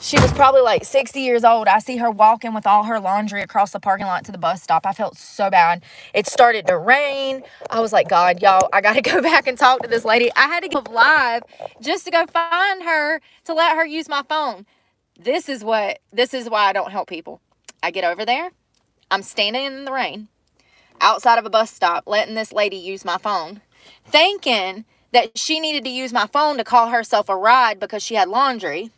she was probably like 60 years old. I see her walking with all her laundry across the parking lot to the bus stop. I felt so bad. It started to rain. I was like, God, y'all, I got to go back and talk to this lady. I had to go live just to go find her to let her use my phone. This is why I don't help people. I get over there. I'm standing in the rain outside of a bus stop, letting this lady use my phone, thinking that she needed to use my phone to call herself a ride because she had laundry.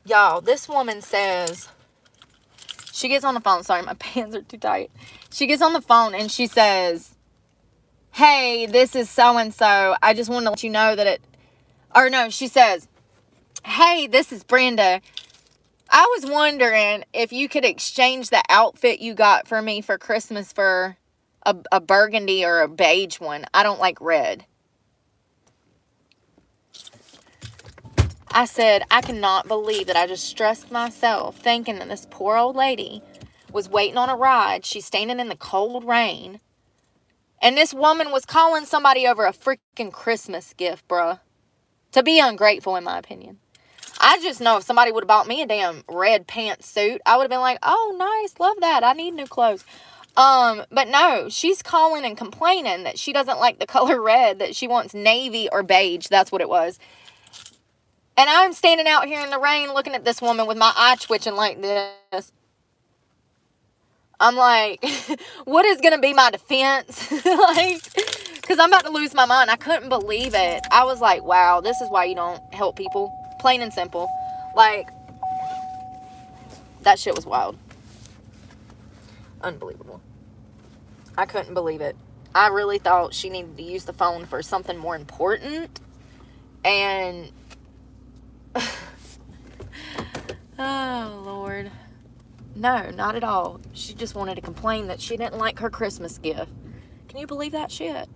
Y'all, this woman says, she gets on the phone. Sorry, my pants are too tight. She gets on the phone and she says, hey, this is so-and-so. I just want to let you know that she says, hey, this is Brenda. I was wondering if you could exchange the outfit you got for me for Christmas for a burgundy or a beige one. I don't like red. I said, I cannot believe that I just stressed myself thinking that this poor old lady was waiting on a ride. She's standing in the cold rain. And this woman was calling somebody over a freaking Christmas gift, bruh. To be ungrateful, in my opinion. I just know if somebody would have bought me a damn red pantsuit, I would have been like, oh, nice, love that. I need new clothes. But no, she's calling and complaining that she doesn't like the color red, that she wants navy or beige. That's what it was. And I'm standing out here in the rain looking at this woman with my eye twitching like this. I'm like, what is going to be my defense? Because I'm about to lose my mind. I couldn't believe it. I was like, wow, this is why you don't help people. Plain and simple. Like, that shit was wild. Unbelievable. I couldn't believe it. I really thought she needed to use the phone for something more important. And oh, Lord. No, not at all. She just wanted to complain that she didn't like her Christmas gift. Can you believe that shit?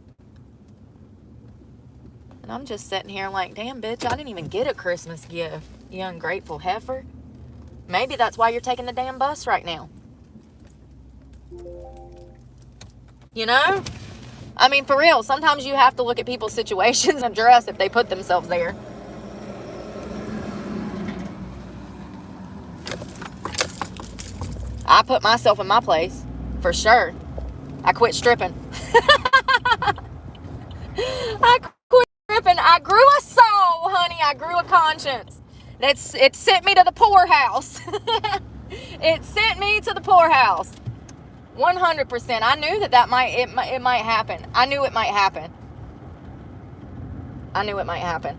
And I'm just sitting here like, damn, bitch, I didn't even get a Christmas gift, you ungrateful heifer. Maybe that's why you're taking the damn bus right now. You know? I mean, for real, sometimes you have to look at people's situations and address if they put themselves there. I put myself in my place, for sure. I quit stripping. I quit stripping. I grew a soul, honey. I grew a conscience. It sent me to the poorhouse. It sent me to the poorhouse. 100%. I knew that it might happen. I knew it might happen. I knew it might happen.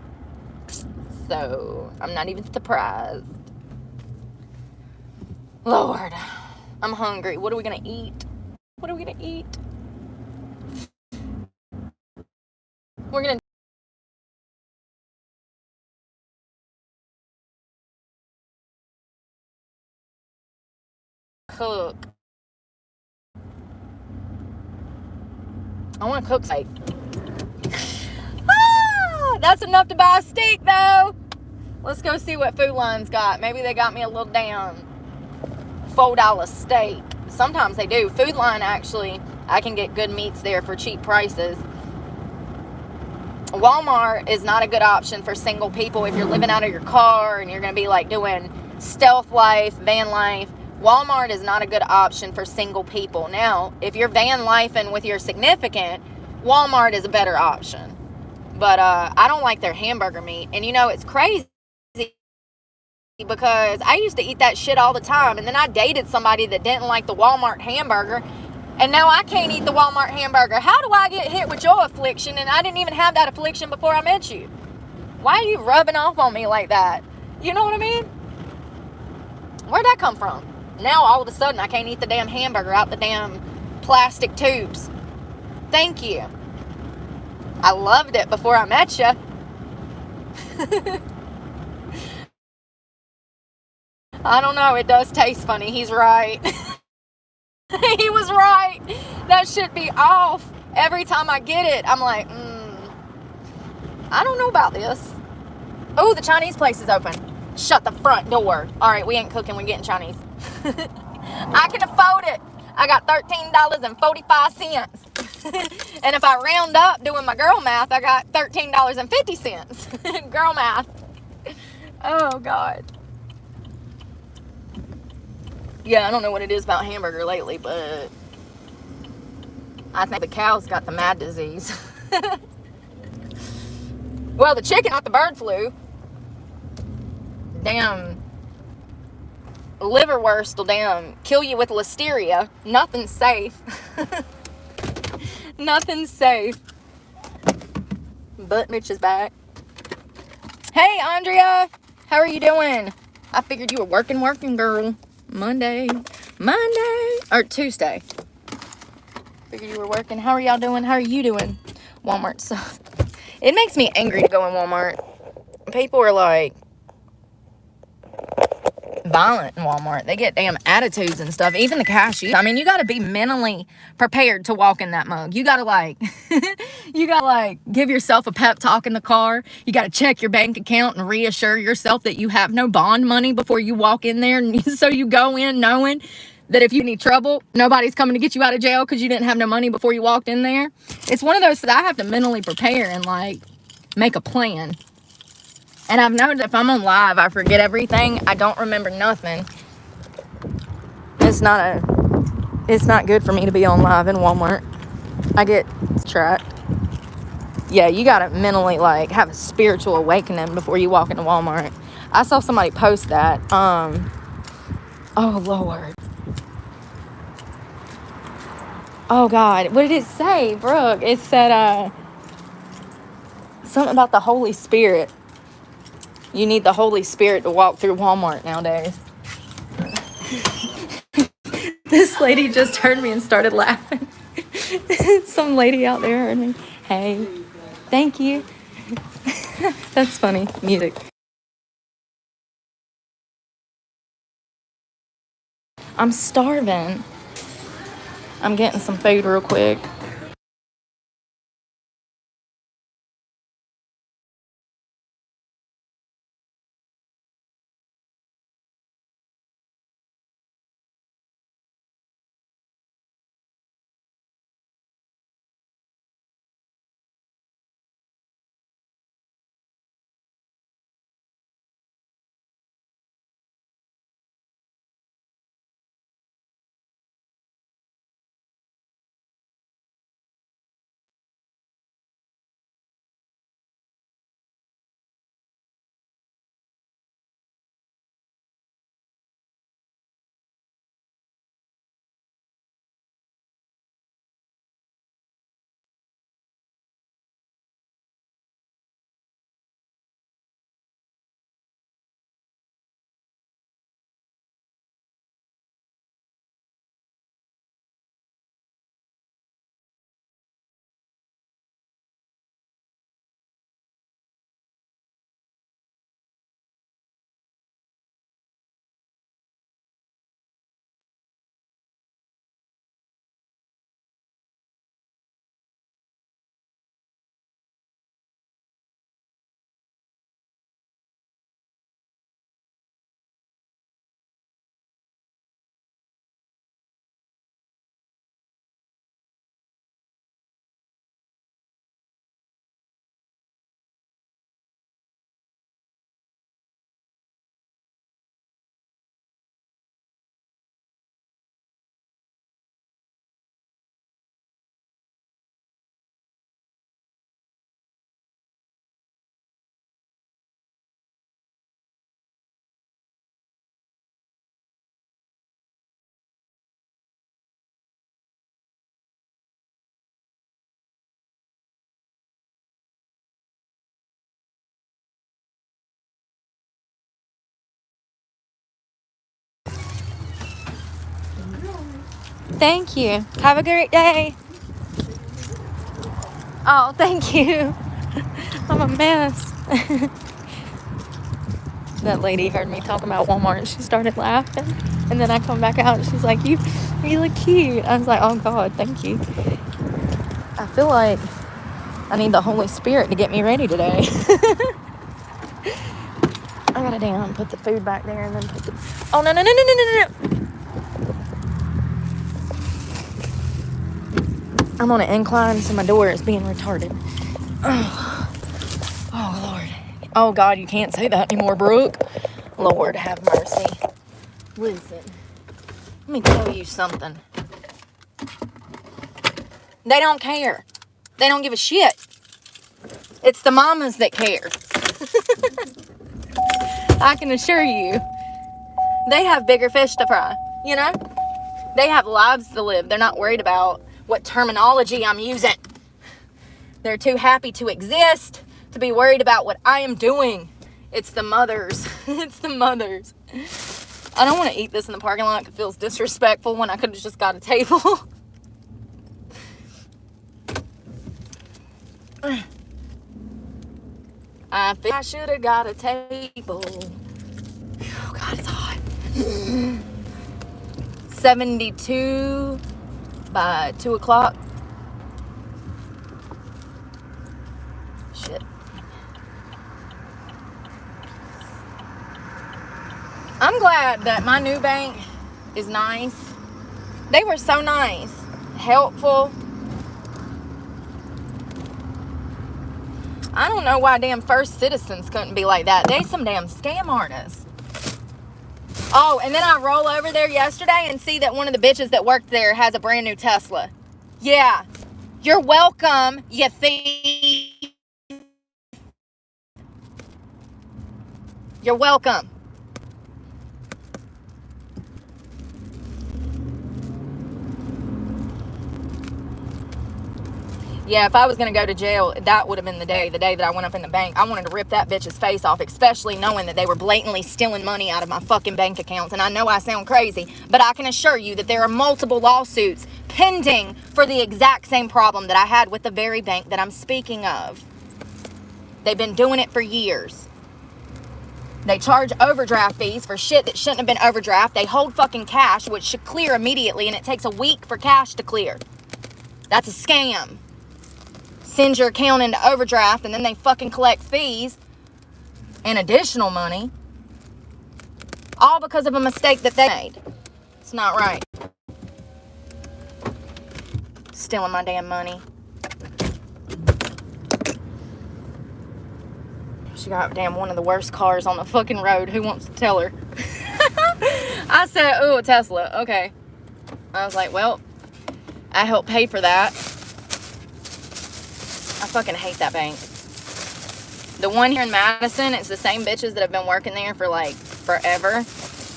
So, I'm not even surprised. Lord, I'm hungry. What are we going to eat? What are we going to eat? We're going to cook. I want to cook steak. That's enough to buy a steak, though. Let's go see what Food Line's got. Maybe they got me a little damn $4 steak. Sometimes they do. Food Line, actually, I can get good meats there for cheap prices. Walmart is not a good option for single people if you're living out of your car and you're going to be like doing stealth life, van life. Walmart is not a good option for single people. Now, if you're van lifing with your significant, Walmart is a better option. But I don't like their hamburger meat. And you know, it's crazy because I used to eat that shit all the time. And then I dated somebody that didn't like the Walmart hamburger. And now I can't eat the Walmart hamburger. How do I get hit with your affliction? And I didn't even have that affliction before I met you. Why are you rubbing off on me like that? You know what I mean? Where'd that come from? Now all of a sudden I can't eat the damn hamburger out the damn plastic tubes. Thank you. I loved it before I met you. I don't know. It does taste funny. He's right. He was right. That should be off. Every time I get it, I'm like, I don't know about this. Oh, the Chinese place is open. Shut the front door. All right, we ain't cooking. We're getting Chinese. I can afford it. I got $13.45. And if I round up doing my girl math, I got $13.50. Girl math. Oh, God. Yeah, I don't know what it is about hamburger lately, but I think the cow's got the mad disease. Well, the chicken got the bird flu. Damn. Liverwurst will damn kill you with listeria. Nothing's safe. Nothing's safe. Butt Mitch is back. Hey, Andrea. How are you doing? I figured you were working, girl. Monday, or Tuesday. Figured you were working. How are y'all doing? How are you doing? Walmart sucks. It makes me angry to go in Walmart. People are like violent in Walmart. They get damn attitudes and stuff. Even the cashier. I mean, you got to be mentally prepared to walk in that mug. You got to like, give yourself a pep talk in the car. You got to check your bank account and reassure yourself that you have no bond money before you walk in there. And so you go in knowing that if you need trouble, nobody's coming to get you out of jail because you didn't have no money before you walked in there. It's one of those that I have to mentally prepare and like make a plan. And I've noticed if I'm on live, I forget everything. I don't remember nothing. It's not good for me to be on live in Walmart. I get tracked. Yeah, you gotta mentally like have a spiritual awakening before you walk into Walmart. I saw somebody post that. Oh Lord. Oh God, what did it say, Brooke? It said something about the Holy Spirit. You need the Holy Spirit to walk through Walmart nowadays. This lady just heard me and started laughing. Some lady out there heard me. Hey, thank you. That's funny. Music. I'm starving. I'm getting some food real quick. Thank you. Have a great day. Oh, thank you. I'm a mess. That lady heard me talking about Walmart and she started laughing. And then I come back out and she's like, you look cute. I was like, oh God, thank you. I feel like I need the Holy Spirit to get me ready today. I gotta down, put the food back there and then put the... Oh, no. I'm on an incline, so my door is being retarded. Oh, Lord. Oh, God, you can't say that anymore, Brooke. Lord, have mercy. Listen, let me tell you something. They don't care. They don't give a shit. It's the mamas that care. I can assure you. They have bigger fish to fry, you know? They have lives to live. They're not worried about what terminology I'm using. They're too happy to exist to be worried about what I am doing. It's the mothers. It's the mothers. I don't want to eat this in the parking lot. It feels disrespectful when I could have just got a table. I think I should have got a table. Oh, God, it's hot. 72 by 2 o'clock. Shit. I'm glad that my new bank is nice. They were so nice. Helpful. I don't know why damn First Citizens couldn't be like that. They some damn scam artists. Oh, and then I roll over there yesterday and see that one of the bitches that worked there has a brand new Tesla. Yeah. You're welcome, you thief. You're welcome. Yeah, if I was going to go to jail, that would have been the day that I went up in the bank. I wanted to rip that bitch's face off, especially knowing that they were blatantly stealing money out of my fucking bank accounts. And I know I sound crazy, but I can assure you that there are multiple lawsuits pending for the exact same problem that I had with the very bank that I'm speaking of. They've been doing it for years. They charge overdraft fees for shit that shouldn't have been overdraft. They hold fucking cash, which should clear immediately, and it takes a week for cash to clear. That's a scam. Send your account into overdraft, and then they fucking collect fees and additional money. All because of a mistake that they made. It's not right. Stealing my damn money. She got damn one of the worst cars on the fucking road. Who wants to tell her? I said, oh, a Tesla. Okay. I was like, well, I helped pay for that. I fucking hate that bank. The one here in Madison, it's the same bitches that have been working there for like forever.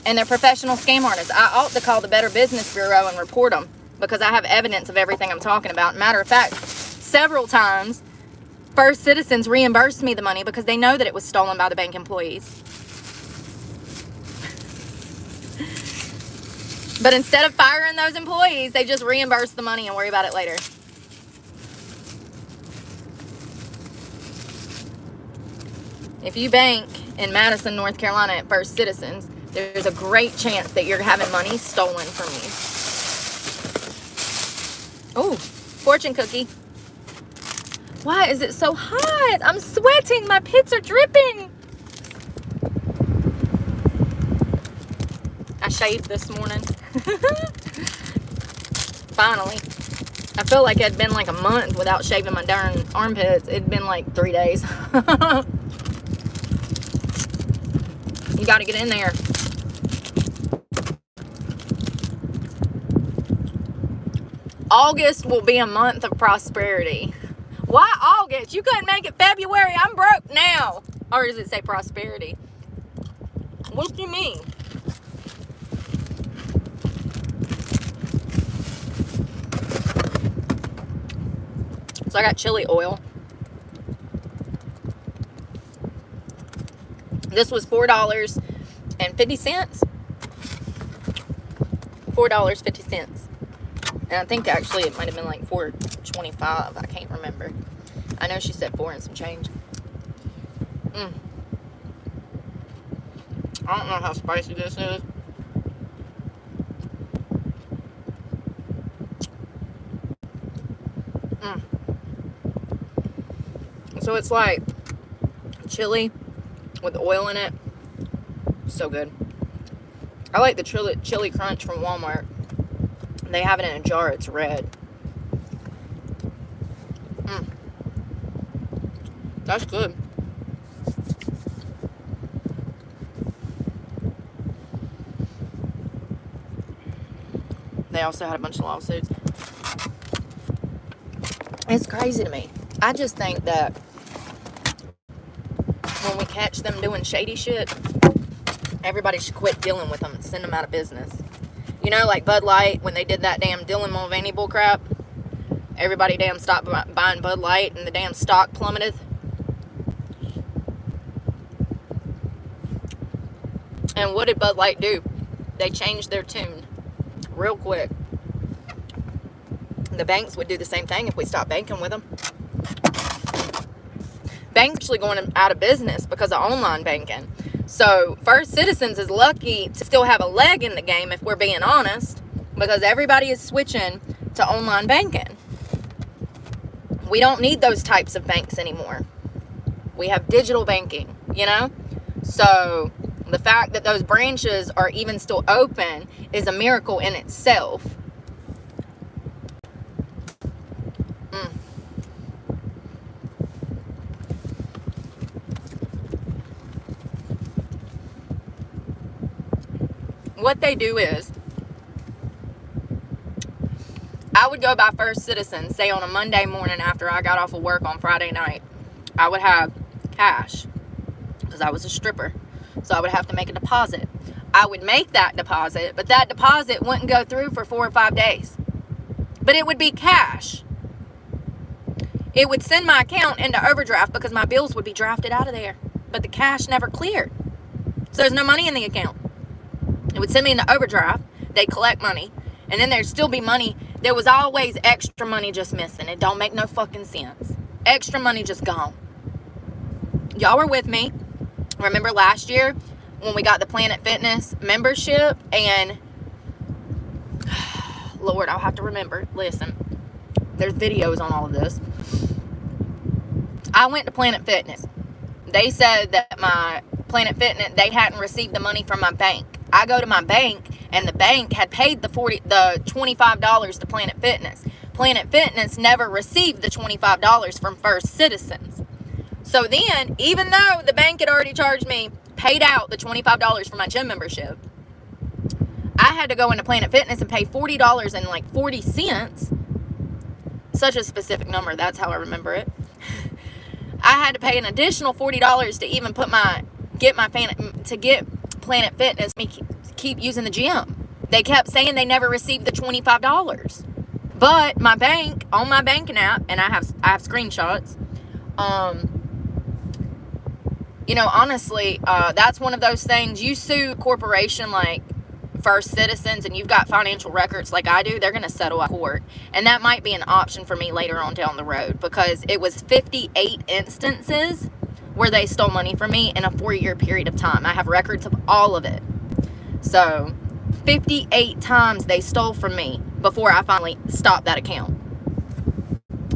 And they're professional scam artists. I ought to call the Better Business Bureau and report them because I have evidence of everything I'm talking about. Matter of fact, several times, First Citizens reimbursed me the money because they know that it was stolen by the bank employees. But instead of firing those employees, they just reimburse the money and worry about it later. If you bank in Madison, North Carolina at First Citizens, there's a great chance that you're having money stolen from you. Ooh, fortune cookie. Why is it so hot? I'm sweating. My pits are dripping. I shaved this morning. Finally. I felt like it had been like a month without shaving my darn armpits. It'd been like 3 days. You got to get in there. August will be a month of prosperity. Why August? You couldn't make it February. I'm broke now. Or does it say prosperity? What do you mean? So I got chili oil. This was $4.50. $4.50. And I think actually it might have been like $4.25. I can't remember. I know she said 4 and some change. I don't know how spicy this is. So it's like chili with oil in it. So good. I like the chili crunch from Walmart. They have it in a jar. It's red. That's good. They also had a bunch of lawsuits. It's crazy to me. I just think that when we catch them doing shady shit, everybody should quit dealing with them and send them out of business. You know, like Bud Light, when they did that damn Dylan Mulvaney bullcrap, everybody damn stopped buying Bud Light and the damn stock plummeted. And what did Bud Light do? They changed their tune real quick. The banks would do the same thing if we stopped banking with them. Banks actually going out of business because of online banking. So First Citizens is lucky to still have a leg in the game, if we're being honest, because everybody is switching to online banking. We don't need those types of banks anymore. We have digital banking, you know? So the fact that those branches are even still open is a miracle in itself. What they do is, I would go by First Citizens, say on a Monday morning after I got off of work on Friday night. I would have cash because I was a stripper. So I would have to make a deposit. I would make that deposit, but that deposit wouldn't go through for 4 or 5 days. But it would be cash. It would send my account into overdraft because my bills would be drafted out of there. But the cash never cleared. So there's no money in the account. It would send me into overdraft. They'd collect money. And then there'd still be money. There was always extra money just missing. It don't make no fucking sense. Extra money just gone. Y'all were with me. Remember last year when we got the Planet Fitness membership? And Lord, I'll have to remember. Listen, there's videos on all of this. I went to Planet Fitness. They said that my Planet Fitness, they hadn't received the money from my bank. I go to my bank, and the bank had paid the $25 to Planet Fitness. Planet Fitness never received the $25 from First Citizens. So then, even though the bank had already charged me, paid out the $25 for my gym membership, I had to go into Planet Fitness and pay $40.40. Such a specific number. That's how I remember it. I had to pay an additional $40 to even get Planet Fitness to keep using the gym. They kept saying they never received the $25. But my bank, on my banking app, and I have screenshots, you know, honestly, that's one of those things. You sue a corporation like First Citizens and you've got financial records like I do, they're going to settle at court. And that might be an option for me later on down the road, because it was 58 instances where they stole money from me in a 4-year period of time. I have records of all of it. So 58 times they stole from me before I finally stopped that account.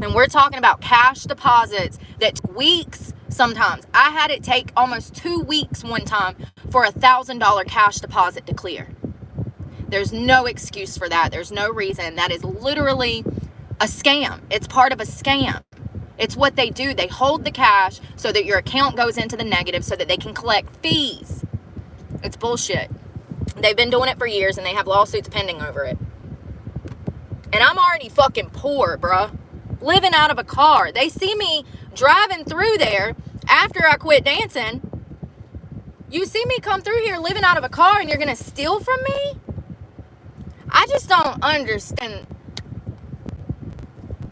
And we're talking about cash deposits that took weeks sometimes. I had it take almost 2 weeks one time for a $1,000 cash deposit to clear. There's no excuse for that. There's no reason. That is literally a scam. It's part of a scam. It's what they do. They hold the cash so that your account goes into the negative so that they can collect fees. It's bullshit. They've been doing it for years and they have lawsuits pending over it. And I'm already fucking poor, bruh. Living out of a car. They see me driving through there after I quit dancing. You see me come through here living out of a car and you're going to steal from me? I just don't understand.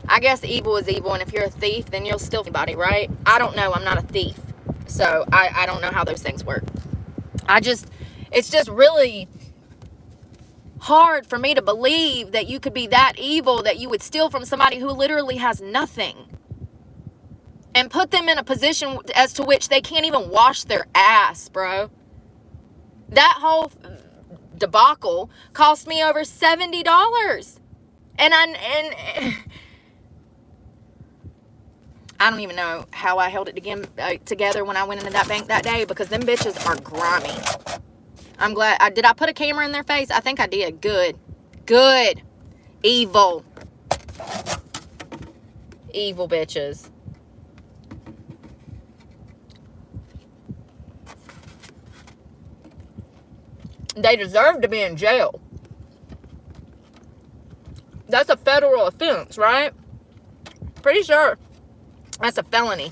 I guess evil is evil, and if you're a thief, then you'll steal anybody, right? I don't know. I'm not a thief. So I don't know how those things work. It's just really hard for me to believe that you could be that evil that you would steal from somebody who literally has nothing and put them in a position as to which they can't even wash their ass, bro. That whole debacle cost me over $70. And I don't even know how I held it together when I went into that bank that day, because them bitches are grimy. I'm glad. Did I put a camera in their face? I think I did. Good. Good. Evil. Evil bitches. They deserve to be in jail. That's a federal offense, right? Pretty sure that's a felony.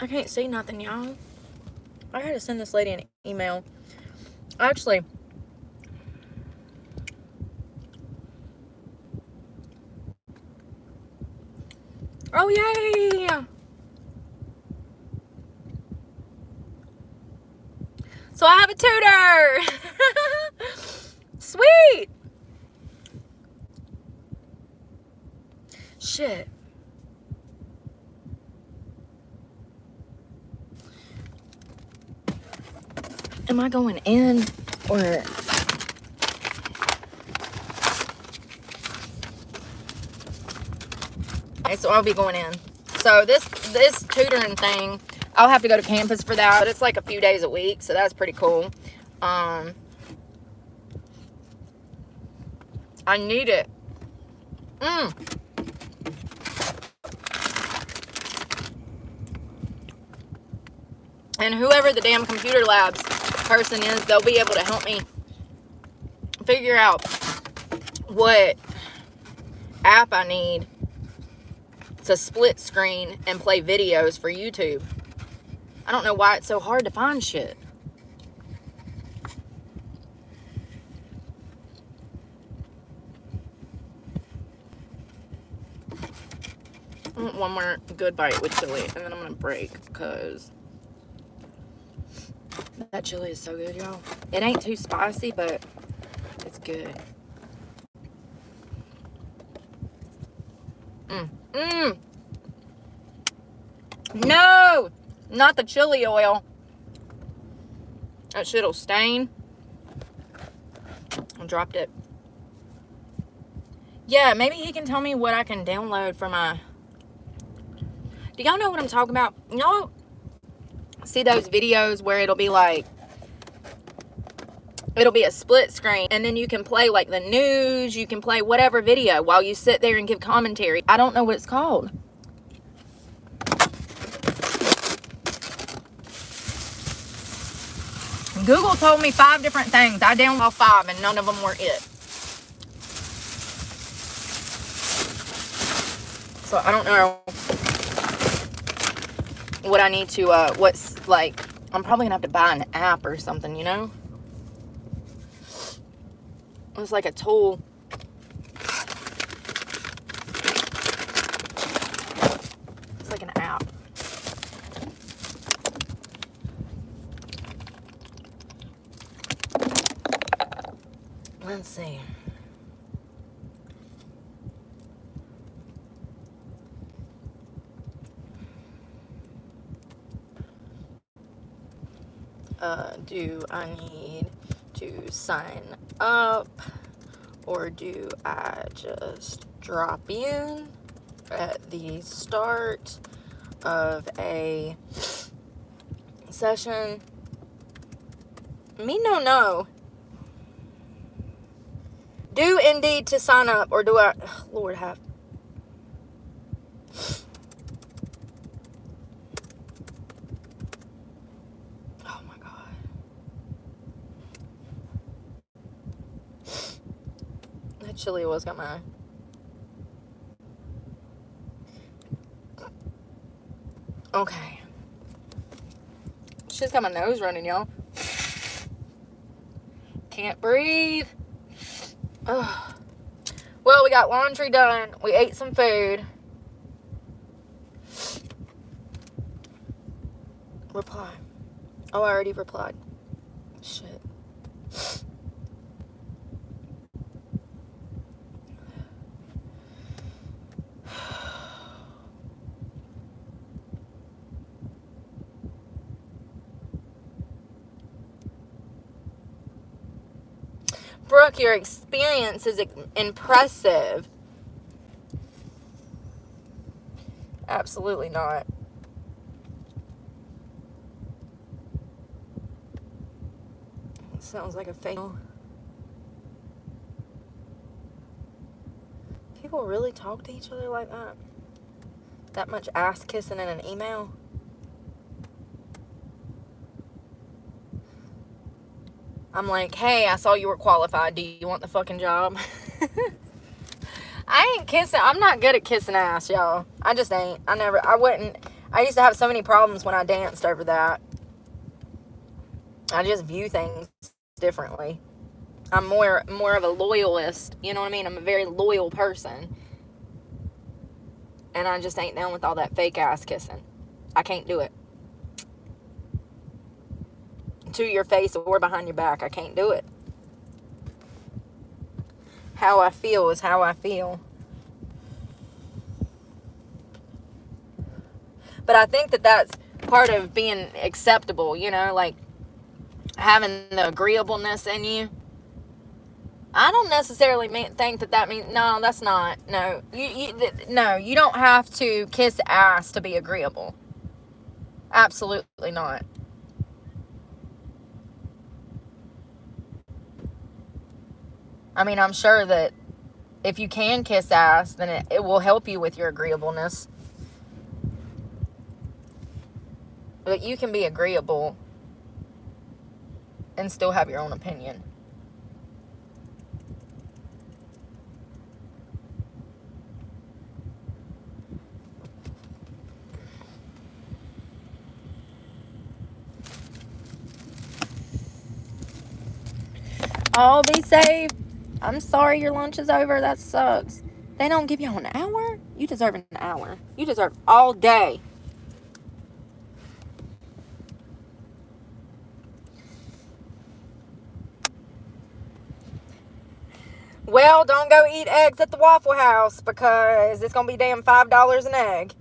I can't see nothing, y'all. I gotta send this lady an email. Actually, Oh, yay! So I have a tutor! Sweet! Shit. Am I going in or... Okay, so I'll be going in. So this tutoring thing, I'll have to go to campus for that. It's like a few days a week, so that's pretty cool. I need it. And whoever the damn computer labs person is, they'll be able to help me figure out what app I need to split screen and play videos for YouTube. I don't know why it's so hard to find shit. I want one more good bite with chili, and then I'm gonna break because that chili is so good, y'all. It ain't too spicy, but it's good. No, not the chili oil. That shit'll stain. I dropped it. Yeah, maybe he can tell me what I can download for my... Do y'all know what I'm talking about? Y'all see those videos where it'll be like... It'll be a split screen, and then you can play like the news, you can play whatever video while you sit there and give commentary. I don't know what it's called. Google told me 5 different things. I downloaded all 5 and none of them were it. So I don't know what I need to, what's like, I'm probably gonna have to buy an app or something, you know? It's like a tool. It's like an app. Let's see. Do I need to sign up, or do I just drop in at the start of a session? Me no. Do indeed to sign up, or do I... Lord have... Oh my God. That chili was got my... Okay. She's got my nose running, y'all. Can't breathe. Ugh. Well, we got laundry done. We ate some food. Reply. Oh, I already replied. Shit. Brooke, your experience is impressive. Absolutely not. Sounds like a fail. People really talk to each other like that? That much ass kissing in an email? I'm like, hey, I saw you were qualified. Do you want the fucking job? I ain't kissing. I'm not good at kissing ass, y'all. I just ain't. I wouldn't. I used to have so many problems when I danced over that. I just view things differently. I'm more of a loyalist. You know what I mean? I'm a very loyal person. And I just ain't down with all that fake ass kissing. I can't do it. To your face or behind your back, I can't do it. How I feel is how I feel. But I think that that's part of being acceptable, you know, like having the agreeableness in you. I don't necessarily think that means, no, that's not. No, no, you don't have to kiss ass to be agreeable. Absolutely not. I mean, I'm sure that if you can kiss ass, then it will help you with your agreeableness. But you can be agreeable and still have your own opinion. Oh, be safe. I'm sorry your lunch is over. That sucks. They don't give you an hour? You deserve an hour. You deserve all day. Well, don't go eat eggs at the Waffle House because it's going to be damn $5 an egg.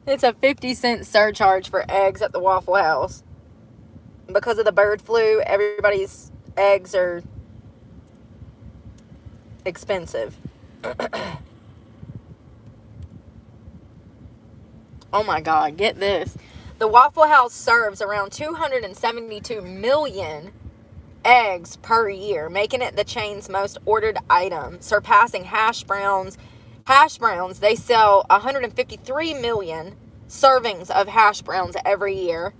It's a 50-cent surcharge for eggs at the Waffle House. Because of the bird flu, everybody's eggs are expensive. Oh my God, get this. The Waffle House serves around 272 million eggs per year, making it the chain's most ordered item, surpassing hash browns. Hash browns, they sell 153 million servings of hash browns every year.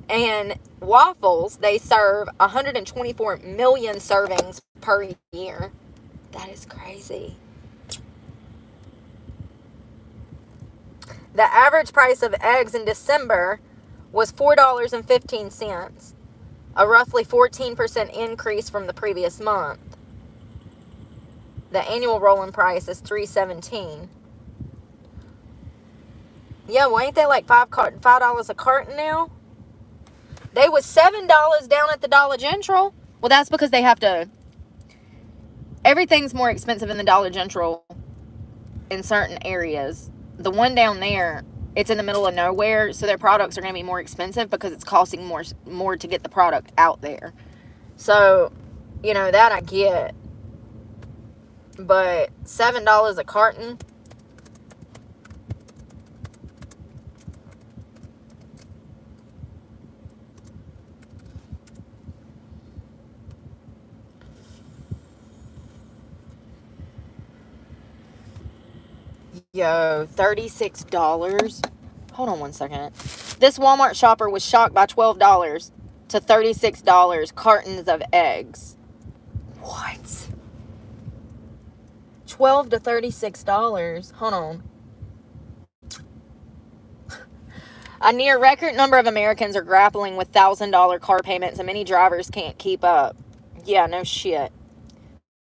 And waffles, they serve 124 million servings per year. That is crazy. The average price of eggs in December was $4.15, a roughly 14% increase from the previous month. The annual rolling price is $3.17. Yeah, well, ain't they like $5 a carton now? They was $7 down at the Dollar General. Well, that's because they have to. Everything's more expensive in the Dollar General in certain areas. The one down there, it's in the middle of nowhere, so their products are going to be more expensive because it's costing more to get the product out there. So, you know, that I get. But $7 a carton. Yo, $36. Hold on one second. This Walmart shopper was shocked by $12 to $36 cartons of eggs. What? $12 to $36. Hold on. A near record number of Americans are grappling with $1,000 car payments, and many drivers can't keep up. Yeah, no shit.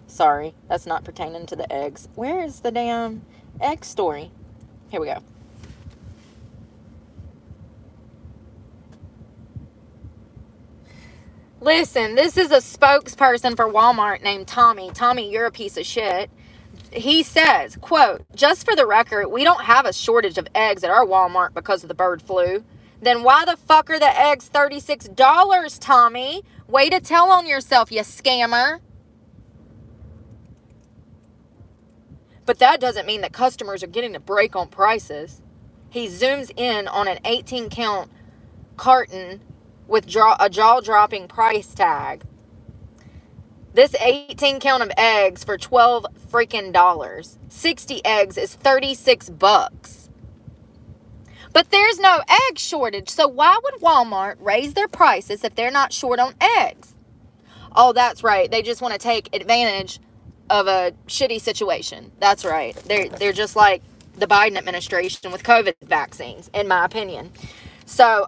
Sorry, that's not pertaining to the eggs. Where is the damn egg story? Here we go. Listen, this is a spokesperson for Walmart named Tommy. Tommy, you're a piece of shit. He says, quote, just for the record, we don't have a shortage of eggs at our Walmart because of the bird flu. Then why the fuck are the eggs $36, Tommy? Way to tell on yourself, you scammer. But that doesn't mean that customers are getting a break on prices. He zooms in on an 18-count carton with a jaw-dropping price tag. This 18 count of eggs for $12 freaking dollars. 60 eggs is $36. But there's no egg shortage, so why would Walmart raise their prices if they're not short on eggs? Oh, that's right. They just want to take advantage of a shitty situation. That's right. They're just like the Biden administration with COVID vaccines, in my opinion. So,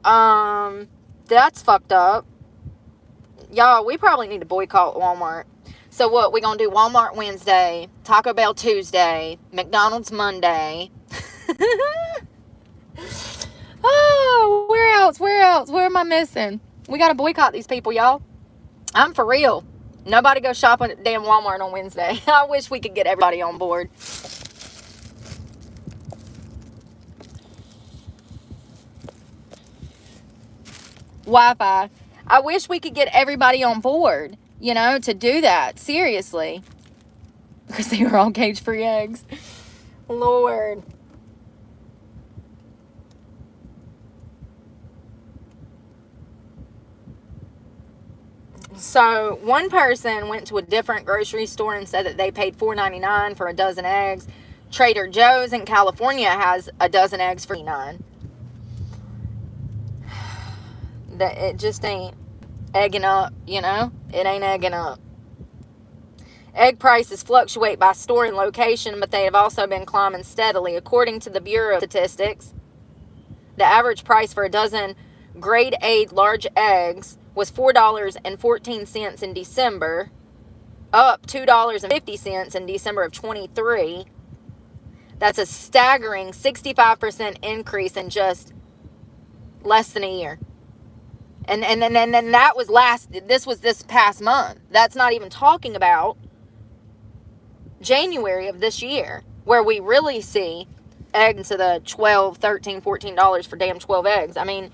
that's fucked up. Y'all, we probably need to boycott Walmart. So what, we gonna do Walmart Wednesday, Taco Bell Tuesday, McDonald's Monday. Oh, where else? Where else? Where am I missing? We gotta boycott these people, y'all. I'm for real. Nobody go shopping at damn Walmart on Wednesday. I wish we could get everybody on board. Wi-Fi. I wish we could get everybody on board, you know, to do that. Seriously. Because they were all cage-free eggs. Lord. So one person went to a different grocery store and said that they paid $4.99 for a dozen eggs. Trader Joe's in California has a dozen eggs for $9. That it just ain't egging up, you know? It ain't egging up. Egg prices fluctuate by store and location, but they have also been climbing steadily. According to the Bureau of Statistics, the average price for a dozen grade A large eggs was $4.14 in December, up $2.50 in December of 23. That's a staggering 65% increase in just less than a year. And that was this past month. That's not even talking about January of this year, where we really see eggs to the $12, $13, $14 for damn 12 eggs. I mean,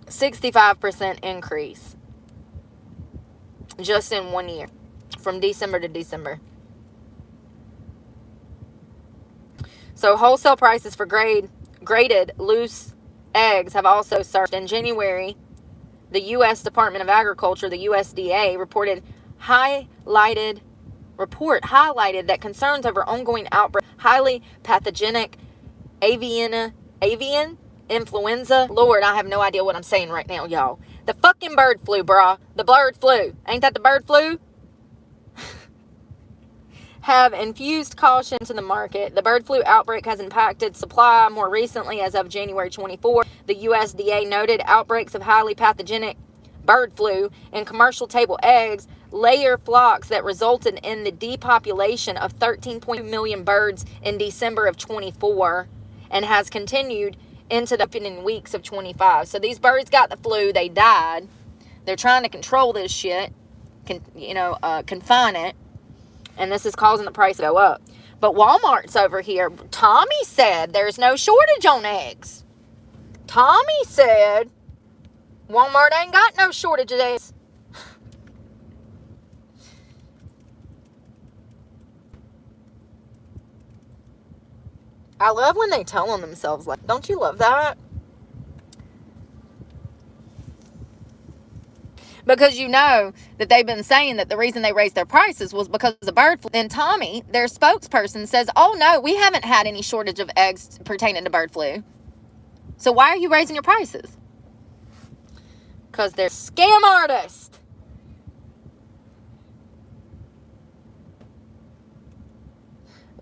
65% increase just in 1 year, from December to December. So wholesale prices for graded loose eggs have also surged. In January, the U.S. Department of Agriculture, the USDA, highlighted that concerns over ongoing outbreak highly pathogenic avian influenza. Lord, I have no idea what I'm saying right now, y'all. The fucking bird flu, brah. The bird flu. Ain't that the bird flu? Have infused caution to the market. The bird flu outbreak has impacted supply more recently. As of January 24, the USDA noted outbreaks of highly pathogenic bird flu in commercial table eggs layer flocks that resulted in the depopulation of 13.2 million birds in December of 24 and has continued into the opening weeks of 25. So these birds got the flu. They died. They're trying to control this shit, confine it. And this is causing the price to go up. But Walmart's over here. Tommy said there's no shortage on eggs. Tommy said Walmart ain't got no shortage of eggs. I love when they tell on themselves. Like, don't you love that? Because you know that they've been saying that the reason they raised their prices was because of bird flu. Then Tommy, their spokesperson, says, oh no, we haven't had any shortage of eggs pertaining to bird flu. So why are you raising your prices? Because they're scam artists.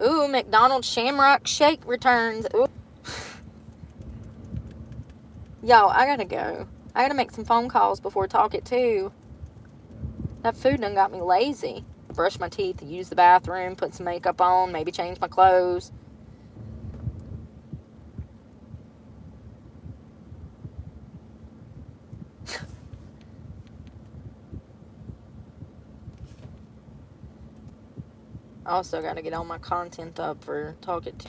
Ooh, McDonald's Shamrock Shake returns. Ooh. Yo, I gotta go. I gotta make some phone calls before talk at 2. That food done got me lazy. Brush my teeth, use the bathroom, put some makeup on, maybe change my clothes. Also gotta get all my content up for talk at 2.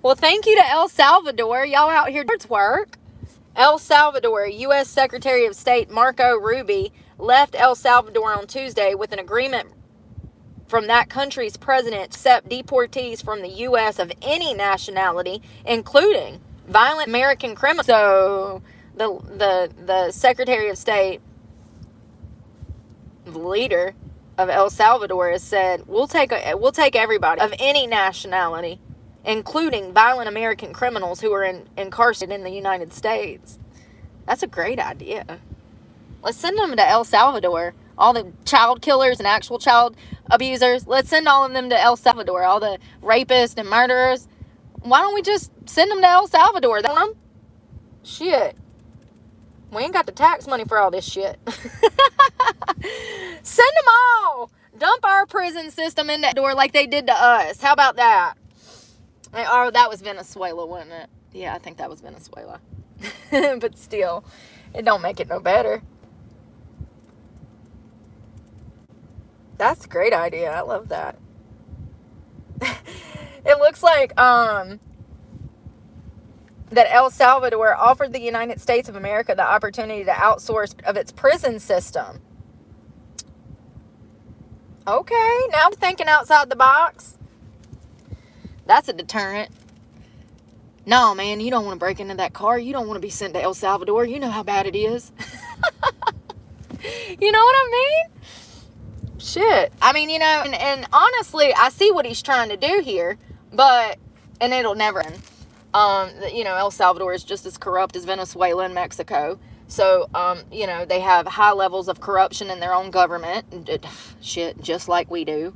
Well, thank you to El Salvador. Y'all out here doing work. El Salvador, U.S. Secretary of State Marco Rubio left El Salvador on Tuesday with an agreement from that country's president to accept deportees from the U.S. of any nationality, including violent American criminals. So the Secretary of State, the leader of El Salvador, has said, we'll take everybody of any nationality, including violent American criminals who are incarcerated in the United States. That's a great idea. Let's send them to El Salvador. All the child killers and actual child abusers, let's send all of them to El Salvador. All the rapists and murderers, why don't we just send them to El Salvador? Shit. We ain't got the tax money for all this shit. Send them all. Dump our prison system in that door like they did to us. How about that? Oh, that was Venezuela, wasn't it? Yeah, I think that was Venezuela. But still, it don't make it no better. That's a great idea. I love that. It looks like that El Salvador offered the United States of America the opportunity to outsource of its prison system. Okay, now I'm thinking outside the box. That's a deterrent. No, man, you don't want to break into that car. You don't want to be sent to El Salvador. You know how bad it is. You know what I mean? Shit. I mean, and honestly, I see what he's trying to do here, and it'll never end. El Salvador is just as corrupt as Venezuela and Mexico. So, they have high levels of corruption in their own government. Shit, just like we do.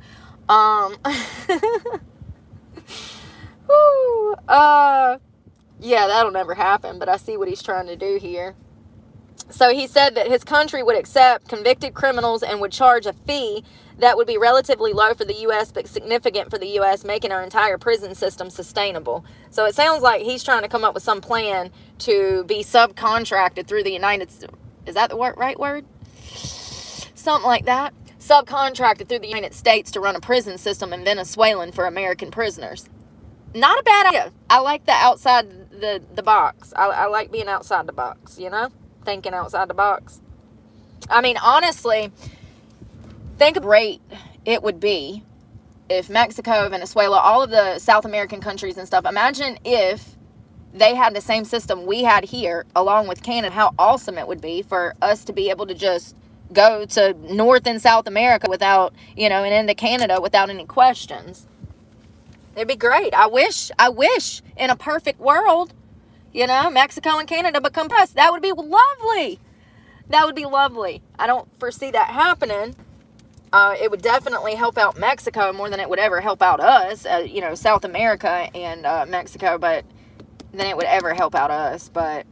Whew, yeah, that'll never happen, but I see what he's trying to do here. So he said that his country would accept convicted criminals and would charge a fee that would be relatively low for the U.S. but significant for the U.S., making our entire prison system sustainable. So it sounds like he's trying to come up with some plan to be subcontracted through the United States. Is that the right word? Something like that. Subcontracted through the United States to run a prison system in Venezuelan for American prisoners. Not a bad idea. I like the outside the box. I like being outside the box, thinking outside the box. I mean, honestly, think of great it would be if Mexico, Venezuela, all of the South American countries and stuff, imagine if they had the same system we had here along with Canada, how awesome it would be for us to be able to just go to North and South America without, and into Canada without any questions. It'd be great. I wish in a perfect world, Mexico and Canada become us. That would be lovely. That would be lovely. I don't foresee that happening. It would definitely help out Mexico more than it would ever help out us, South America and Mexico, but than it would ever help out us. But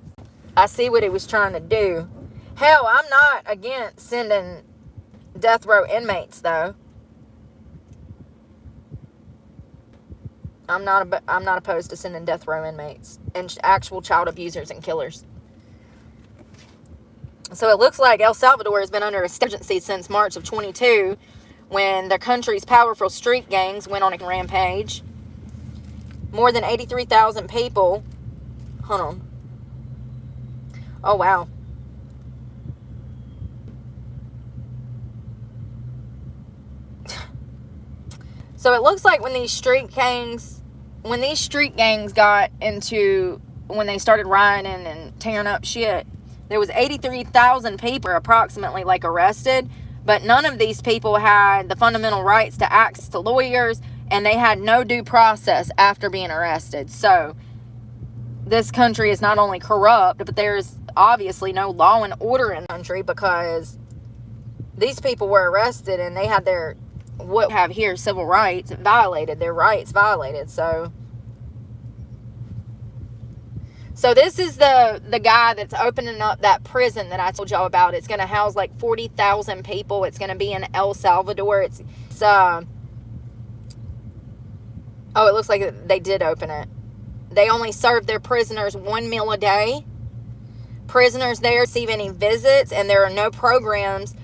I see what he was trying to do. Hell, I'm not against sending death row inmates, though. I'm not opposed to sending death row inmates and actual child abusers and killers. So it looks like El Salvador has been under emergency since March of 22, when the country's powerful street gangs went on a rampage. More than 83,000 people. Hold on. Oh, wow. So it looks like when these street gangs got into, when they started rioting and tearing up shit, there was 83,000 people approximately arrested, but none of these people had the fundamental rights to access to lawyers, and they had no due process after being arrested. So this country is not only corrupt, but there's obviously no law and order in the country, because these people were arrested and they had their, what we have here, civil rights violated, their rights violated. So this is the guy that's opening up that prison that I told y'all about. It's going to house 40,000 people. It's going to be in El Salvador. It looks like they did open it. They only serve their prisoners 1 meal a day. Prisoners there receive any visits, and there are no programs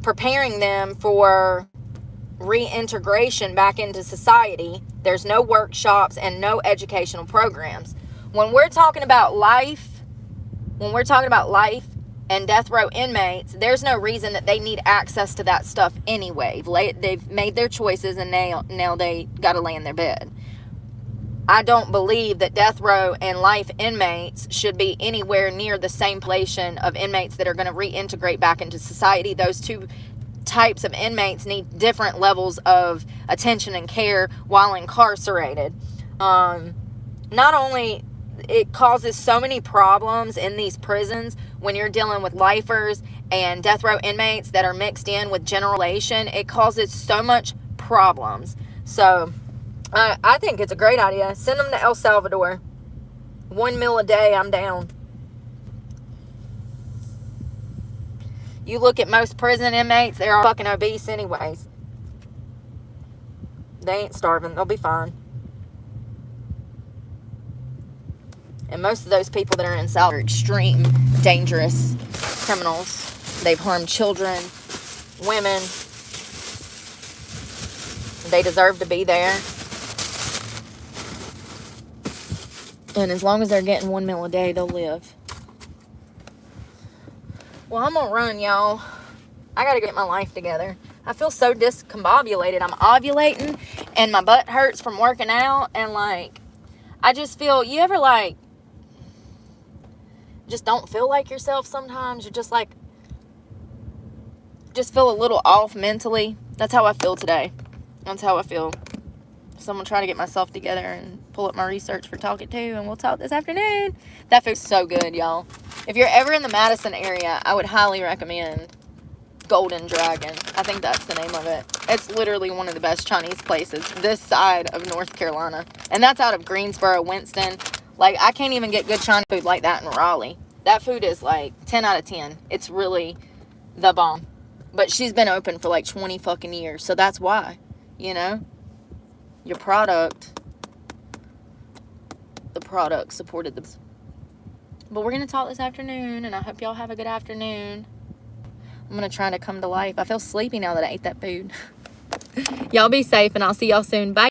preparing them for reintegration back into society. There's no workshops and no educational programs. When we're talking about life and death row inmates, there's no reason that they need access to that stuff anyway. They've made their choices, and now they got to lay in their bed. I don't believe that death row and life inmates should be anywhere near the same population of inmates that are going to reintegrate back into society. Those two types of inmates need different levels of attention and care while incarcerated. Not only it causes so many problems in these prisons when you're dealing with lifers and death row inmates that are mixed in with general population, it causes so much problems. So I think it's a great idea. Send them to El Salvador. 1 meal a day, I'm down. You look at most prison inmates, they're all fucking obese anyways. They ain't starving. They'll be fine. And most of those people that are in cell are extreme, dangerous criminals. They've harmed children, women. They deserve to be there. And as long as they're getting 1 meal a day, they'll live. Well, I'm gonna run, y'all. I gotta get my life together. I feel so discombobulated. I'm ovulating and my butt hurts from working out. And like, I just feel, you ever like, just don't feel like yourself sometimes? You're just like, just feel a little off mentally. That's how I feel today. That's how I feel. So I'm gonna try to get myself together and pull up my research for Talk It To, and we'll talk this afternoon. That food's so good, y'all. If you're ever in the Madison area, I would highly recommend Golden Dragon. I think that's the name of it. It's literally one of the best Chinese places this side of North Carolina. And that's out of Greensboro, Winston. Like, I can't even get good Chinese food like that in Raleigh. That food is like 10 out of 10. It's really the bomb. But she's been open for like 20 fucking years. So that's why, you know? Your product, the product supported the... But we're going to talk this afternoon, and I hope y'all have a good afternoon. I'm going to try to come to life. I feel sleepy now that I ate that food. Y'all be safe, and I'll see y'all soon. Bye.